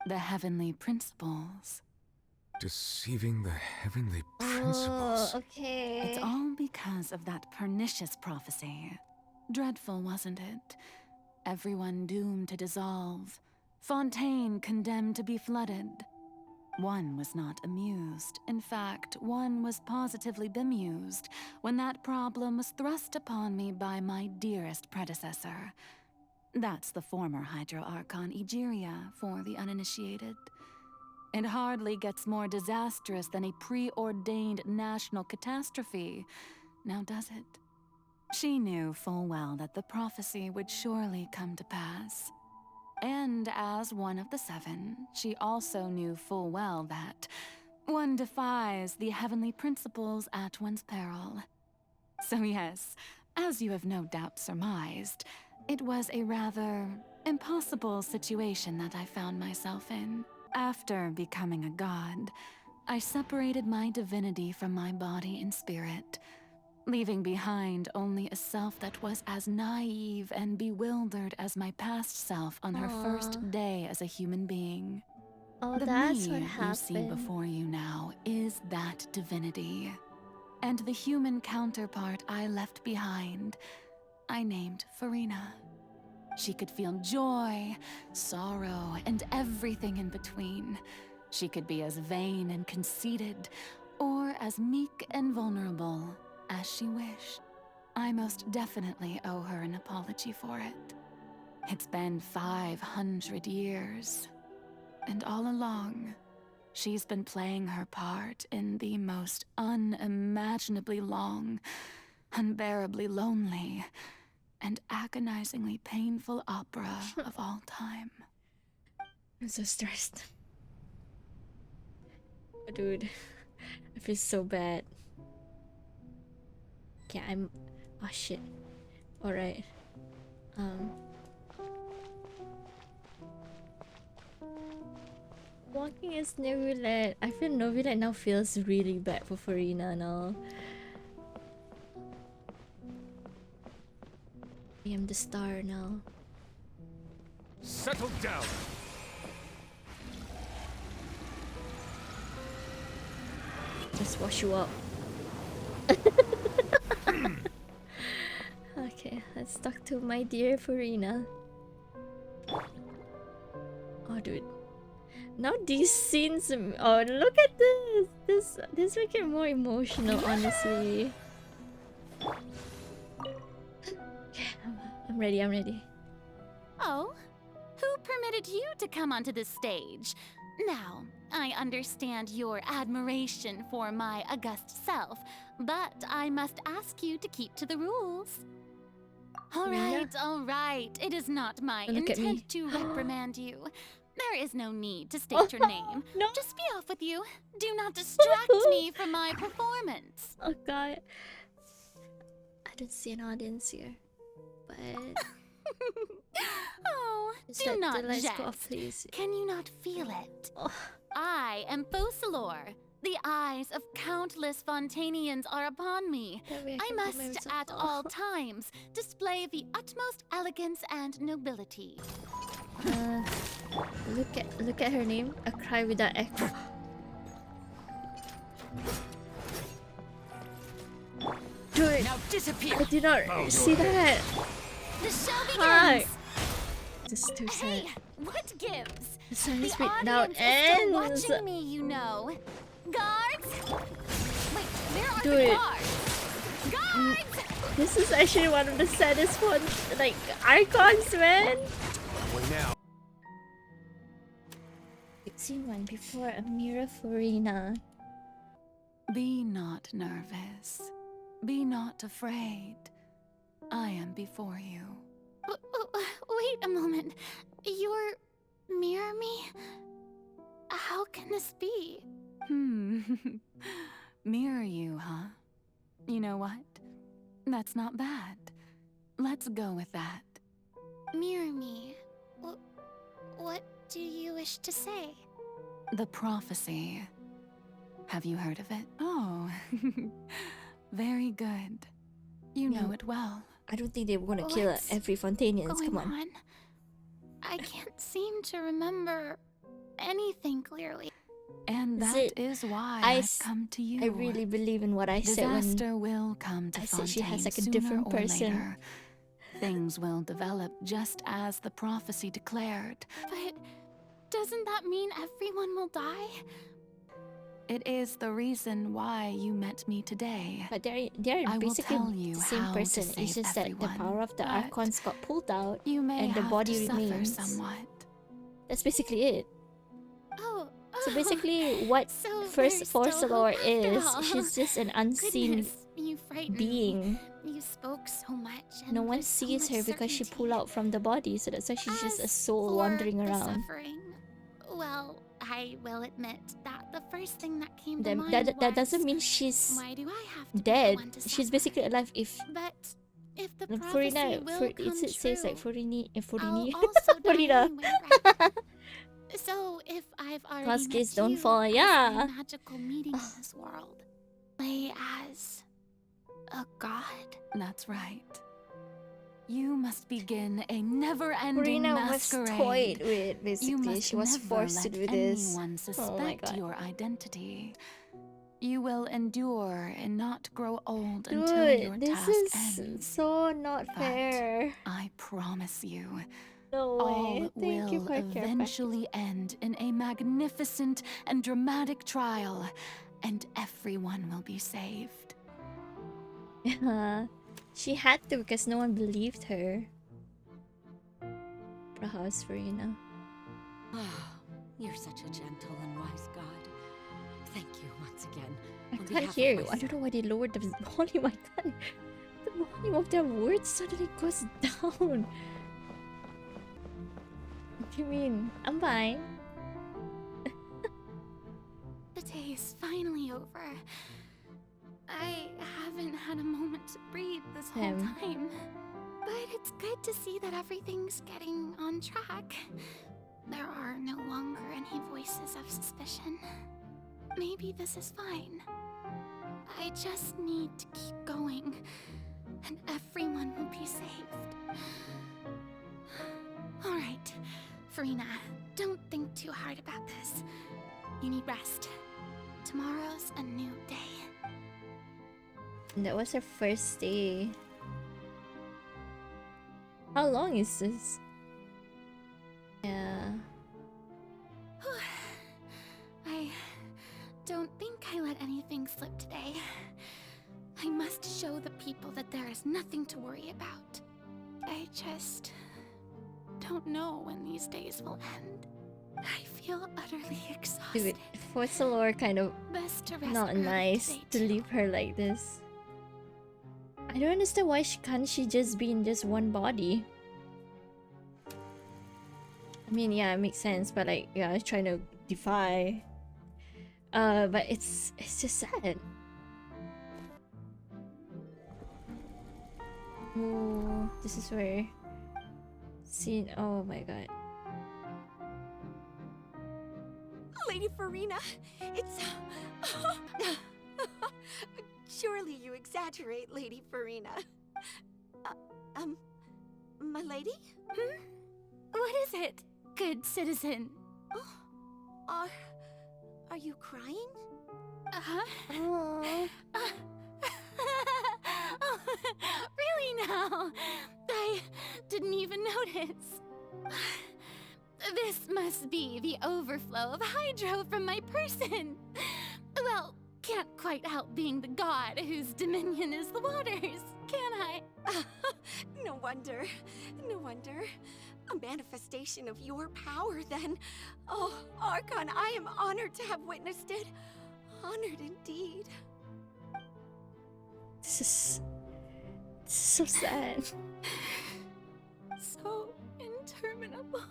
[SPEAKER 10] the heavenly principles.
[SPEAKER 4] Deceiving the heavenly principles?
[SPEAKER 1] Oh, okay.
[SPEAKER 10] It's all because of that pernicious prophecy. Dreadful, wasn't it? Everyone doomed to dissolve. Fontaine condemned to be flooded. One was not amused. In fact, one was positively bemused when that problem was thrust upon me by my dearest predecessor. That's the former Hydro Archon Egeria for the uninitiated. It hardly gets more disastrous than a preordained national catastrophe, now does it? She knew full well that the prophecy would surely come to pass. And as one of the seven, she also knew full well that one defies the heavenly principles at one's peril. So yes, as you have no doubt surmised, it was a rather impossible situation that I found myself in. After becoming a god, I separated my divinity from my body and spirit, leaving behind only a self that was as naive and bewildered as my past self on her first day as a human being.
[SPEAKER 1] Oh,
[SPEAKER 10] The
[SPEAKER 1] that's
[SPEAKER 10] me
[SPEAKER 1] what
[SPEAKER 10] you see
[SPEAKER 1] happened.
[SPEAKER 10] before you now is that divinity. And the human counterpart I left behind, I named Farina. She could feel joy, sorrow, and everything in between. She could be as vain and conceited, or as meek and vulnerable as she wished. I most definitely owe her an apology for it. It's been 500 years, and all along, she's been playing her part in the most unimaginably long, unbearably lonely, and agonizingly painful opera of all time.
[SPEAKER 1] I'm so stressed. Dude, I feel so bad. Okay, oh shit. Alright. Walking is Nerulet. I feel Nerulet now feels really bad for Farina now. I am the star now.
[SPEAKER 4] Settle down!
[SPEAKER 1] Just wash you up. Okay, let's talk to my dear Farina. Oh, dude. Now these scenes. Oh, look at this. This make it more emotional, honestly. Okay, I'm ready. I'm ready.
[SPEAKER 14] Oh? Who permitted you to come onto the stage? Now, I understand your admiration for my august self, but I must ask you to keep to the rules. All right. It is not my
[SPEAKER 1] Look at me.
[SPEAKER 14] intent to reprimand you. There is no need to state your name.
[SPEAKER 1] No.
[SPEAKER 14] Just be off with you. Do not distract me from my performance.
[SPEAKER 1] Oh god. I don't see an audience here. But
[SPEAKER 14] Oh,
[SPEAKER 1] Just
[SPEAKER 14] do
[SPEAKER 1] let
[SPEAKER 14] not
[SPEAKER 1] the lights
[SPEAKER 14] jest.
[SPEAKER 1] go off, please.
[SPEAKER 14] Can you not feel it?
[SPEAKER 1] Oh.
[SPEAKER 14] I am Focalor. The eyes of countless Fontanians are upon me. I must, at all times, display the utmost elegance and nobility.
[SPEAKER 1] Look at her name. A cry without echo. Dude,
[SPEAKER 17] now disappear.
[SPEAKER 1] I did not see that.
[SPEAKER 14] The show
[SPEAKER 1] Hi.
[SPEAKER 14] begins.
[SPEAKER 1] This is too sad.
[SPEAKER 14] Hey, what gives?
[SPEAKER 1] The song is
[SPEAKER 14] The
[SPEAKER 1] now
[SPEAKER 14] audience is still
[SPEAKER 1] ends.
[SPEAKER 14] watching me, you know. Guards? Wait, where are
[SPEAKER 1] Dude.
[SPEAKER 14] the guards? Guards!
[SPEAKER 1] This is actually one of the saddest ones, like icons, man.
[SPEAKER 9] Wait now.
[SPEAKER 1] I've seen one before, a mirror Farina.
[SPEAKER 10] Be not nervous. Be not afraid. I am before you.
[SPEAKER 14] Wait a moment. You're mirror me? How can this be?
[SPEAKER 10] Mirror you, huh? You know what? That's not bad. Let's go with that.
[SPEAKER 14] Mirror me? What do you wish to say?
[SPEAKER 10] The prophecy. Have you heard of it? Oh, very good. You know it well.
[SPEAKER 1] I don't think they were gonna kill
[SPEAKER 14] What's
[SPEAKER 1] every Fontanians. Come
[SPEAKER 14] going
[SPEAKER 1] on.
[SPEAKER 14] I can't seem to remember anything clearly.
[SPEAKER 10] And
[SPEAKER 1] Is
[SPEAKER 10] that
[SPEAKER 1] it-
[SPEAKER 10] is why
[SPEAKER 1] I
[SPEAKER 10] I've
[SPEAKER 1] s-
[SPEAKER 10] come to you.
[SPEAKER 1] I really believe in what I said when
[SPEAKER 10] Disaster will come to
[SPEAKER 1] I said she has
[SPEAKER 10] Fontaine
[SPEAKER 1] like a
[SPEAKER 10] sooner
[SPEAKER 1] different
[SPEAKER 10] or
[SPEAKER 1] person.
[SPEAKER 10] later. Things will develop just as the prophecy declared.
[SPEAKER 14] But Doesn't that mean everyone will die?
[SPEAKER 10] It is the reason why you met me today.
[SPEAKER 1] But they're
[SPEAKER 10] I will
[SPEAKER 1] basically
[SPEAKER 10] tell you
[SPEAKER 1] the same
[SPEAKER 10] how to
[SPEAKER 1] person. It's
[SPEAKER 10] save
[SPEAKER 1] just that the
[SPEAKER 10] everyone,
[SPEAKER 1] power of the
[SPEAKER 10] but
[SPEAKER 1] Archons got pulled out
[SPEAKER 10] you may
[SPEAKER 1] and the
[SPEAKER 10] have
[SPEAKER 1] body
[SPEAKER 10] to suffer
[SPEAKER 1] remains.
[SPEAKER 10] somewhat.
[SPEAKER 1] That's basically it.
[SPEAKER 14] Oh,
[SPEAKER 1] So basically, what
[SPEAKER 14] so
[SPEAKER 1] First
[SPEAKER 14] there's
[SPEAKER 1] Force
[SPEAKER 14] still
[SPEAKER 1] Lore
[SPEAKER 14] hope
[SPEAKER 1] is,
[SPEAKER 14] after all.
[SPEAKER 1] she's just an unseen
[SPEAKER 14] Goodness, you frightened
[SPEAKER 1] being.
[SPEAKER 14] me. You spoke so much, and
[SPEAKER 1] No one
[SPEAKER 14] with so
[SPEAKER 1] sees
[SPEAKER 14] much
[SPEAKER 1] her because she
[SPEAKER 14] certainty.
[SPEAKER 1] pulled out from the body, so that's why she's just a
[SPEAKER 14] As
[SPEAKER 1] soul
[SPEAKER 14] for
[SPEAKER 1] wandering
[SPEAKER 14] the
[SPEAKER 1] around.
[SPEAKER 14] Suffering, well, I will admit that the first thing that came to
[SPEAKER 1] Then
[SPEAKER 14] mind
[SPEAKER 1] that doesn't
[SPEAKER 14] was,
[SPEAKER 1] mean she's
[SPEAKER 14] why do I have to be the
[SPEAKER 1] dead.
[SPEAKER 14] one to
[SPEAKER 1] She's
[SPEAKER 14] suffer?
[SPEAKER 1] basically alive if
[SPEAKER 14] But if the
[SPEAKER 1] no,
[SPEAKER 14] prophecy
[SPEAKER 1] Furina,
[SPEAKER 14] will come
[SPEAKER 1] it says like
[SPEAKER 14] true,
[SPEAKER 1] Furini,
[SPEAKER 14] I'll
[SPEAKER 1] Furini,
[SPEAKER 14] also die
[SPEAKER 1] Furina.
[SPEAKER 14] anyway, right? So if I've already
[SPEAKER 1] Cascades
[SPEAKER 14] met
[SPEAKER 1] don't
[SPEAKER 14] you
[SPEAKER 1] fall,
[SPEAKER 14] as
[SPEAKER 1] yeah.
[SPEAKER 14] my magical meeting in this world, play as a god.
[SPEAKER 10] That's right. You must begin a never-ending
[SPEAKER 1] Furina was
[SPEAKER 10] masquerade.
[SPEAKER 1] toyed with,
[SPEAKER 10] You
[SPEAKER 1] basically.
[SPEAKER 10] must
[SPEAKER 1] She was
[SPEAKER 10] never
[SPEAKER 1] forced to
[SPEAKER 10] let
[SPEAKER 1] do this.
[SPEAKER 10] anyone
[SPEAKER 1] Oh my
[SPEAKER 10] suspect
[SPEAKER 1] god.
[SPEAKER 10] your identity. You will endure and not grow old
[SPEAKER 1] Dude,
[SPEAKER 10] until your
[SPEAKER 1] this
[SPEAKER 10] task
[SPEAKER 1] is
[SPEAKER 10] ends.
[SPEAKER 1] so not
[SPEAKER 10] But
[SPEAKER 1] fair.
[SPEAKER 10] I promise you,
[SPEAKER 1] No way.
[SPEAKER 10] all
[SPEAKER 1] Thank you
[SPEAKER 10] will
[SPEAKER 1] for care package.
[SPEAKER 10] eventually end in a magnificent and dramatic trial, and everyone will be saved.
[SPEAKER 1] She had to because no one believed her. Perhaps Furina.
[SPEAKER 7] You're such a gentle and wise god. Thank you once again.
[SPEAKER 1] I
[SPEAKER 7] on
[SPEAKER 1] can't
[SPEAKER 7] behalf of
[SPEAKER 1] hear you. I
[SPEAKER 7] myself.
[SPEAKER 1] don't know why they lowered the volume. I can't. The volume of their words suddenly goes down. What do you mean? I'm fine.
[SPEAKER 14] The day is finally over. I haven't had a moment to breathe this whole
[SPEAKER 1] Same.
[SPEAKER 14] time. But it's good to see that everything's getting on track. There are no longer any voices of suspicion. Maybe this is fine. I just need to keep going, and everyone will be saved. Alright, Furina, don't think too hard about this. You need rest. Tomorrow's a new day.
[SPEAKER 1] That was her first day. How long is this? Yeah.
[SPEAKER 14] I don't think I let anything slip today. I must show the people that there is nothing to worry about. I just don't know when these days will end. I feel utterly exhausted.
[SPEAKER 1] Dude, Force Lore kind of
[SPEAKER 14] Best to rest
[SPEAKER 1] not
[SPEAKER 14] early
[SPEAKER 1] nice
[SPEAKER 14] today,
[SPEAKER 1] to leave her like this. I don't understand why she just be in just one body. I mean, yeah, it makes sense, but like, yeah, it's trying to defy. But it's just sad. Oh, this is where scene. Oh my god.
[SPEAKER 15] Lady Furina, it's... Surely you exaggerate, Lady Furina. My lady?
[SPEAKER 14] What is it, good citizen?
[SPEAKER 15] Are you crying?
[SPEAKER 14] Really now? I didn't even notice. This must be the overflow of hydro from my person. Well, can't quite help being the god whose dominion is the waters, can I?
[SPEAKER 15] No wonder. No wonder. A manifestation of your power, then. Oh, Archon, I am honored to have witnessed it. Honored indeed.
[SPEAKER 1] This is so sad.
[SPEAKER 14] So interminable.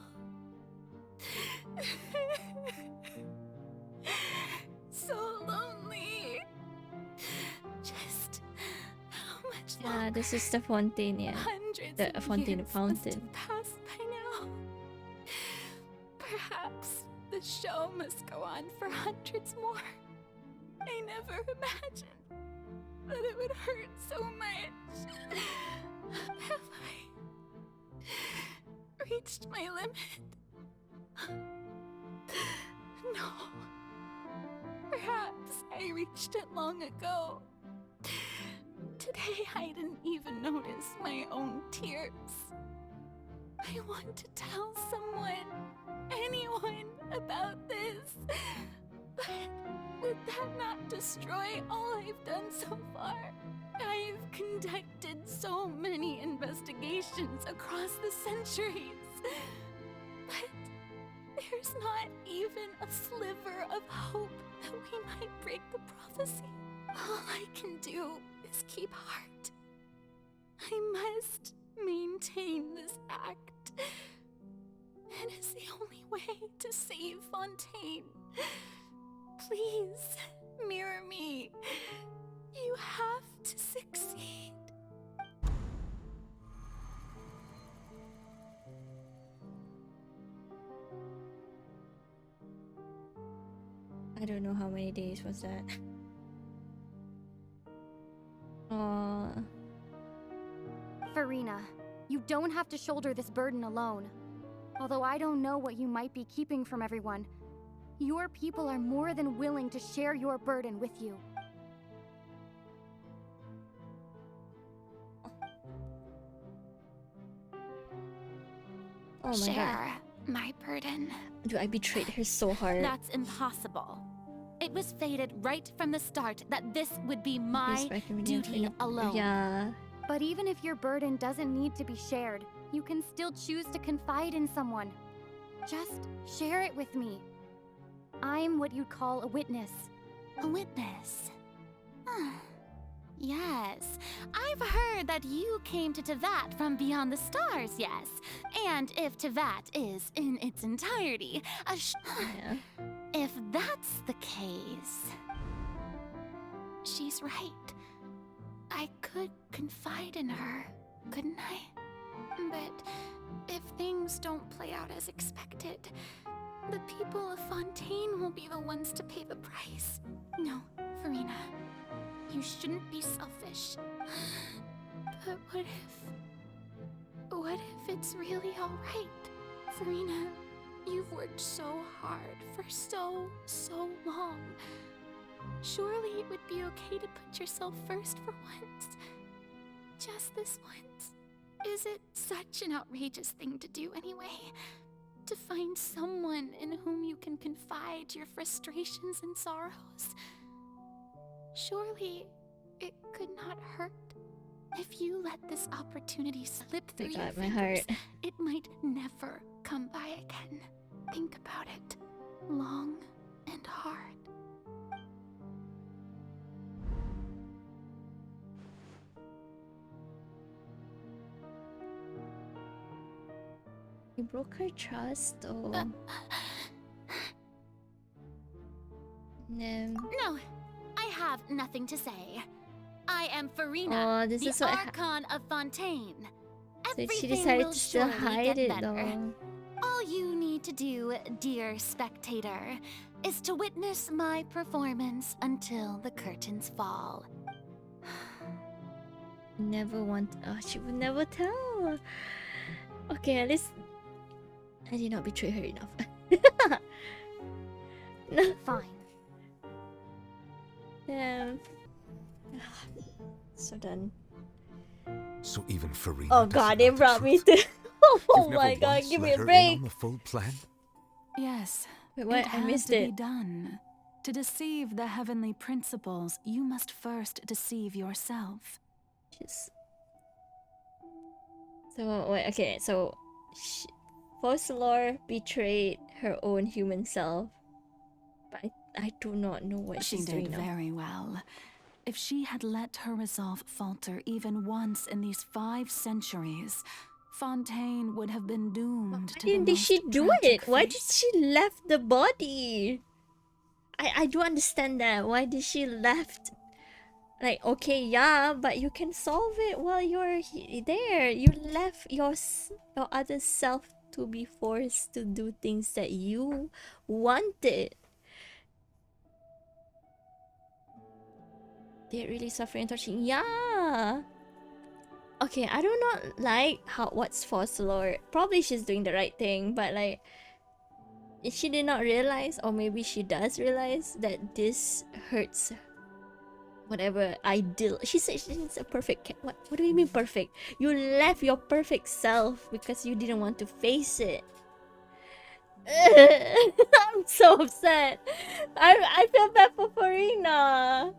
[SPEAKER 14] So lonely. Just how much longer?
[SPEAKER 1] Yeah, this is the fountain, yeah.
[SPEAKER 14] Hundreds
[SPEAKER 1] The
[SPEAKER 14] of
[SPEAKER 1] fountain,
[SPEAKER 14] years
[SPEAKER 1] fountain.
[SPEAKER 14] must have passed by now. Perhaps the show must go on for hundreds more. I never imagined that it would hurt so much. Have I reached my limit? No. Perhaps I reached it long ago. Today I didn't even notice my own tears.
[SPEAKER 10] I want to tell someone, anyone, about this. But would that not destroy all I've done so far? I've conducted so many investigations across the centuries. But there's not even a sliver of hope that we might break the prophecy. All I can do is keep heart. I must maintain this act. It is the only way to save Fontaine. Please, mirror me. You have to succeed.
[SPEAKER 1] I don't know how many days was that.
[SPEAKER 21] Farina, you don't have to shoulder this burden alone. Although I don't know what you might be keeping from everyone, your people are more than willing to share your burden with you.
[SPEAKER 1] Oh my
[SPEAKER 19] Share
[SPEAKER 1] god.
[SPEAKER 19] my burden.
[SPEAKER 1] Dude, I betrayed her so hard.
[SPEAKER 19] That's impossible. It was fated right from the start that this would be my duty alone.
[SPEAKER 1] Yeah.
[SPEAKER 21] But even if your burden doesn't need to be shared, you can still choose to confide in someone. Just share it with me. I'm what you'd call a witness.
[SPEAKER 19] A witness? Yes. I've heard that you came to Tevat from beyond the stars, yes. And if Tevat is in its entirety, if that's the case, she's right. I could confide in her, couldn't I? But if things don't play out as expected, the people of Fontaine will be the ones to pay the price. No, Farina, you shouldn't be selfish. But what if it's really alright? Farina, you've worked so hard for so long. Surely it would be okay to put yourself first for once. Just this once. Is it such an outrageous thing to do anyway? To find someone in whom you can confide your frustrations and sorrows? Surely it could not hurt. If you let this opportunity slip through your
[SPEAKER 1] my
[SPEAKER 19] fingers,
[SPEAKER 1] heart.
[SPEAKER 19] it might never come by again. Think about it long and hard.
[SPEAKER 1] You broke her trust, or no?
[SPEAKER 19] No, I have nothing to say. I am Farina,
[SPEAKER 1] this
[SPEAKER 19] the
[SPEAKER 1] is what
[SPEAKER 19] Archon of Fontaine.
[SPEAKER 1] So she
[SPEAKER 19] Everything
[SPEAKER 1] decided
[SPEAKER 19] will
[SPEAKER 1] to still
[SPEAKER 19] surely
[SPEAKER 1] hide
[SPEAKER 19] get
[SPEAKER 1] it,
[SPEAKER 19] better.
[SPEAKER 1] though.
[SPEAKER 19] All you need to do, dear spectator, is to witness my performance until the curtains fall.
[SPEAKER 1] Never want. Oh, she would never tell. Okay, at least I did not betray her enough. No.
[SPEAKER 21] Fine.
[SPEAKER 1] Yeah. So done.
[SPEAKER 4] So even Farina.
[SPEAKER 1] Oh god, they brought me to. Oh
[SPEAKER 4] You've
[SPEAKER 1] my
[SPEAKER 4] never
[SPEAKER 1] god,
[SPEAKER 4] once
[SPEAKER 1] give me
[SPEAKER 4] let
[SPEAKER 1] a
[SPEAKER 4] her in
[SPEAKER 1] break.
[SPEAKER 4] on the full plan?
[SPEAKER 10] Yes.
[SPEAKER 1] Wait, what?
[SPEAKER 10] It
[SPEAKER 1] I
[SPEAKER 10] had
[SPEAKER 1] missed
[SPEAKER 10] to be
[SPEAKER 1] it.
[SPEAKER 10] done. To deceive the heavenly principles, you must first deceive yourself.
[SPEAKER 1] Just. So wait, okay, so Fossilor betrayed her own human self, but I do not know what
[SPEAKER 10] She
[SPEAKER 1] she's
[SPEAKER 10] did
[SPEAKER 1] doing now.
[SPEAKER 10] very well. If she had let her resolve falter even once in these 5 centuries, Fontaine would have been doomed to the
[SPEAKER 1] Why did
[SPEAKER 10] most
[SPEAKER 1] she do
[SPEAKER 10] tragic
[SPEAKER 1] it? Why
[SPEAKER 10] fate.
[SPEAKER 1] did she left the body? I do understand that. Why did she left? Like, okay, yeah, but you can solve it while you're there. You left your other self to be forced to do things that you wanted. They're really suffering and touching. Yeah. Okay, I do not like what's Fossilor. Probably she's doing the right thing, but like, if she did not realize, or maybe she does realize that this hurts whatever ideal. She said she's a perfect what do you mean perfect? You left your perfect self because you didn't want to face it. I'm so upset. I feel bad for Farina.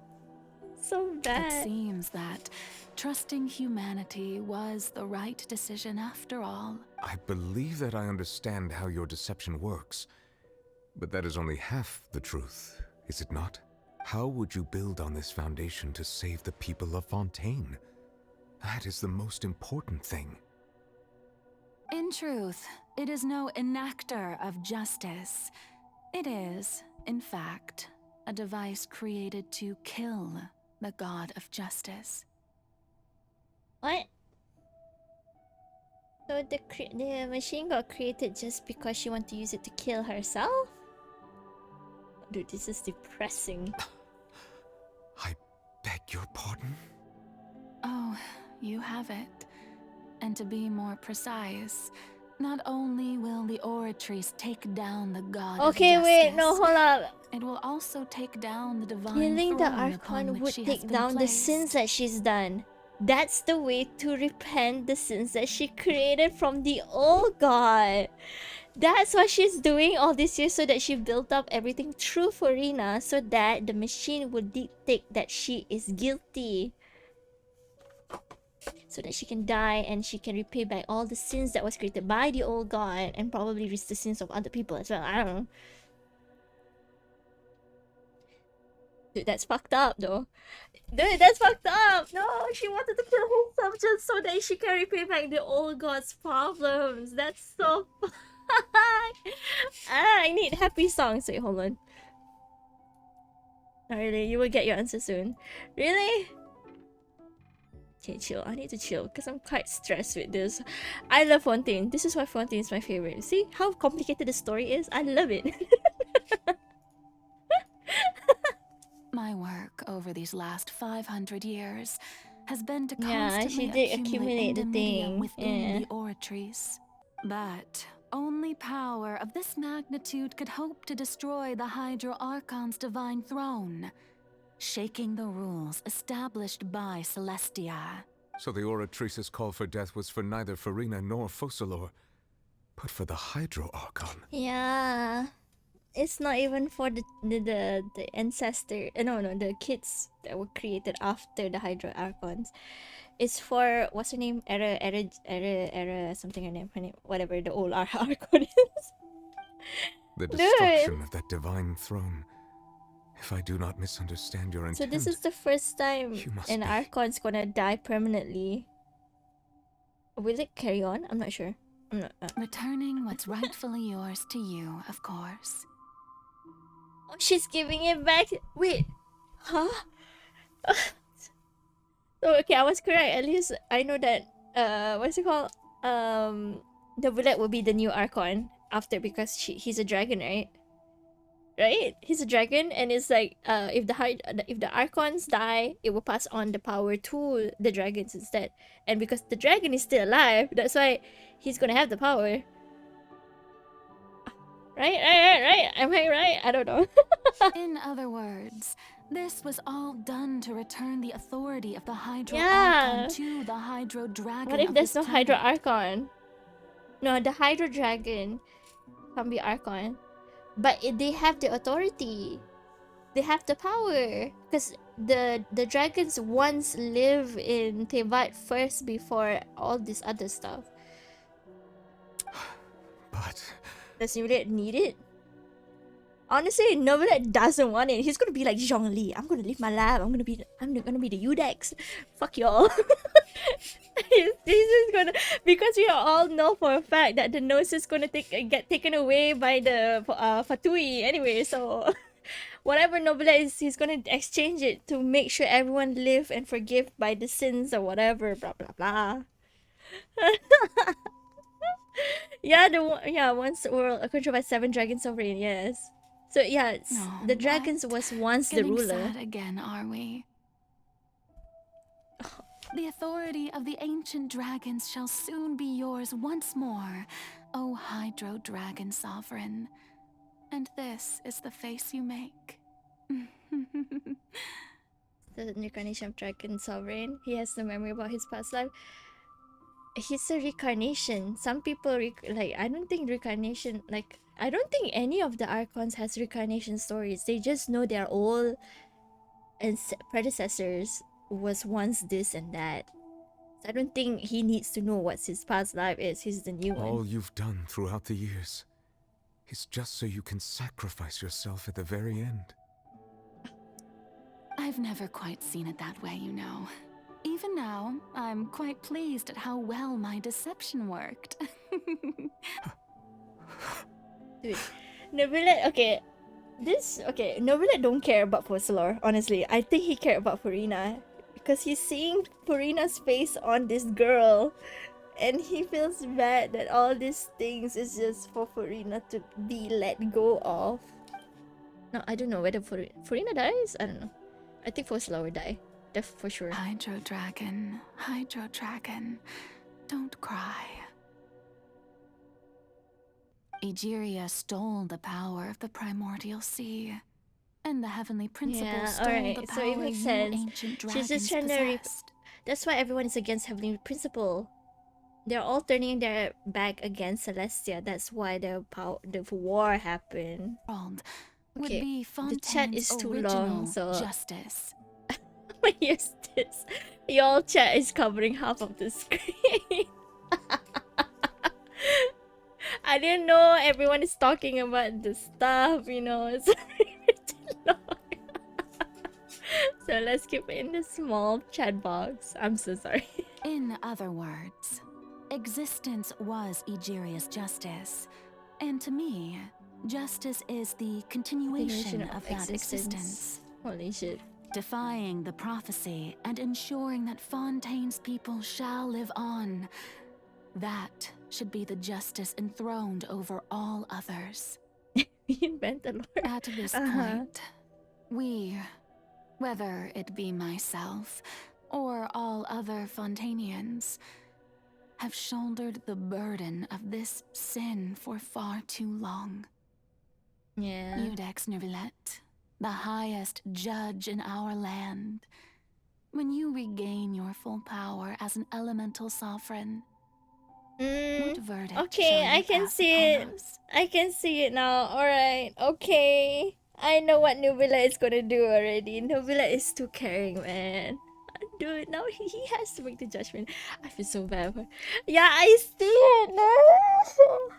[SPEAKER 1] So bad.
[SPEAKER 10] It seems that trusting humanity was the right decision after all.
[SPEAKER 4] I believe that I understand how your deception works, but that is only half the truth, is it not? How would you build on this foundation to save the people of Fontaine? That is the most important thing.
[SPEAKER 10] In truth, it is no enactor of justice. It is, in fact, a device created to kill the god of justice.
[SPEAKER 1] What? So the machine got created just because she wanted to use it to kill herself? Dude, this is depressing.
[SPEAKER 4] I beg your pardon?
[SPEAKER 10] Oh, you have it. And to be more precise, not only will the Oratrice take down the god of
[SPEAKER 1] Okay, wait,
[SPEAKER 10] justice,
[SPEAKER 1] no, hold up.
[SPEAKER 10] it will also take down the divine
[SPEAKER 1] Killing the
[SPEAKER 10] throne upon
[SPEAKER 1] Archon
[SPEAKER 10] which
[SPEAKER 1] would
[SPEAKER 10] she has
[SPEAKER 1] take
[SPEAKER 10] been
[SPEAKER 1] down the
[SPEAKER 10] placed.
[SPEAKER 1] sins that she's done. That's the way to repent the sins that she created from the old god. That's what she's doing all this year, so that she built up everything through Farina, so that the machine would dictate that she is guilty. So that she can die and she can repay back all the sins that was created by the old god, and probably risk the sins of other people as well. I don't know. Dude, that's fucked up though. Dude, that's fucked up! No, she wanted to kill herself just so that she can repay back the old god's problems. That's so I need happy songs. Wait, hold on. Oh, really? You will get your answer soon. Really? Okay, chill. I need to chill because I'm quite stressed with this. I love Fontaine. This is why Fontaine is my favorite. See how complicated the story is? I love it.
[SPEAKER 10] My work over these last 500 years has been to
[SPEAKER 1] Yeah,
[SPEAKER 10] constantly
[SPEAKER 1] she did accumulate the
[SPEAKER 10] indemnitia
[SPEAKER 1] thing.
[SPEAKER 10] within
[SPEAKER 1] Yeah.
[SPEAKER 10] the Oratrice. But only power of this magnitude could hope to destroy the Hydro Archon's divine throne, shaking the rules established by Celestia.
[SPEAKER 4] So the Oratrice's call for death was for neither Farina nor Focalor, but for the Hydro Archon.
[SPEAKER 1] Yeah. It's not even for the ancestor. No, the kids that were created after the Hydro Archons. It's for what's her name? Era something her name. Whatever the old Archon is.
[SPEAKER 4] The destruction of that divine throne. If I do not misunderstand your intent.
[SPEAKER 1] So this is the first time an Archon's gonna die permanently. Will it carry on? I'm not sure. I'm not.
[SPEAKER 10] Returning what's rightfully yours to you, of course.
[SPEAKER 1] Oh, she's giving it back. Wait, huh? So okay, I was correct. At least I know that what's it called? The bullet will be the new Archon after, because he's a dragon, right? Right? He's a dragon, and it's like if the Archons die, it will pass on the power to the dragons instead. And because the dragon is still alive, that's why he's gonna have the power. Right. Am I right? I don't know.
[SPEAKER 10] In other words, this was all done to return the authority of the Hydro
[SPEAKER 1] Yeah.
[SPEAKER 10] Archon to the Hydro Dragon.
[SPEAKER 1] What if
[SPEAKER 10] of
[SPEAKER 1] there's
[SPEAKER 10] this
[SPEAKER 1] no Hydro
[SPEAKER 10] planet.
[SPEAKER 1] Archon? No, the Hydro Dragon can be Archon. But they have the authority. They have the power. Because the dragons once live in Tevat first before all this other stuff.
[SPEAKER 4] But
[SPEAKER 1] does Novelet need it? Honestly, Novelet doesn't want it. He's gonna be like Zhongli. I'm gonna live my life. I'm gonna be the Udex. Fuck y'all. He's just gonna, because we all know for a fact that the nose is gonna get taken away by the Fatui anyway. So whatever Novelet is, he's gonna exchange it to make sure everyone live and forgive by the sins or whatever. Blah blah blah. Once world controlled by 7 dragon sovereign, yes. So yeah, the dragons was once the
[SPEAKER 10] Getting
[SPEAKER 1] ruler.
[SPEAKER 10] sad again, are we? The authority of the ancient dragons shall soon be yours once more, O Hydro Dragon Sovereign. And this is the face you make.
[SPEAKER 1] the reincarnation of Dragon Sovereign. He has no memory about his past life. He's a reincarnation. Some people like, I don't think reincarnation, like, I don't think any of the Archons has reincarnation stories. They just know their old and predecessors was once this and that. So I don't think he needs to know what his past life is. He's the new one.
[SPEAKER 4] All you've done throughout the years is just so you can sacrifice yourself at the very end.
[SPEAKER 10] I've never quite seen it that way, you know. Even now, I'm quite pleased at how well my deception worked.
[SPEAKER 1] Dude, Nebulet, okay. Nebulet don't care about Focalor, honestly. I think he cared about Furina. Because he's seeing Furina's face on this girl. And he feels bad that all these things is just for Furina to be let go of. No, I don't know whether Furina dies? I don't know. I think Focalor will die. For sure.
[SPEAKER 10] Hydro Dragon, don't cry. Egeria stole the power of the primordial sea, and the heavenly principle stole the power
[SPEAKER 1] so it makes
[SPEAKER 10] you
[SPEAKER 1] sense.
[SPEAKER 10] ancient dragons
[SPEAKER 1] She's just trying
[SPEAKER 10] possessed.
[SPEAKER 1] That's why everyone is against heavenly principle. They're all turning their back against Celestia. That's why the war happened. Okay, the chat is too long, so
[SPEAKER 10] justice.
[SPEAKER 1] Yes, this. Your chat is covering half of the screen. I didn't know everyone is talking about the stuff, you know. It's really long. So let's keep it in the small chat box. I'm so sorry.
[SPEAKER 10] In other words, existence was Egeria's justice. And to me, justice is the continuation of that existence.
[SPEAKER 1] Holy shit.
[SPEAKER 10] Defying the prophecy and ensuring that Fontaine's people shall live on. That should be the justice enthroned over all others.
[SPEAKER 1] Invent the Lord.
[SPEAKER 10] At this point, we, whether it be myself or all other Fontainians, have shouldered the burden of this sin for far too long.
[SPEAKER 1] Yeah.
[SPEAKER 10] Iudex Neuvillette, the highest judge in our land. When you regain your full power as an elemental sovereign, what verdict
[SPEAKER 1] okay,
[SPEAKER 10] shall you
[SPEAKER 1] I can
[SPEAKER 10] pass
[SPEAKER 1] see
[SPEAKER 10] upon
[SPEAKER 1] it.
[SPEAKER 10] us?
[SPEAKER 1] I can see it now. Alright, okay. I know what Nubila is gonna do already. Nubila is too caring, man. Dude, now he has to make the judgment. I feel so bad for her. Yeah, I see it now.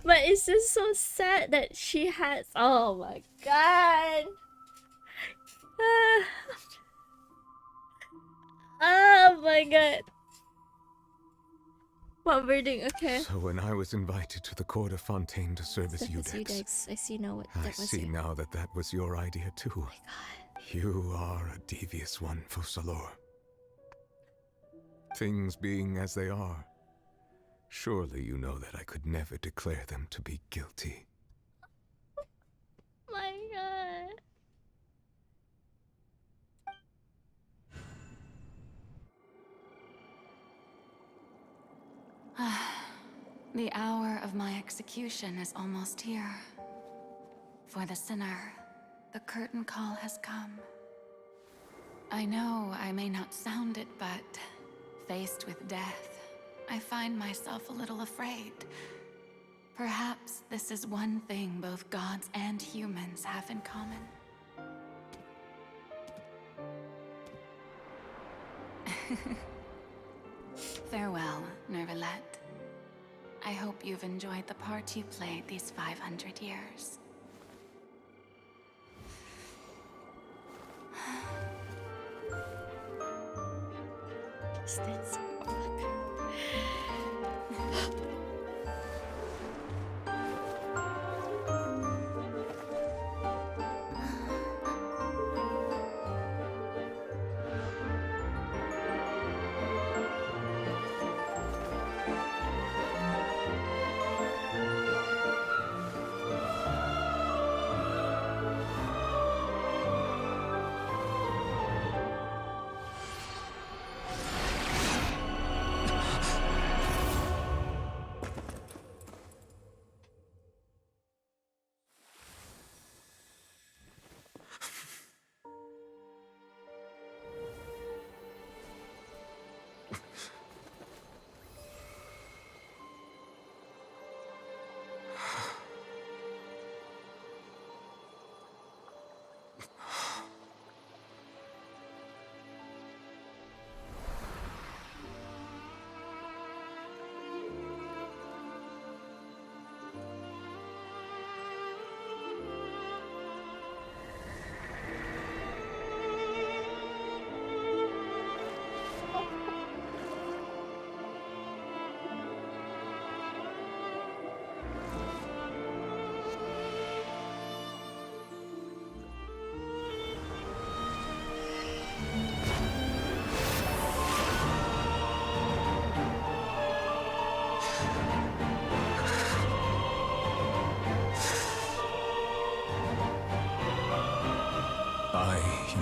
[SPEAKER 1] But it's just so sad that she has. Oh my god. Oh my god. What verdict? Okay.
[SPEAKER 4] So when I was invited to the court of Fontaine to serve as Iudex,
[SPEAKER 1] I see now what
[SPEAKER 4] I
[SPEAKER 1] that was.
[SPEAKER 4] see now that that was your idea too. Oh my god. You are a devious one, Focalor. Things being as they are, surely you know that I could never declare them to be guilty.
[SPEAKER 1] My god.
[SPEAKER 10] The hour of my execution is almost here. For the sinner, the curtain call has come. I know I may not sound it, but faced with death, I find myself a little afraid. Perhaps this is one thing both gods and humans have in common. Farewell, Neuvillette. I hope you've enjoyed the part you played these 500 years.
[SPEAKER 1] That's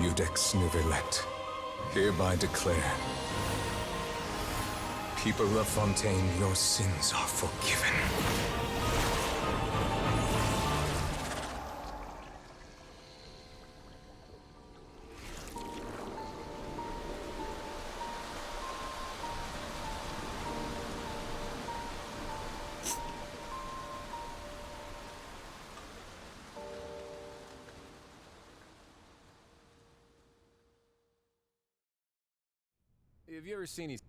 [SPEAKER 4] Judex Nuvelet, hereby declare, people of Fontaine, your sins are forgiven.
[SPEAKER 16] Have you ever seen these?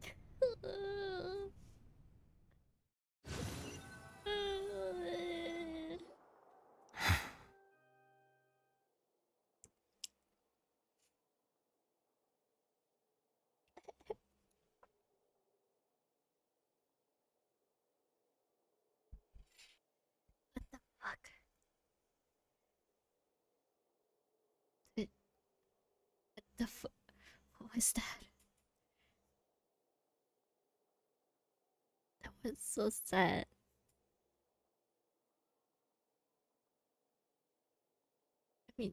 [SPEAKER 1] Fuck. What was that? That was so sad. I mean,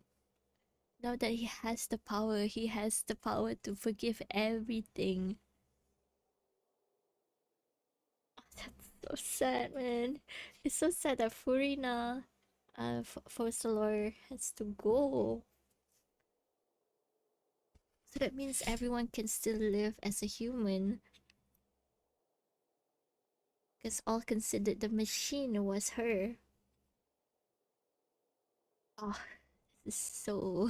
[SPEAKER 1] now that he has the power to forgive everything. Oh, that's so sad, man. It's so sad that Furina, Fossilor has to go. So that means everyone can still live as a human. Because all considered the machine was her. Oh, this is so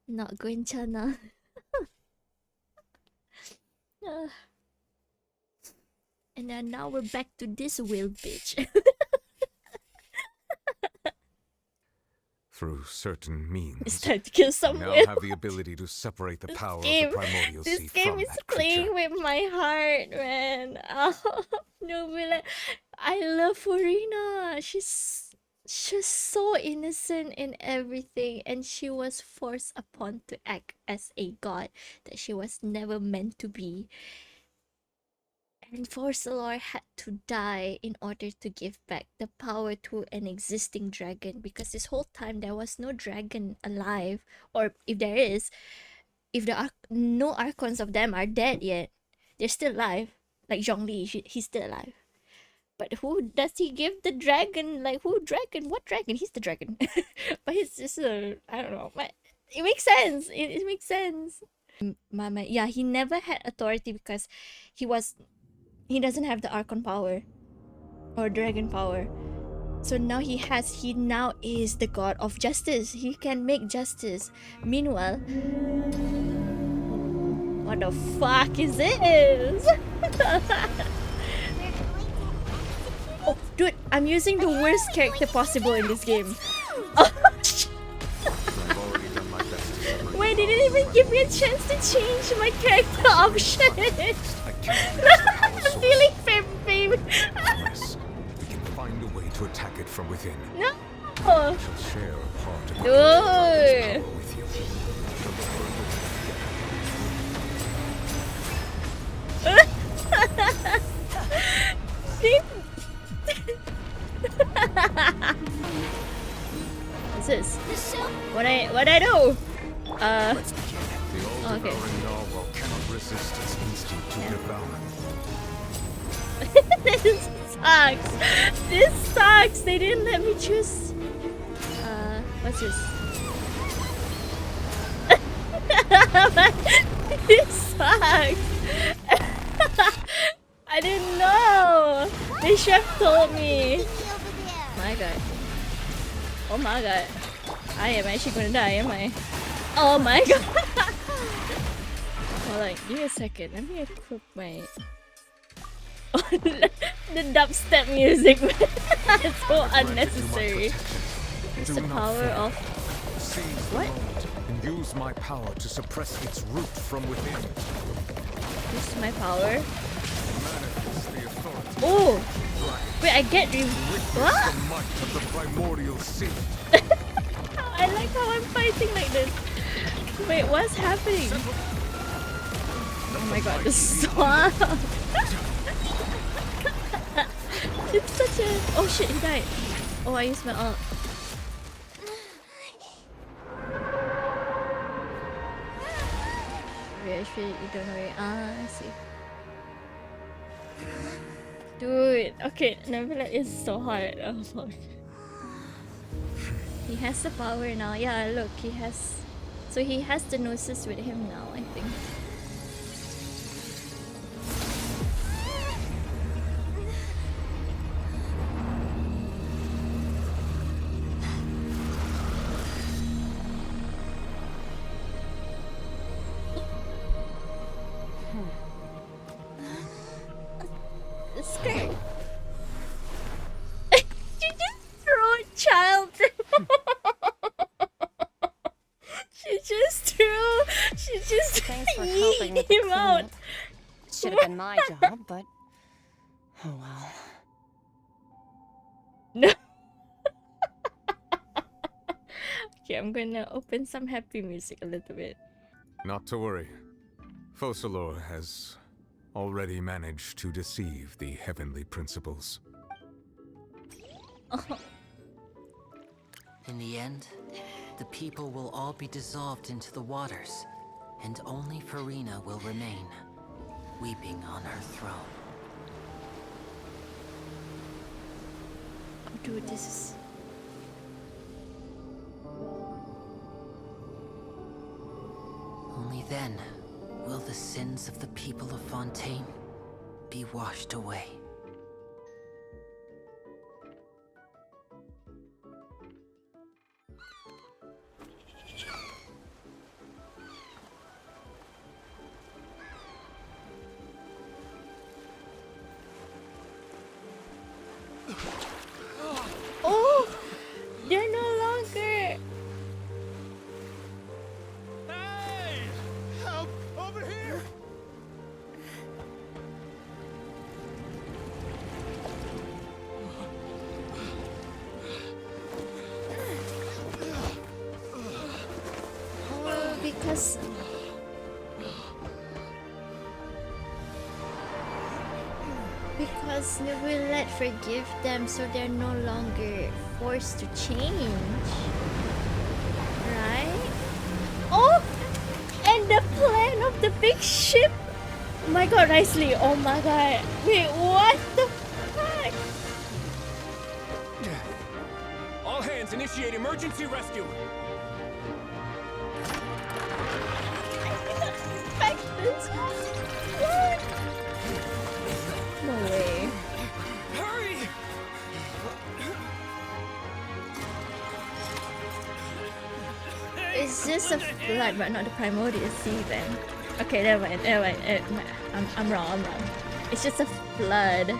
[SPEAKER 1] not Gwenchana. And then now we're back to this whale bitch.
[SPEAKER 4] Through certain means,
[SPEAKER 1] It's time to kill
[SPEAKER 4] I
[SPEAKER 1] some
[SPEAKER 4] now
[SPEAKER 1] whale.
[SPEAKER 4] have the ability to separate the power of
[SPEAKER 1] Game-
[SPEAKER 4] the primordial
[SPEAKER 1] this
[SPEAKER 4] sea
[SPEAKER 1] game
[SPEAKER 4] from
[SPEAKER 1] is
[SPEAKER 4] that
[SPEAKER 1] playing
[SPEAKER 4] creature.
[SPEAKER 1] with my heart, man. Oh, no, I love Furina. She's so innocent in everything, and she was forced upon to act as a god that she was never meant to be. And Forcelor had to die in order to give back the power to an existing dragon, because this whole time there was no dragon alive, or if there is, if no Archons of them are dead yet, they're still alive. Like Zhongli, he's still alive. But who does he give the dragon? Like, who dragon? What dragon? He's the dragon. But it's just I don't know. But it makes sense. It makes sense. Yeah, he never had authority because he doesn't have the Archon power or dragon power. So now he now is the god of justice. He can make justice. Meanwhile, what the fuck is this? Oh, dude, I'm using the worst character possible in this game. Oh, wait, they didn't even give me a chance to change my character option. I'm feeling baby.
[SPEAKER 4] We can find a way to attack it from within.
[SPEAKER 1] No.
[SPEAKER 4] Shall share a part of
[SPEAKER 1] Dude.
[SPEAKER 4] power with you.
[SPEAKER 1] What's this? What I do?
[SPEAKER 4] The
[SPEAKER 1] okay.
[SPEAKER 4] all-devouring narwhal cannot resist its instinct to devour.
[SPEAKER 1] This sucks. This sucks. They didn't let me choose. What's this? This sucks. I didn't know. The chef told me. My god. Oh my god. I am actually gonna die, am I? Oh my god. Hold on, give me a second. Let me equip my... the dubstep music. It's so unnecessary. It's the power of... What?
[SPEAKER 4] And use my power to suppress its root from within.
[SPEAKER 1] This is my power. Oh! Wait, I get you. What?
[SPEAKER 4] The might of the primordial sea.
[SPEAKER 1] I like how I'm fighting like this. Wait, what's happening? Oh my god, the swamp! It's such a... Oh shit, he died. Oh, I used my ult. actually you don't know it. Ah, I see. Dude, okay, Nebula is so hard. Oh fuck. He has the power now. Yeah, look, he has. So he has the Gnosis with him now, I think. The skirt. She just threw a child. She just
[SPEAKER 11] Thanks for helping with the
[SPEAKER 1] him out.
[SPEAKER 11] cleanup. Should have been my job, but oh well.
[SPEAKER 1] No. Okay, I'm gonna open some happy music a little bit.
[SPEAKER 4] Not to worry. Focalor has already managed to deceive the heavenly principles.
[SPEAKER 1] Oh.
[SPEAKER 20] In the end, the people will all be dissolved into the waters, and only Farina will remain, weeping on her throne.
[SPEAKER 1] Oh, dude, this is...
[SPEAKER 20] Only then will the sins of the people of Fontaine be washed away.
[SPEAKER 1] Oh! They're no longer...
[SPEAKER 2] Hey! Help! Over here!
[SPEAKER 1] Oh, because... Because they will let forgive them, so they're no longer forced to change. Right? Oh! And the plan of the big ship! Oh my god, Risley, oh my god. Wait, what the fuck?
[SPEAKER 16] All hands, initiate emergency rescue!
[SPEAKER 1] Expect this. What? No way.
[SPEAKER 16] Hurry!
[SPEAKER 1] It's just a flood, but not the primordial sea then. Okay, never mind. I'm wrong. It's just a flood.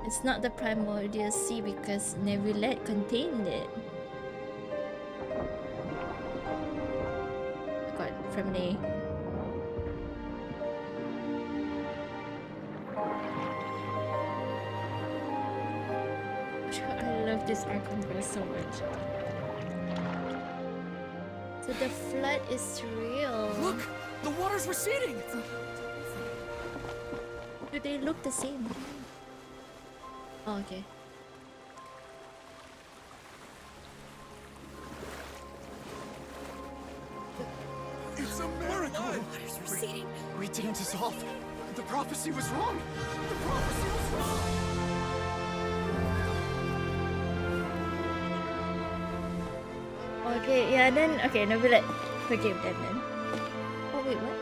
[SPEAKER 1] It's not the primordial sea because Nebulette contained it. Oh god, from the... I love this Archon girl so much. So the flood is real.
[SPEAKER 17] Look! The water's receding!
[SPEAKER 1] Do they look the same? Oh, okay.
[SPEAKER 17] It's a miracle! The water's receding. We didn't dissolve. The prophecy was wrong. The prophecy was wrong.
[SPEAKER 1] Okay, yeah, then okay, no, we let forgive them then. Oh wait, what?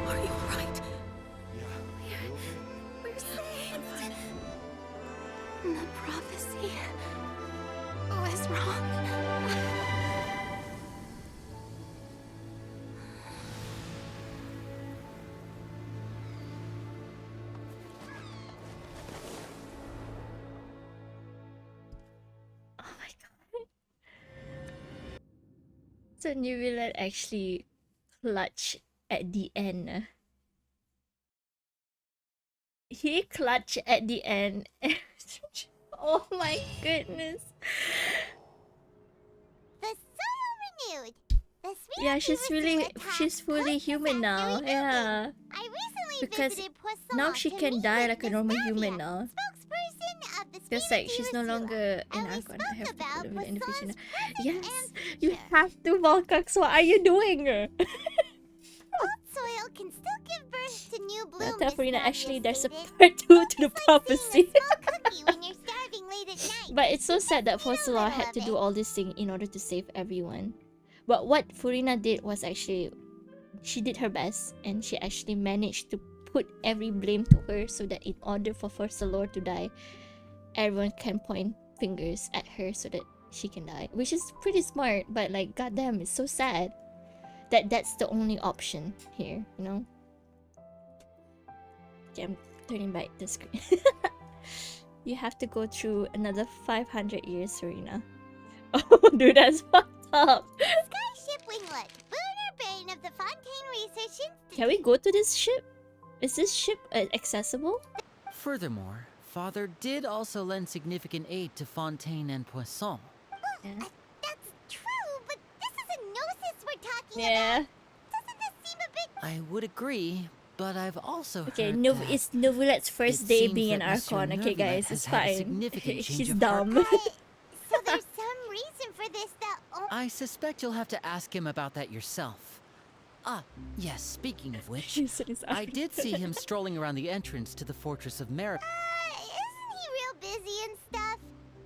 [SPEAKER 22] Are you alright?
[SPEAKER 3] We're safe. The prophecy was wrong.
[SPEAKER 1] So Newvillet actually clutched at the end. He clutched at the end. Oh my goodness.
[SPEAKER 3] The soul renewed. The sweet
[SPEAKER 1] Yeah, she's fully human now. Yeah.
[SPEAKER 3] I recently
[SPEAKER 1] Because
[SPEAKER 3] visited
[SPEAKER 1] now
[SPEAKER 3] Poisson
[SPEAKER 1] she
[SPEAKER 3] to
[SPEAKER 1] can
[SPEAKER 3] meet
[SPEAKER 1] die
[SPEAKER 3] with
[SPEAKER 1] like a
[SPEAKER 3] Miss
[SPEAKER 1] normal
[SPEAKER 3] Maria,
[SPEAKER 1] human now.
[SPEAKER 3] spokesperson of the
[SPEAKER 1] Just like she's no longer an Archon. I have to put it in the future. Yes, you have to, Volcax. What are you doing?
[SPEAKER 3] Old soil can still give birth to new blooms.
[SPEAKER 1] Tell Farina, actually, there's a part 2 to the prophecy. But it's so sad that Fossilor had to do all this thing in order to save everyone. But what Furina did was actually, she did her best, and she actually managed to put every blame to her, so that in order for Fossilor to die, everyone can point fingers at her so that she can die, which is pretty smart. But like, goddamn, it's so sad that that's the only option here, you know. Okay, I'm turning back the screen. You have to go through another 500 years, Serena. Oh, dude, that's fucked up.
[SPEAKER 3] Skyship Winglet, Booner Bane of the Fontaine Research Institute.
[SPEAKER 1] Can we go to this ship? Is this ship accessible?
[SPEAKER 20] Furthermore, Father did also lend significant aid to Fontaine and Poisson.
[SPEAKER 1] Yeah.
[SPEAKER 3] That's true, but this is a Gnosis we're talking
[SPEAKER 1] Yeah.
[SPEAKER 3] about. Doesn't this seem a bit...
[SPEAKER 20] I would agree, but I've also
[SPEAKER 1] Okay,
[SPEAKER 20] heard that
[SPEAKER 1] it's Novulet's first day
[SPEAKER 20] seems
[SPEAKER 1] being an
[SPEAKER 20] that Monsieur
[SPEAKER 1] Archon. Okay,
[SPEAKER 20] Nervulet
[SPEAKER 1] guys,
[SPEAKER 20] has
[SPEAKER 1] it's
[SPEAKER 20] had a
[SPEAKER 1] fine.
[SPEAKER 20] significant change
[SPEAKER 1] She's
[SPEAKER 20] of
[SPEAKER 1] dumb.
[SPEAKER 20] heart.
[SPEAKER 3] So there's some reason for this that...
[SPEAKER 20] I suspect you'll have to ask him about that yourself. Ah, yes, speaking of which, I did see him strolling around the entrance to the Fortress of Merit.
[SPEAKER 3] Isn't he real busy and stuff?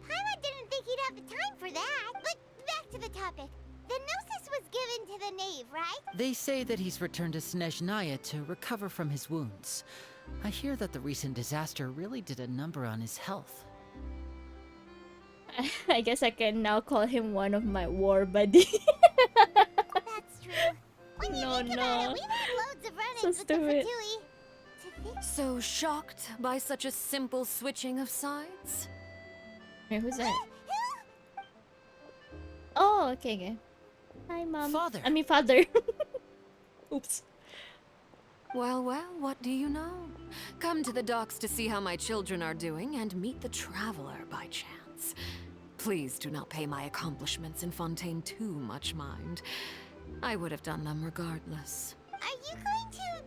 [SPEAKER 3] Paimon didn't think he'd have the time for that. But back to the topic. The Gnosis was given to the knave, right?
[SPEAKER 20] They say that he's returned to Snezhnaya to recover from his wounds. I hear that the recent disaster really did a number on his health.
[SPEAKER 1] I guess I can now call him one of my war buddies.
[SPEAKER 3] That's true. When you think about it, we've had loads of run-ins with the
[SPEAKER 1] stupid.
[SPEAKER 3] Fatui.
[SPEAKER 22] So shocked by such a simple switching of sides?
[SPEAKER 1] Wait, who's that? Oh, okay, okay. Hi, Mom.
[SPEAKER 20] Father.
[SPEAKER 1] I mean, Father. Oops.
[SPEAKER 22] Well, well, what do you know? Come to the docks to see how my children are doing and meet the traveler by chance. Please do not pay my accomplishments in Fontaine too much mind. I would have done them regardless.
[SPEAKER 3] Are you going to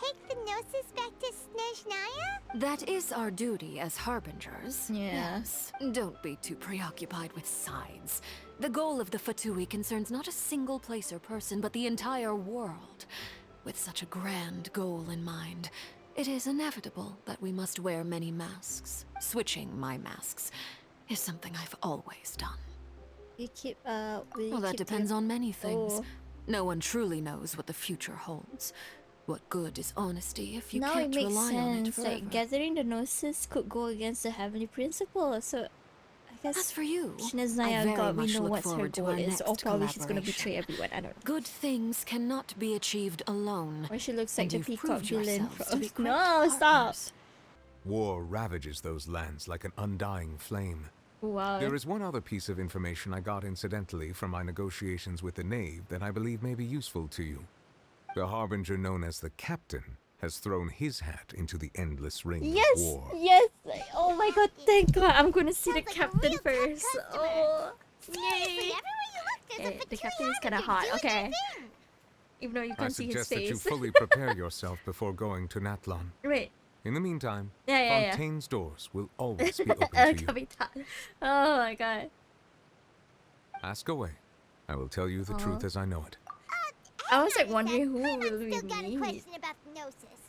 [SPEAKER 3] take the Gnosis back to Snezhnaya?
[SPEAKER 22] That is our duty as harbingers.
[SPEAKER 1] Yeah.
[SPEAKER 22] Yes. Don't be too preoccupied with sides. The goal of the Fatui concerns not a single place or person, but the entire world. With such a grand goal in mind, it is inevitable that we must wear many masks. Switching my masks is something I've always done.
[SPEAKER 1] You keep
[SPEAKER 22] Well, that depends on many things.
[SPEAKER 1] Oh.
[SPEAKER 22] No one truly knows what the future holds. What good is honesty if you
[SPEAKER 1] Now
[SPEAKER 22] can't
[SPEAKER 1] it makes
[SPEAKER 22] rely on it
[SPEAKER 1] sense.
[SPEAKER 22] forever?
[SPEAKER 1] Like, gathering the Gnosis could go against the Heavenly Principle. So, I guess
[SPEAKER 22] As for you, I
[SPEAKER 1] Snezhnaya
[SPEAKER 22] very
[SPEAKER 1] God, we
[SPEAKER 22] much
[SPEAKER 1] know
[SPEAKER 22] look
[SPEAKER 1] what's her
[SPEAKER 22] forward to
[SPEAKER 1] goal
[SPEAKER 22] our
[SPEAKER 1] is. Or
[SPEAKER 22] next
[SPEAKER 1] probably she's gonna
[SPEAKER 22] collaboration.
[SPEAKER 1] betray everyone. I don't know.
[SPEAKER 22] Good things cannot be achieved alone.
[SPEAKER 1] Or she looks like
[SPEAKER 22] And
[SPEAKER 1] the
[SPEAKER 22] you've
[SPEAKER 1] peacock
[SPEAKER 22] proved
[SPEAKER 1] villain
[SPEAKER 22] yourselves to be
[SPEAKER 1] from...
[SPEAKER 22] great
[SPEAKER 1] No, stop!
[SPEAKER 22] partners.
[SPEAKER 4] War ravages those lands like an undying flame.
[SPEAKER 1] Wow.
[SPEAKER 4] There is one other piece of information I got incidentally from my negotiations with the Knave that I believe may be useful to you. The Harbinger known as the Captain has thrown his hat into the endless ring
[SPEAKER 1] Yes!
[SPEAKER 4] of war.
[SPEAKER 1] Yes! Oh my god, thank god. I'm gonna see the captain first. Oh, yay! Okay, the captain is kinda hot, okay. Even though you
[SPEAKER 4] I
[SPEAKER 1] can't see his
[SPEAKER 4] suggest that you
[SPEAKER 1] face.
[SPEAKER 4] fully prepare yourself before going to Natlan.
[SPEAKER 1] Wait.
[SPEAKER 4] In the meantime,
[SPEAKER 1] Yeah.
[SPEAKER 4] Fontaine's doors will always be open to you.
[SPEAKER 1] Capitan. Oh my god.
[SPEAKER 4] Ask away. I will tell you the truth as I know it.
[SPEAKER 1] I was like wondering who will we
[SPEAKER 3] Still got a
[SPEAKER 1] meet.
[SPEAKER 3] question about the Gnosis.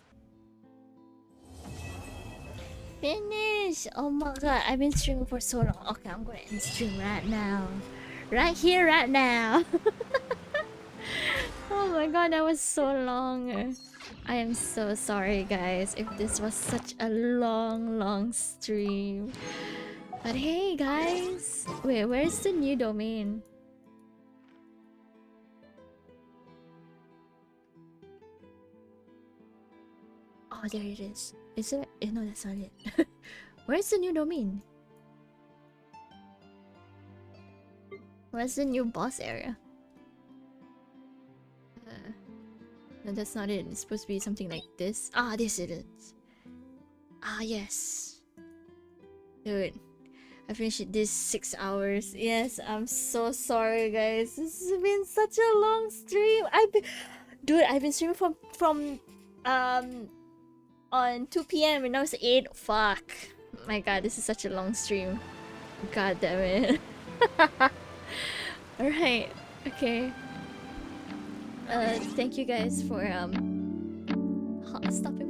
[SPEAKER 1] Finish! Oh my god, I've been streaming for so long. Okay, I'm gonna end stream right now. Right here, right now. Oh my god, that was so long. I am so sorry, guys, if this was such a long stream. But hey, guys. Wait, where's the new domain? Oh, there it is. Is it? No, that's not it. Where's the new domain? Where's the new boss area? No, that's not it. It's supposed to be something like this. Ah, this it is. Ah, yes. Dude, I finished this 6 hours. Yes, I'm so sorry, guys. This has been such a long stream. I've been streaming from on 2 p.m. and now it's 8. Fuck. My god, this is such a long stream. God damn it. Alright, okay. Thank you guys for stopping